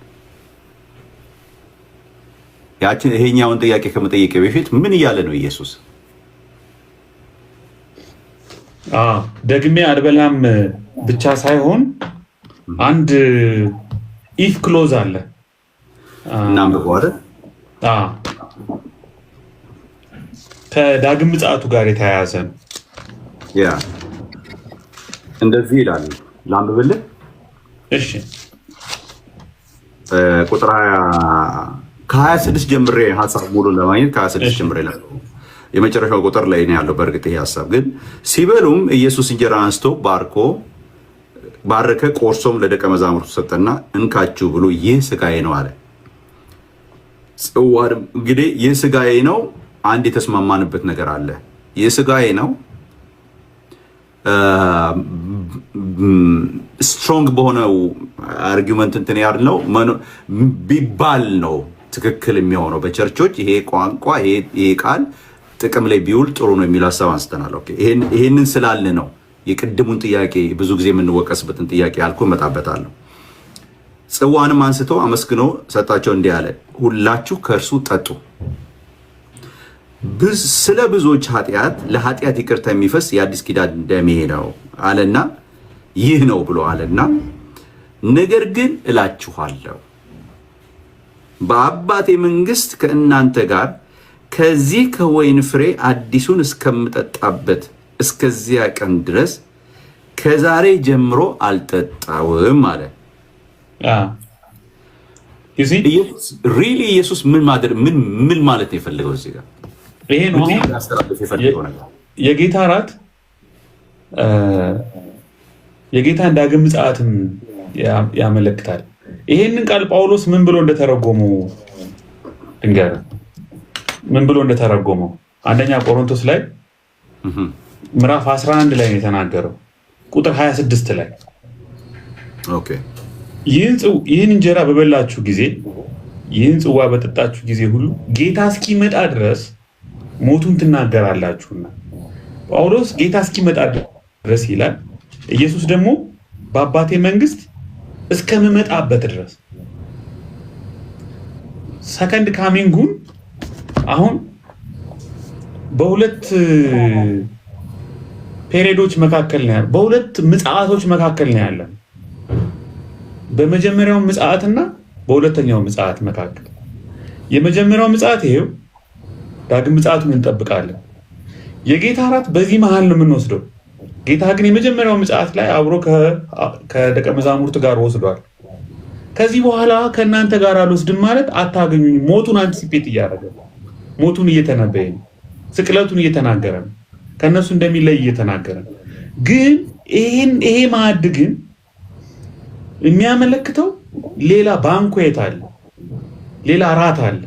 ይሄኛውን ጥያቄ ከመጠየቅ በፊት ምን እያለ ነው ኢየሱስ? ደግሜ አልበላም ብቻ ሳይሆን አንድ ኢፍ ክሎዝ አለ እናንብበዋል። ከዳግም ምጽአቱ ጋር የተያያዘ ነው። ያ እንደዚህ ይላል። ላንብብልህ። እሺ ቁጥር 26 ጀምሬ ሀሳብ ሙሉ ለማግኘት ከ26 ጀምሬ የመጨረሻው ቁጥር ላይ ነው ያለው። በእርግጥ ይሄ ሀሳብ ግን ሲበሉም ኢየሱስ እንጀራ አንስቶ ባረከ፣ ቆርሶም ለደቀ መዛሙርቱ ሰጠና እንካችሁ ብሎ ይህ ስጋዬ ነው አለ። ጽዋንም እንግዲህ ይህ ስጋዬ ነው። አንድ የተስማማንበት ነገር አለ። ይህ ስጋዬ ነው ስትሮንግ በሆነው አርጊመንት እንትን ያልነው ቢባል ነው ትክክል የሚሆነው። በቸርቾች ይሄ ቋንቋ ይሄ ቃል ጥቅም ላይ ቢውል ጥሩ ነው የሚል ሀሳብ አንስተናል። ኦኬ ይሄንን ስላልን ነው የቅድሙን ጥያቄ ብዙ ጊዜ የምንወቀስበትን ጥያቄ አልኩ እመጣበታለሁ። ጽዋንም አንስቶ አመስግኖ ሰጣቸው፣ እንዲህ አለ፣ ሁላችሁ ከእርሱ ጠጡ፣ ስለ ብዙዎች ኃጢአት ለኃጢአት ይቅርታ የሚፈስ የአዲስ ኪዳን ደሜ ነው አለና ይህ ነው ብሎ አለና፣ ነገር ግን እላችኋለሁ በአባቴ መንግሥት ከእናንተ ጋር ከዚህ ከወይን ፍሬ አዲሱን እስከምጠጣበት እስከዚያ ቀን ድረስ ከዛሬ ጀምሮ አልጠጣውም አለ። ኢየሱስ ምን ማለት ነው የፈለገው እዚህ ጋር? ይሄ ነው የጌታ እራት የጌታን ዳግም ምጽአትም ያመለክታል። ይሄንን ቃል ጳውሎስ ምን ብሎ እንደተረጎመው ድንገር ምን ብሎ እንደተረጎመው አንደኛ ቆሮንቶስ ላይ ምዕራፍ 11 ላይ የተናገረው ቁጥር 26 ላይ ኦኬ ይህን እንጀራ በበላችሁ ጊዜ ይህን ጽዋ በጠጣችሁ ጊዜ ሁሉ ጌታ እስኪመጣ ድረስ ሞቱን ትናገራላችሁና። ጳውሎስ ጌታ እስኪመጣ ድረስ ይላል። ኢየሱስ ደግሞ በአባቴ መንግስት እስከምመጣበት ድረስ ሰከንድ ካሚንጉን አሁን በሁለት ፔሪዶች መካከል ነው፣ በሁለት ምጽአቶች መካከል ነው ያለን። በመጀመሪያው ምጽአትና በሁለተኛው ምጽአት መካከል። የመጀመሪያው ምጽአት ይሄው ዳግም ምጽአቱን እንጠብቃለን። የጌታ እራት በዚህ መሃል ነው የምንወስደው። ጌታ ግን የመጀመሪያው ምጽአት ላይ አብሮ ከደቀ መዛሙርት ጋር ወስዷል። ከዚህ በኋላ ከእናንተ ጋር አልወስድም ማለት አታገኙኝ። ሞቱን አንቲሲፔት እያደረገ ነው። ሞቱን እየተነበየ ነው። ስቅለቱን እየተናገረ ነው። ከእነሱ እንደሚለይ እየተናገረ ነው። ግን ይሄ ማዕድ ግን የሚያመለክተው ሌላ ባንኩዌት አለ፣ ሌላ ራት አለ።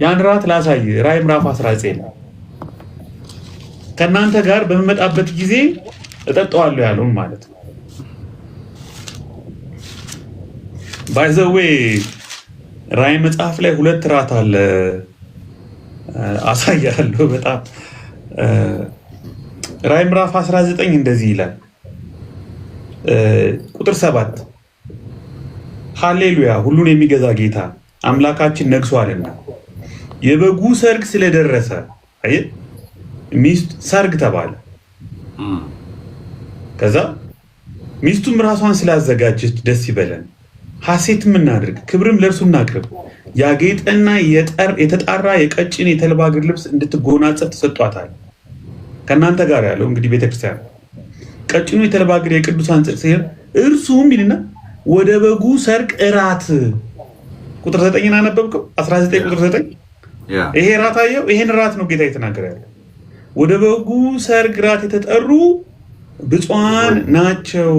ያን ራት ላሳይ። ራዕይ ምዕራፍ 19 ከእናንተ ጋር በመመጣበት ጊዜ እጠጣዋለሁ ያለውን ማለት ነው። ባይ ዘ ዌይ ራዕይ መጽሐፍ ላይ ሁለት ራት አለ፣ አሳያለሁ። በጣም ራዕይ ምዕራፍ 19 እንደዚህ ይላል ቁጥር 7 ሃሌሉያ ሁሉን የሚገዛ ጌታ አምላካችን ነግሷልና የበጉ ሰርግ ስለደረሰ ሚስት ሰርግ ተባለ። ከዛ ሚስቱም ራሷን ስላዘጋጀች ደስ ይበለን፣ ሐሴትም እናድርግ፣ ክብርም ለእርሱ እናቅርብ። ያጌጠና የተጣራ የቀጭን የተልባ እግር ልብስ እንድትጎናጸፍ ተሰጧታል። ከእናንተ ጋር ያለው እንግዲህ ቤተክርስቲያን ቀጭኑ የተልባ እግር የቅዱሳን ጽድቅ ሲሆን እርሱም ይልና ወደ በጉ ሰርግ እራት ቁጥር 9 አነበብከው? 19 ቁጥር 9 ይሄ ራት አየው። ይሄን ራት ነው ጌታ የተናገረ ያለው። ወደ በጉ ሰርግ ራት የተጠሩ ብፁዓን ናቸው።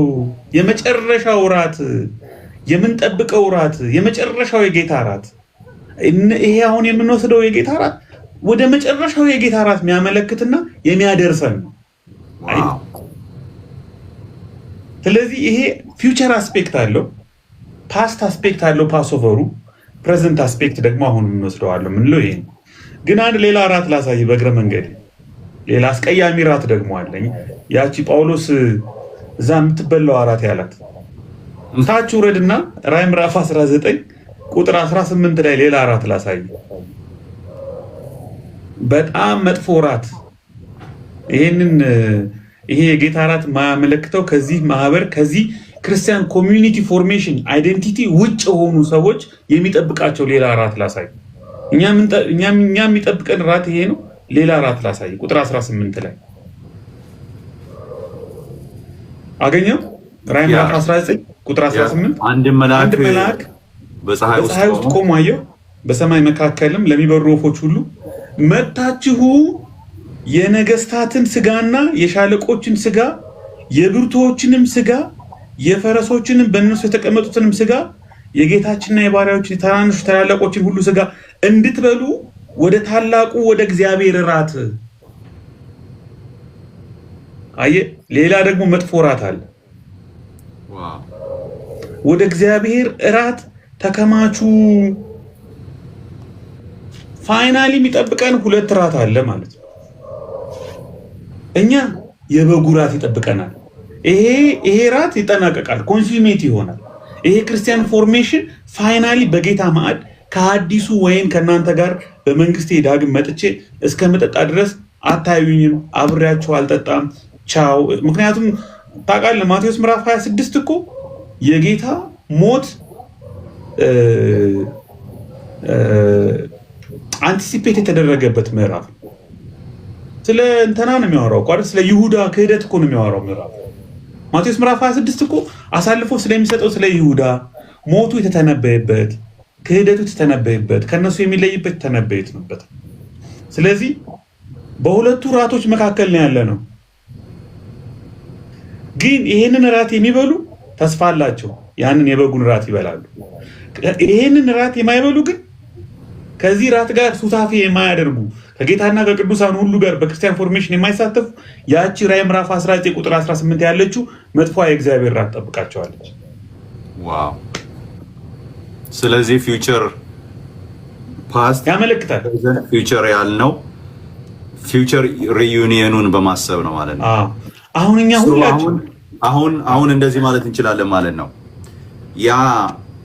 የመጨረሻው ራት፣ የምንጠብቀው ራት፣ የመጨረሻው የጌታ ራት። ይሄ አሁን የምንወስደው የጌታ ራት ወደ መጨረሻው የጌታ ራት የሚያመለክትና የሚያደርሰን ነው። ስለዚህ ይሄ ፊውቸር አስፔክት አለው፣ ፓስት አስፔክት አለው ፓስኦቨሩ፣ ፕሬዘንት አስፔክት ደግሞ አሁን እንወስደዋለን ምንለው ይሄ። ግን አንድ ሌላ ራት ላሳይ በእግረ መንገድ። ሌላ አስቀያሚ ራት ደግሞ አለኝ። ያቺ ጳውሎስ እዛ የምትበላው ራት ያላት ታች ውረድና ራዕይ ምዕራፍ 19 ቁጥር 18 ላይ ሌላ ራት ላሳይ። በጣም መጥፎ ራት። ይሄ የጌታ ራት ማያመለክተው ከዚህ ማህበር ከዚህ ክርስቲያን ኮሚዩኒቲ ፎርሜሽን አይደንቲቲ ውጭ የሆኑ ሰዎች የሚጠብቃቸው ሌላ ራት ላሳይ። እኛ የሚጠብቀን ራት ይሄ ነው። ሌላ ራት ላሳይ። ቁጥር 18 ላይ አገኘው። ራዕይ ምዕራፍ 19 ቁጥር 18 አንድ መልአክ በፀሐይ ውስጥ ቆሞ አየሁ። በሰማይ መካከልም ለሚበሩ ወፎች ሁሉ መጥታችሁ የነገስታትን ስጋና የሻለቆችን ስጋ የብርቱዎችንም ስጋ የፈረሶችንም በእነሱ የተቀመጡትንም ስጋ የጌታችንና የባሪያዎችን የታናንሽ ታላላቆችን ሁሉ ስጋ እንድትበሉ ወደ ታላቁ ወደ እግዚአብሔር እራት። አየ ሌላ ደግሞ መጥፎ እራት አለ። ወደ እግዚአብሔር እራት ተከማቹ። ፋይናሊ የሚጠብቀን ሁለት እራት አለ ማለት ነው። እኛ የበጉ እራት ይጠብቀናል። ይሄ እራት ይጠናቀቃል፣ ኮንሱሜት ይሆናል። ይሄ ክርስቲያን ፎርሜሽን ፋይናሊ በጌታ ማዕድ ከአዲሱ ወይን ከእናንተ ጋር በመንግስቴ ዳግም መጥቼ እስከምጠጣ ድረስ አታዩኝም፣ አብሬያችሁ አልጠጣም፣ ቻው። ምክንያቱም ታውቃለህ ማቴዎስ ምዕራፍ 26 እኮ የጌታ ሞት አንቲሲፔት የተደረገበት ምዕራፍ ስለ እንትና ነው የሚያወራው እኮ አይደል? ስለ ይሁዳ ክህደት እኮ ነው የሚያወራው ምዕራፍ ማቴዎስ ምዕራፍ 26 እኮ አሳልፎ ስለሚሰጠው ስለ ይሁዳ ሞቱ የተተነበየበት፣ ክህደቱ የተተነበየበት፣ ከነሱ የሚለይበት የተተነበየበት። ስለዚህ በሁለቱ ራቶች መካከል ነው ያለ ነው። ግን ይሄንን ራት የሚበሉ ተስፋ አላቸው፣ ያንን የበጉን ራት ይበላሉ። ይሄንን ራት የማይበሉ ግን ከዚህ ራት ጋር ሱታፌ የማያደርጉ ከጌታና ከቅዱሳን ሁሉ ጋር በክርስቲያን ፎርሜሽን የማይሳተፉ ያቺ ራዕይ ምዕራፍ 19 ቁጥር 18 ያለችው መጥፎ የእግዚአብሔር ራት ጠብቃቸዋለች። ዋው! ስለዚህ ፊውቸር ፓስት ያመለክታል። ፊውቸር ያልነው ፊውቸር ሪዩኒየኑን በማሰብ ነው ማለት ነው። አሁን እኛ ሁላችን አሁን እንደዚህ ማለት እንችላለን ማለት ነው። ያ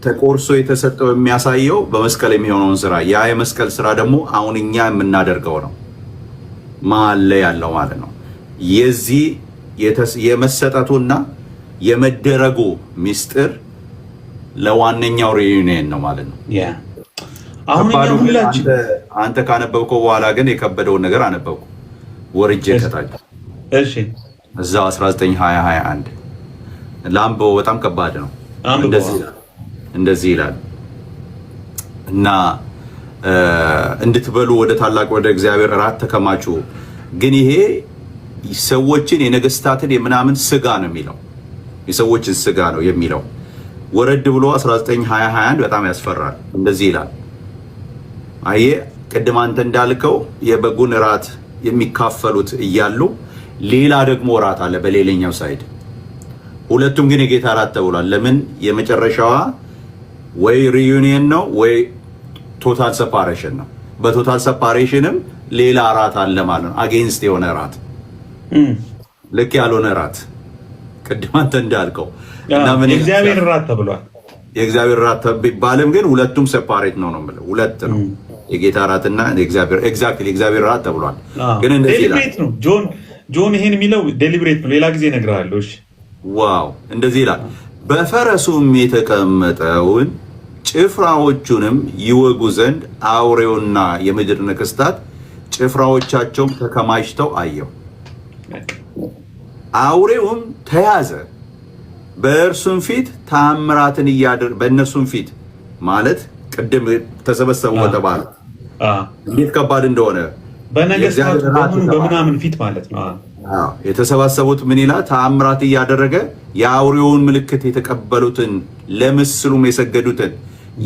ተቆርሶ የተሰጠው የሚያሳየው በመስቀል የሚሆነውን ስራ፣ ያ የመስቀል ስራ ደግሞ አሁን እኛ የምናደርገው ነው መሀል ላይ ያለው ማለት ነው። የዚህ የመሰጠቱና የመደረጉ ሚስጥር ለዋነኛው ሪዩኒየን ነው ማለት ነው። አሁን እኛ ሁላችን አንተ ካነበብከው በኋላ ግን የከበደውን ነገር አነበብኩ ወርጄ ከታች። እሺ እዛው 19:20-21 ላምበው በጣም ከባድ ነው። እንደዚህ ይላል እና እንድትበሉ ወደ ታላቅ ወደ እግዚአብሔር እራት ተከማቹ። ግን ይሄ ሰዎችን የነገስታትን የምናምን ስጋ ነው የሚለው፣ የሰዎችን ስጋ ነው የሚለው። ወረድ ብሎ 19:20-21 በጣም ያስፈራል። እንደዚህ ይላል። አየህ ቅድም አንተ እንዳልከው የበጉን እራት የሚካፈሉት እያሉ ሌላ ደግሞ እራት አለ በሌላኛው ሳይድ። ሁለቱም ግን የጌታ እራት ተብሏል። ለምን? የመጨረሻዋ ወይ ሪዩኒየን ነው ወይ ቶታል ሰፓሬሽን ነው። በቶታል ሰፓሬሽንም ሌላ እራት አለ ማለት ነው። አጌንስት የሆነ እራት፣ ልክ ያልሆነ እራት ቅድም አንተ እንዳልከው እና ምን የእግዚአብሔር እራት ተብሏል። የእግዚአብሔር እራት ቢባልም ግን ሁለቱም ሴፓሬት ነው ነው የምልህ። ሁለት ነው የጌታ እራትና የእግዚአብሔር ኤግዛክትሊ የእግዚአብሔር እራት ተብሏል። ግን እንደዚህ ይላል ነው ጆን ይሄን የሚለው ዴሊብሬት ነው። ሌላ ጊዜ እነግርሃለሁ። እሺ ዋው! እንደዚህ ይላል በፈረሱም የተቀመጠውን ጭፍራዎቹንም ይወጉ ዘንድ አውሬውና የምድር ነገሥታት ጭፍራዎቻቸውም ተከማችተው አየው። አውሬውም ተያዘ፣ በእርሱም ፊት ተአምራትን እያደረገ፣ በእነሱም ፊት ማለት ቅድም ተሰበሰቡ በተባለ እንዴት ከባድ እንደሆነ በነገሥታቱ በምናምን ፊት ማለት ነው። የተሰባሰቡት ምን ይላል? ተአምራት እያደረገ የአውሬውን ምልክት የተቀበሉትን ለምስሉም የሰገዱትን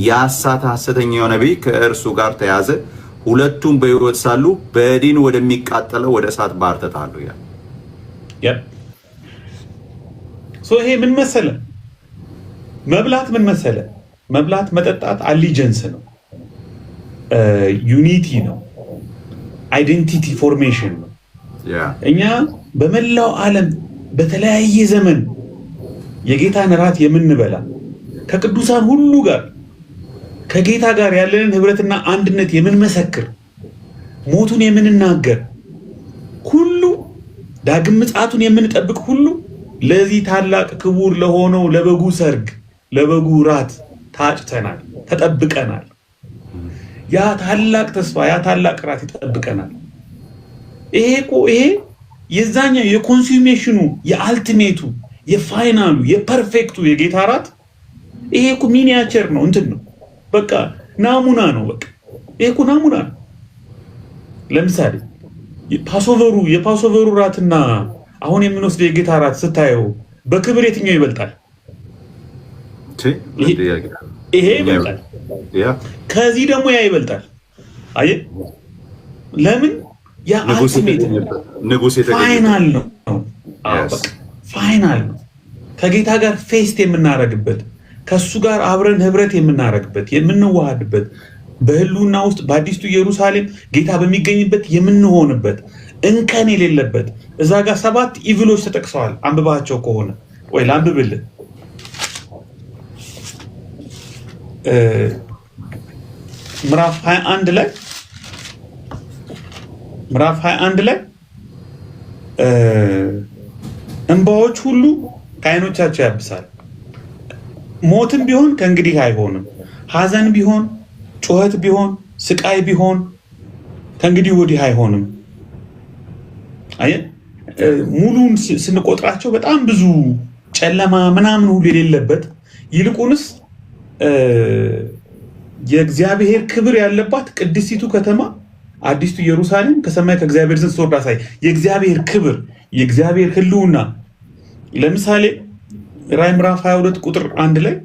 ያሳተ ሐሰተኛው ነቢይ ከእርሱ ጋር ተያዘ። ሁለቱም በሕይወት ሳሉ በዲን ወደሚቃጠለው ወደ እሳት ባህር ተጣሉ ይላል። ይሄ ምን መሰለ? መብላት ምን መሰለ? መብላት መጠጣት አሊጀንስ ነው፣ ዩኒቲ ነው፣ አይዴንቲቲ ፎርሜሽን ነው። እኛ በመላው ዓለም በተለያየ ዘመን የጌታን እራት የምንበላ ከቅዱሳን ሁሉ ጋር ከጌታ ጋር ያለንን ህብረትና አንድነት የምንመሰክር ሞቱን የምንናገር ሁሉ ዳግም ምጽአቱን የምንጠብቅ ሁሉ ለዚህ ታላቅ ክቡር ለሆነው ለበጉ ሰርግ ለበጉ ራት ታጭተናል፣ ተጠብቀናል። ያ ታላቅ ተስፋ ያ ታላቅ ራት ይጠብቀናል። ይሄ የዛኛው የኮንሱሜሽኑ የአልቲሜቱ የፋይናሉ የፐርፌክቱ የጌታ ራት ይሄ እኮ ሚኒያቸር ነው፣ እንትን ነው፣ በቃ ናሙና ነው። በቃ ይሄ እኮ ናሙና ነው። ለምሳሌ የፓሶቨሩ ራትና አሁን የምንወስደው የጌታ ራት ስታየው በክብር የትኛው ይበልጣል? ይሄ ይበልጣል። ከዚህ ደግሞ ያ ይበልጣል። አየህ ለምን? ያ ንጉስ ፋይናል ነው። ፋይናል ነው። ከጌታ ጋር ፌስት የምናረግበት፣ ከሱ ጋር አብረን ህብረት የምናረግበት፣ የምንዋሃድበት፣ በህልውና ውስጥ በአዲስቱ ኢየሩሳሌም ጌታ በሚገኝበት የምንሆንበት፣ እንከን የሌለበት። እዛ ጋር 7 ኢቪሎች ተጠቅሰዋል። አንብባቸው ከሆነ ወይ ላንብብልህ። ምዕራፍ 21 ላይ እንባዎች ሁሉ ከዓይኖቻቸው ያብሳል፣ ሞትም ቢሆን ከእንግዲህ አይሆንም፣ ሐዘን ቢሆን፣ ጩኸት ቢሆን፣ ስቃይ ቢሆን ከእንግዲህ ወዲህ አይሆንም። ሙሉን ስንቆጥራቸው በጣም ብዙ ጨለማ ምናምን ሁሉ የሌለበት ይልቁንስ የእግዚአብሔር ክብር ያለባት ቅድስቲቱ ከተማ አዲስቱ ኢየሩሳሌም ከሰማይ ከእግዚአብሔር ዘንድ ስትወርድ አሳይ። የእግዚአብሔር ክብር የእግዚአብሔር ሕልውና ለምሳሌ ራዕይ ምዕራፍ 22 ቁጥር 1 ላይ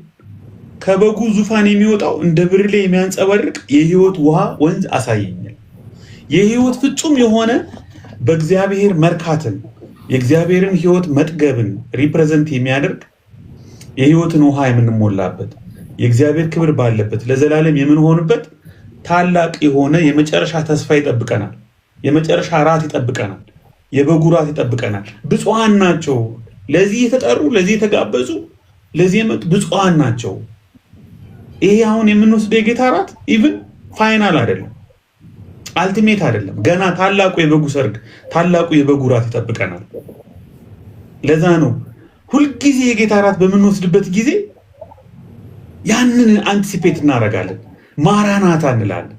ከበጉ ዙፋን የሚወጣው እንደ ብርሌ የሚያንጸባርቅ የሕይወት ውሃ ወንዝ አሳየኛል። የሕይወት ፍጹም የሆነ በእግዚአብሔር መርካትን የእግዚአብሔርን ሕይወት መጥገብን ሪፕሬዘንት የሚያደርግ የሕይወትን ውሃ የምንሞላበት የእግዚአብሔር ክብር ባለበት ለዘላለም የምንሆንበት ታላቅ የሆነ የመጨረሻ ተስፋ ይጠብቀናል። የመጨረሻ ራት ይጠብቀናል። የበጉ ራት ይጠብቀናል። ብፁዓን ናቸው ለዚህ የተጠሩ፣ ለዚህ የተጋበዙ፣ ለዚህ የመጡ ብፁዓን ናቸው። ይሄ አሁን የምንወስደው የጌታ ራት ኢቭን ፋይናል አይደለም፣ አልቲሜት አይደለም። ገና ታላቁ የበጉ ሰርግ፣ ታላቁ የበጉ ራት ይጠብቀናል። ለዛ ነው ሁልጊዜ የጌታ ራት በምንወስድበት ጊዜ ያንን አንቲሲፔት እናደርጋለን። ማራናታ እንላለን።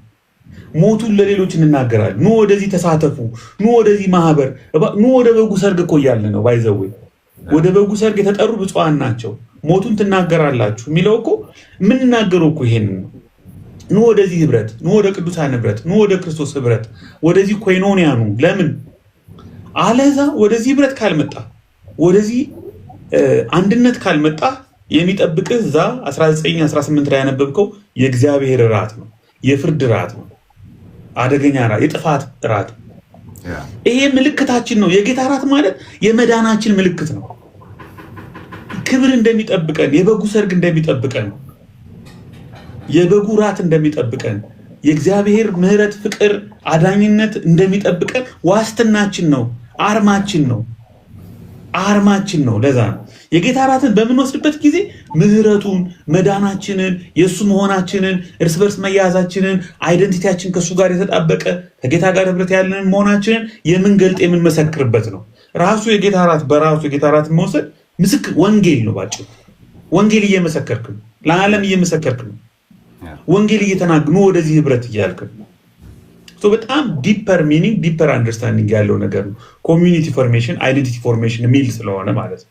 ሞቱን ለሌሎች እንናገራለን። ኑ ወደዚህ ተሳተፉ፣ ኑ ወደዚህ ማህበር፣ ኑ ወደ በጉ ሰርግ እኮ እያልን ነው። ባይዘዌ ወደ በጉ ሰርግ የተጠሩ ብፁዓን ናቸው፣ ሞቱን ትናገራላችሁ የሚለው እኮ የምንናገረው እኮ ይሄንን ነው። ኑ ወደዚህ ህብረት፣ ኑ ወደ ቅዱሳን ህብረት፣ ኑ ወደ ክርስቶስ ህብረት፣ ወደዚህ ኮይኖኒያ ኑ። ለምን አለዛ ወደዚህ ህብረት ካልመጣ፣ ወደዚህ አንድነት ካልመጣ የሚጠብቅህ እዛ 19:18 ላይ ያነበብከው የእግዚአብሔር ራት ነው፣ የፍርድ ራት ነው፣ አደገኛ ራት፣ የጥፋት ራት። ይሄ ምልክታችን ነው። የጌታ ራት ማለት የመዳናችን ምልክት ነው። ክብር እንደሚጠብቀን፣ የበጉ ሰርግ እንደሚጠብቀን፣ የበጉ ራት እንደሚጠብቀን፣ የእግዚአብሔር ምሕረት፣ ፍቅር፣ አዳኝነት እንደሚጠብቀን ዋስትናችን ነው፣ አርማችን ነው፣ አርማችን ነው። ለዛ ነው የጌታ ራትን በምንወስድበት ጊዜ ምሕረቱን፣ መዳናችንን፣ የእሱ መሆናችንን፣ እርስ በርስ መያያዛችንን፣ አይደንቲቲያችን ከእሱ ጋር የተጣበቀ ከጌታ ጋር ህብረት ያለንን መሆናችንን የምንገልጥ የምንመሰክርበት ነው። ራሱ የጌታ ራት በራሱ የጌታ ራትን መውሰድ ምስክር ወንጌል ነው። ባጭሩ ወንጌል እየመሰከርክ ነው፣ ለዓለም እየመሰከርክ ነው። ወንጌል እየተናገርን ወደዚህ ህብረት እያልክ ነው። በጣም ዲፐር ሚኒንግ ዲፐር አንደርስታንዲንግ ያለው ነገር ነው። ኮሚዩኒቲ ፎርሜሽን አይደንቲቲ ፎርሜሽን የሚል ስለሆነ ማለት ነው።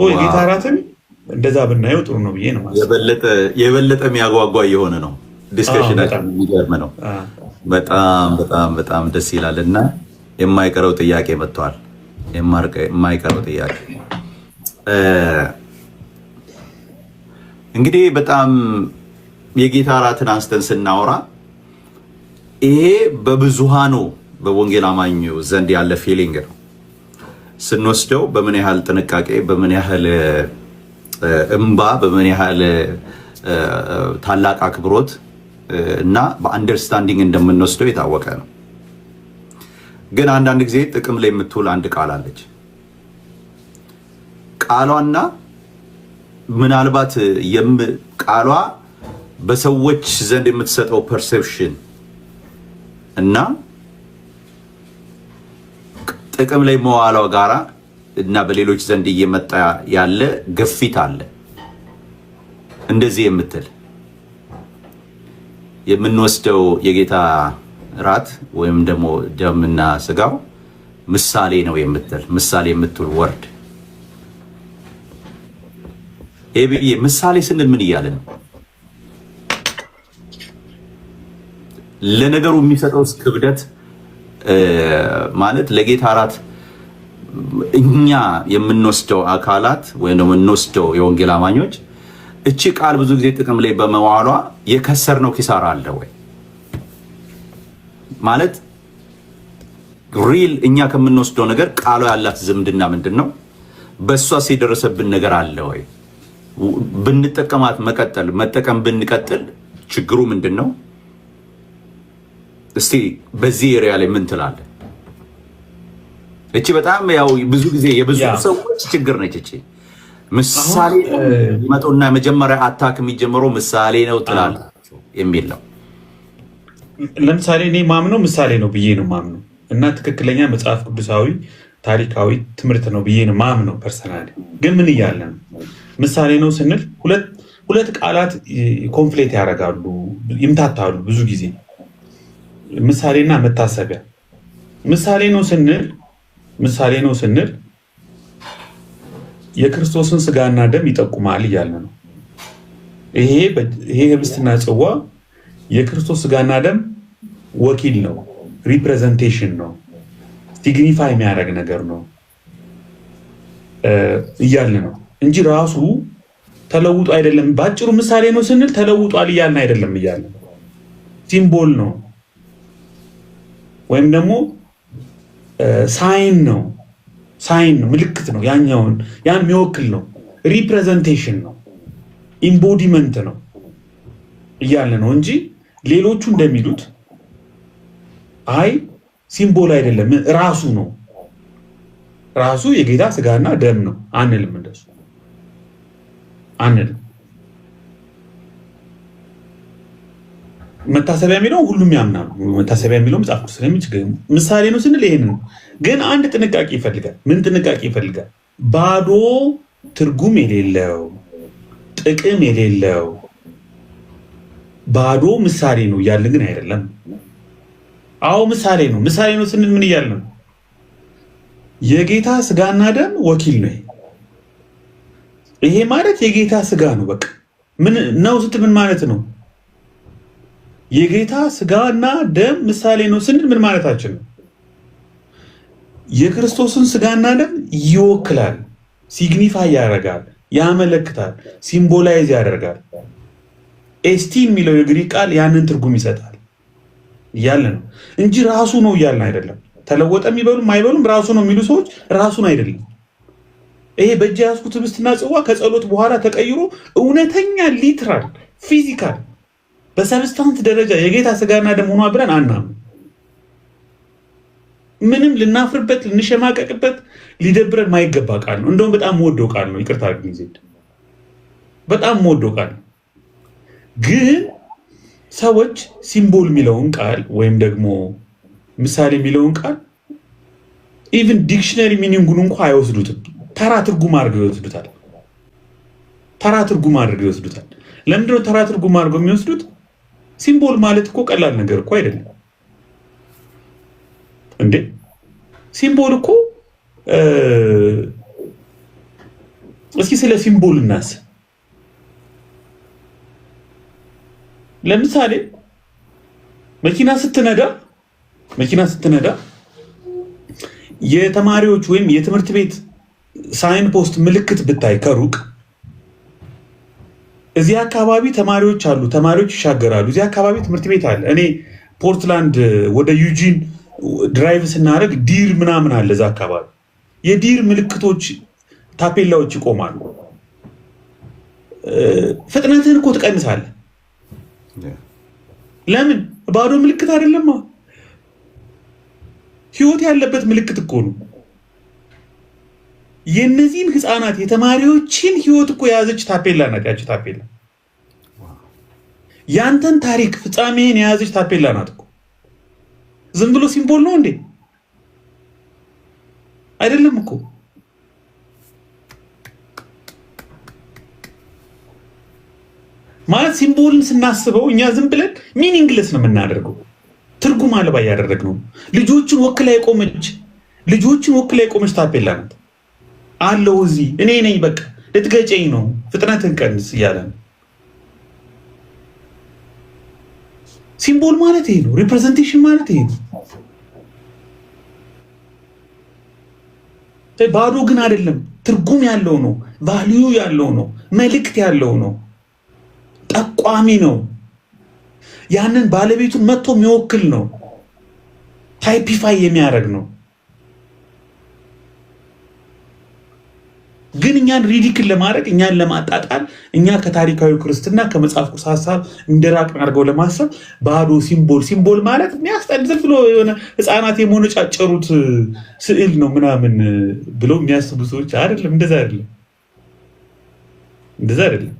የጌታ ራትን እንደዛ ብናየው ጥሩ ነው ብዬ ነው። የበለጠ የሚያጓጓ የሆነ ነው። ዲስከሽናችን የሚገርም ነው። በጣም በጣም በጣም ደስ ይላል። እና የማይቀረው ጥያቄ መጥቷል። የማይቀረው ጥያቄ እንግዲህ በጣም የጌታ ራትን አንስተን ስናወራ ይሄ በብዙሃኑ በወንጌል አማኙ ዘንድ ያለ ፊሊንግ ነው። ስንወስደው በምን ያህል ጥንቃቄ፣ በምን ያህል እንባ፣ በምን ያህል ታላቅ አክብሮት እና በአንደርስታንዲንግ እንደምንወስደው የታወቀ ነው። ግን አንዳንድ ጊዜ ጥቅም ላይ የምትውል አንድ ቃል አለች። ቃሏና ምናልባት ቃሏ በሰዎች ዘንድ የምትሰጠው ፐርሴፕሽን እና ጥቅም ላይ መዋሏ ጋራ እና በሌሎች ዘንድ እየመጣ ያለ ግፊት አለ። እንደዚህ የምትል የምንወስደው የጌታ ራት ወይም ደግሞ ደምና ስጋው ምሳሌ ነው የምትል ምሳሌ የምትል ወርድ ኤቢዬ ምሳሌ ስንል ምን እያለ ነው? ለነገሩ የሚሰጠው ክብደት ማለት ለጌታ ራት እኛ የምንወስደው አካላት ወይም ደግሞ የምንወስደው የወንጌል አማኞች እቺ ቃል ብዙ ጊዜ ጥቅም ላይ በመዋሏ የከሰርነው ኪሳራ አለ ወይ? ማለት ሪል እኛ ከምንወስደው ነገር ቃሏ ያላት ዝምድና ምንድነው? በእሷስ የደረሰብን ነገር አለ ወይ? ብንጠቀማት መጠቀም ብንቀጥል ችግሩ ምንድነው? እስቲ በዚህ ኤሪያ ላይ ምን ትላለህ? እቺ በጣም ያው ብዙ ጊዜ የብዙ ሰዎች ችግር ነች። እቺ ምሳሌ መጡና መጀመሪያ አታክ የሚጀምረው ምሳሌ ነው ትላለህ የሚል ነው። ለምሳሌ እኔ ማምነው ምሳሌ ነው ብዬ ነው ማምነው እና ትክክለኛ መጽሐፍ ቅዱሳዊ ታሪካዊ ትምህርት ነው ብዬ ነው ማምነው። ፐርሰናሊ ግን ምን እያለ ነው ምሳሌ ነው ስንል ሁለት ቃላት ኮንፍሌት ያደርጋሉ፣ ይምታታሉ ብዙ ጊዜ ምሳሌና መታሰቢያ። ምሳሌ ነው ስንል የክርስቶስን ስጋና ደም ይጠቁማል እያለ ነው። ይሄ ህብስትና ጽዋ የክርስቶስ ስጋና ደም ወኪል ነው፣ ሪፕሬዘንቴሽን ነው፣ ሲግኒፋይ የሚያደርግ ነገር ነው እያለ ነው እንጂ ራሱ ተለውጦ አይደለም። ባጭሩ ምሳሌ ነው ስንል ተለውጧል እያልን አይደለም እያለ ሲምቦል ነው ወይም ደግሞ ሳይን ነው፣ ምልክት ነው፣ ያን የሚወክል ነው፣ ሪፕሬዘንቴሽን ነው፣ ኢምቦዲመንት ነው እያለ ነው እንጂ ሌሎቹ እንደሚሉት አይ ሲምቦል አይደለም ራሱ ነው፣ ራሱ የጌታ ስጋና ደም ነው አንልም። እንደሱ አንልም። መታሰቢያ የሚለው ሁሉም ያምናሉ። መታሰቢያ የሚለው መጽሐፍ ቅዱስ ስለሚችል ምሳሌ ነው ስንል ይሄን ነው። ግን አንድ ጥንቃቄ ይፈልጋል። ምን ጥንቃቄ ይፈልጋል? ባዶ ትርጉም የሌለው ጥቅም የሌለው ባዶ ምሳሌ ነው እያልን ግን አይደለም። አዎ ምሳሌ ነው ስንል ምን እያልን ነው? የጌታ ስጋና ደም ወኪል ነው። ይሄ ማለት የጌታ ስጋ ነው። በቃ ምን ነው ስትል ምን ማለት ነው? የጌታ ስጋና ደም ምሳሌ ነው ስንል ምን ማለታችን ነው? የክርስቶስን ስጋና ደም ይወክላል፣ ሲግኒፋይ ያደርጋል፣ ያመለክታል፣ ሲምቦላይዝ ያደርጋል። ኤስቲ የሚለው የግሪክ ቃል ያንን ትርጉም ይሰጣል እያለ ነው እንጂ ራሱ ነው እያልን አይደለም። ተለወጠ የሚበሉም አይበሉም ራሱ ነው የሚሉ ሰዎች ራሱን አይደለም። ይሄ በእጅ ያዝኩት ህብስትና ጽዋ ከጸሎት በኋላ ተቀይሮ እውነተኛ ሊትራል ፊዚካል በሰብስታንስ ደረጃ የጌታ ስጋና ደም ሆኗ ብለን አናም። ምንም ልናፍርበት ልንሸማቀቅበት ሊደብረን ማይገባ ቃል ነው። እንደውም በጣም ወደው ቃል ነው። ይቅርታ ጊዜ በጣም ወደው ቃል ነው። ግን ሰዎች ሲምቦል የሚለውን ቃል ወይም ደግሞ ምሳሌ የሚለውን ቃል ኢቭን ዲክሽነሪ ሚኒንጉን እንኳ አይወስዱትም። ተራ ትርጉም አድርገው ይወስዱታል። ለምንድነው ተራ ትርጉም አድርገው የሚወስዱት? ሲምቦል ማለት እኮ ቀላል ነገር እኮ አይደለም እንዴ! ሲምቦል እኮ እስኪ ስለ ሲምቦል እናስብ። ለምሳሌ መኪና ስትነዳ የተማሪዎች ወይም የትምህርት ቤት ሳይን ፖስት ምልክት ብታይ ከሩቅ እዚህ አካባቢ ተማሪዎች አሉ፣ ተማሪዎች ይሻገራሉ፣ እዚህ አካባቢ ትምህርት ቤት አለ። እኔ ፖርትላንድ ወደ ዩጂን ድራይቭ ስናደርግ ዲር ምናምን አለ። እዛ አካባቢ የዲር ምልክቶች ታፔላዎች ይቆማሉ። ፍጥነትህን እኮ ትቀንሳለህ። ለምን? ባዶ ምልክት አይደለም፣ ህይወት ያለበት ምልክት እኮ ነው። የነዚህን ህፃናት የተማሪዎችን ህይወት እኮ የያዘች ታፔላ ናት። ያቺ ታፔላ ያንተን ታሪክ ፍጻሜን የያዘች ታፔላ ናት እኮ። ዝም ብሎ ሲምቦል ነው እንዴ? አይደለም እኮ። ማለት ሲምቦልን ስናስበው እኛ ዝም ብለን ሚኒንግለስ ነው የምናደርገው፣ ትርጉም አልባ ያደረግነው። ልጆችን ወክላ የቆመች ታፔላ ናት አለው። እዚህ እኔ ነኝ በቃ ልትገጨኝ ነው ፍጥነትን ቀንስ እያለ ነው። ሲምቦል ማለት ይሄ ነው። ሪፕሬዘንቴሽን ማለት ይሄ ነው። ባዶ ግን አይደለም፣ ትርጉም ያለው ነው፣ ቫልዩ ያለው ነው፣ መልእክት ያለው ነው፣ ጠቋሚ ነው። ያንን ባለቤቱን መጥቶ የሚወክል ነው፣ ታይፒፋይ የሚያደርግ ነው። ግን እኛን ሪዲክል ለማድረግ እኛን ለማጣጣል እኛ ከታሪካዊ ክርስትና ከመጽሐፍ ቅዱስ ሀሳብ እንደራቅን አድርገው ለማሰብ ባዶ ሲምቦል ማለት የሚያስጠል ዝም ብሎ የሆነ ህፃናት የሞነጫጨሩት ስዕል ነው ምናምን ብለው የሚያስቡ ሰዎች አይደለም። እንደዛ አይደለም። እንደዛ አይደለም፣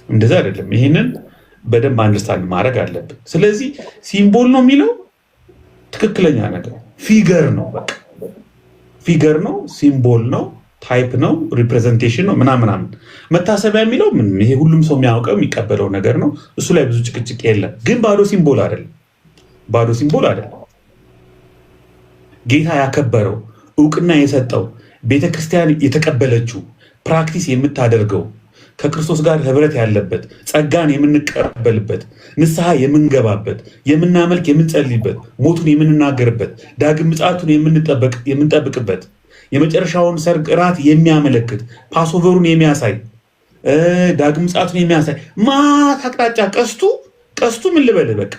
እንደዛ አይደለም። ይህንን በደንብ አንደርስታንድ ማድረግ አለብን። ስለዚህ ሲምቦል ነው የሚለው ትክክለኛ ነገር ፊገር ነው፣ በቃ ፊገር ነው፣ ሲምቦል ነው፣ ታይፕ ነው፣ ሪፕሬዘንቴሽን ነው ምናምን። መታሰቢያ የሚለው ይሄ ሁሉም ሰው የሚያውቀው የሚቀበለው ነገር ነው። እሱ ላይ ብዙ ጭቅጭቅ የለም። ግን ባዶ ሲምቦል አይደለም፣ ባዶ ሲምቦል አይደለም። ጌታ ያከበረው እውቅና የሰጠው ቤተክርስቲያን የተቀበለችው ፕራክቲስ የምታደርገው ከክርስቶስ ጋር ህብረት ያለበት ጸጋን የምንቀበልበት ንስሐ የምንገባበት የምናመልክ የምንጸልይበት ሞቱን የምንናገርበት ዳግም ምጽአቱን የምንጠብቅበት የመጨረሻውን ሰርግ እራት የሚያመለክት ፓስኦቨሩን የሚያሳይ ዳግም ምጽአቱን የሚያሳይ ማት አቅጣጫ ቀስቱ ምን ልበልህ በቃ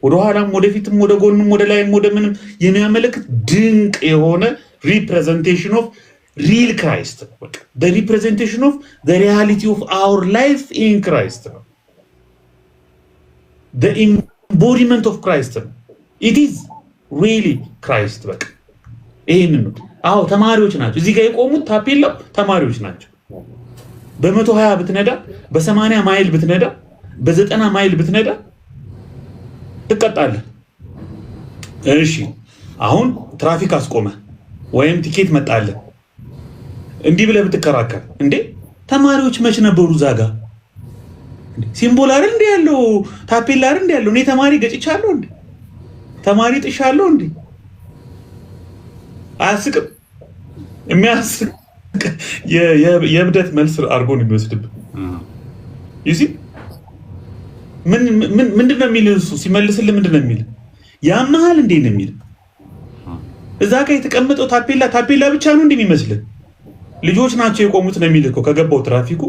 ወደኋላም ወደፊትም ወደ ጎንም ወደ ላይም ወደ ምንም የሚያመለክት ድንቅ የሆነ ሪፕሬዘንቴሽን ኦፍ ሪል ክራይስት ነው። ሪፕሬዘንቴሽን ኦፍ ሪያሊቲ ኦፍ አወር ላይፍ ኢን ክራይስት ነው። ኢምቦዲመንት ኦፍ ክራይስት ነው። ኢት ኢዝ ሪሊ ክራይስት። በቃ ይህንን ነው። አዎ ተማሪዎች ናቸው እዚህ ጋር የቆሙት ታፔላው ተማሪዎች ናቸው። በ120 ብትነዳ፣ በ80 ማይል ብትነዳ፣ በ90 ማይል ብትነዳ ትቀጣለህ። እሺ አሁን ትራፊክ አስቆመ ወይም ቲኬት መጣለህ እንዲህ ብለህ ብትከራከር እንዴ ተማሪዎች መች ነበሩ ዛጋ? ሲምቦል አይደል እንዴ ያለው ታፔላ አይደል እንዴ ያለው? እኔ ተማሪ ገጭቻለሁ እንዴ? ተማሪ ጥሻለሁ እንዴ? አያስቅም? የሚያስቅ የእብደት መልስ አድርጎ ነው የሚወስድብህ። ይሲ ምንድነው የሚልህ? እሱ ሲመልስልህ ምንድነው የሚልህ? ያመሃል እንዴ ነው የሚልህ? እዛ ጋር የተቀመጠው ታፔላ ብቻ ነው እንደሚመስልህ? ልጆች ናቸው የቆሙት ነው የሚልህ እኮ ከገባው ትራፊኩ።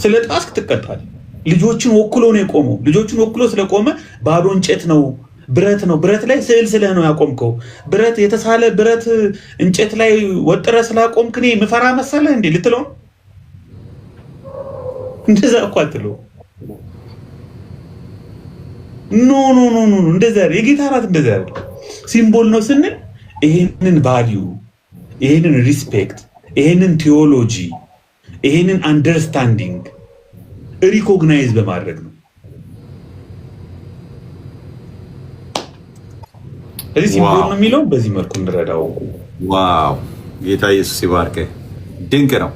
ስለ ጣስክ ትቀጣለህ። ልጆችን ወክሎ ነው የቆመው። ልጆችን ወክሎ ስለቆመ ባዶ እንጨት ነው፣ ብረት ነው። ብረት ላይ ስዕል ስለህ ነው ያቆምከው። ብረት የተሳለ ብረት እንጨት ላይ ወጥረ ስላቆምክ እኔ ምፈራ መሰለህ እንዴ ልትለው? እንደዛ እኮ አትለው። ኖ ኖ ኖ ኖ እንደዛ የጌታ እራት እንደዛ አይደል። ሲምቦል ነው ስንል ይሄንን ቫልዩ፣ ይሄንን ሪስፔክት፣ ይሄንን ቴዎሎጂ፣ ይሄንን አንደርስታንዲንግ ሪኮግናይዝ በማድረግ ነው። እዚህ ሲምቦል ነው የሚለው በዚህ መልኩ እንረዳው። ዋው ጌታ ኢየሱስ ይባርክ። ድንቅ ነው።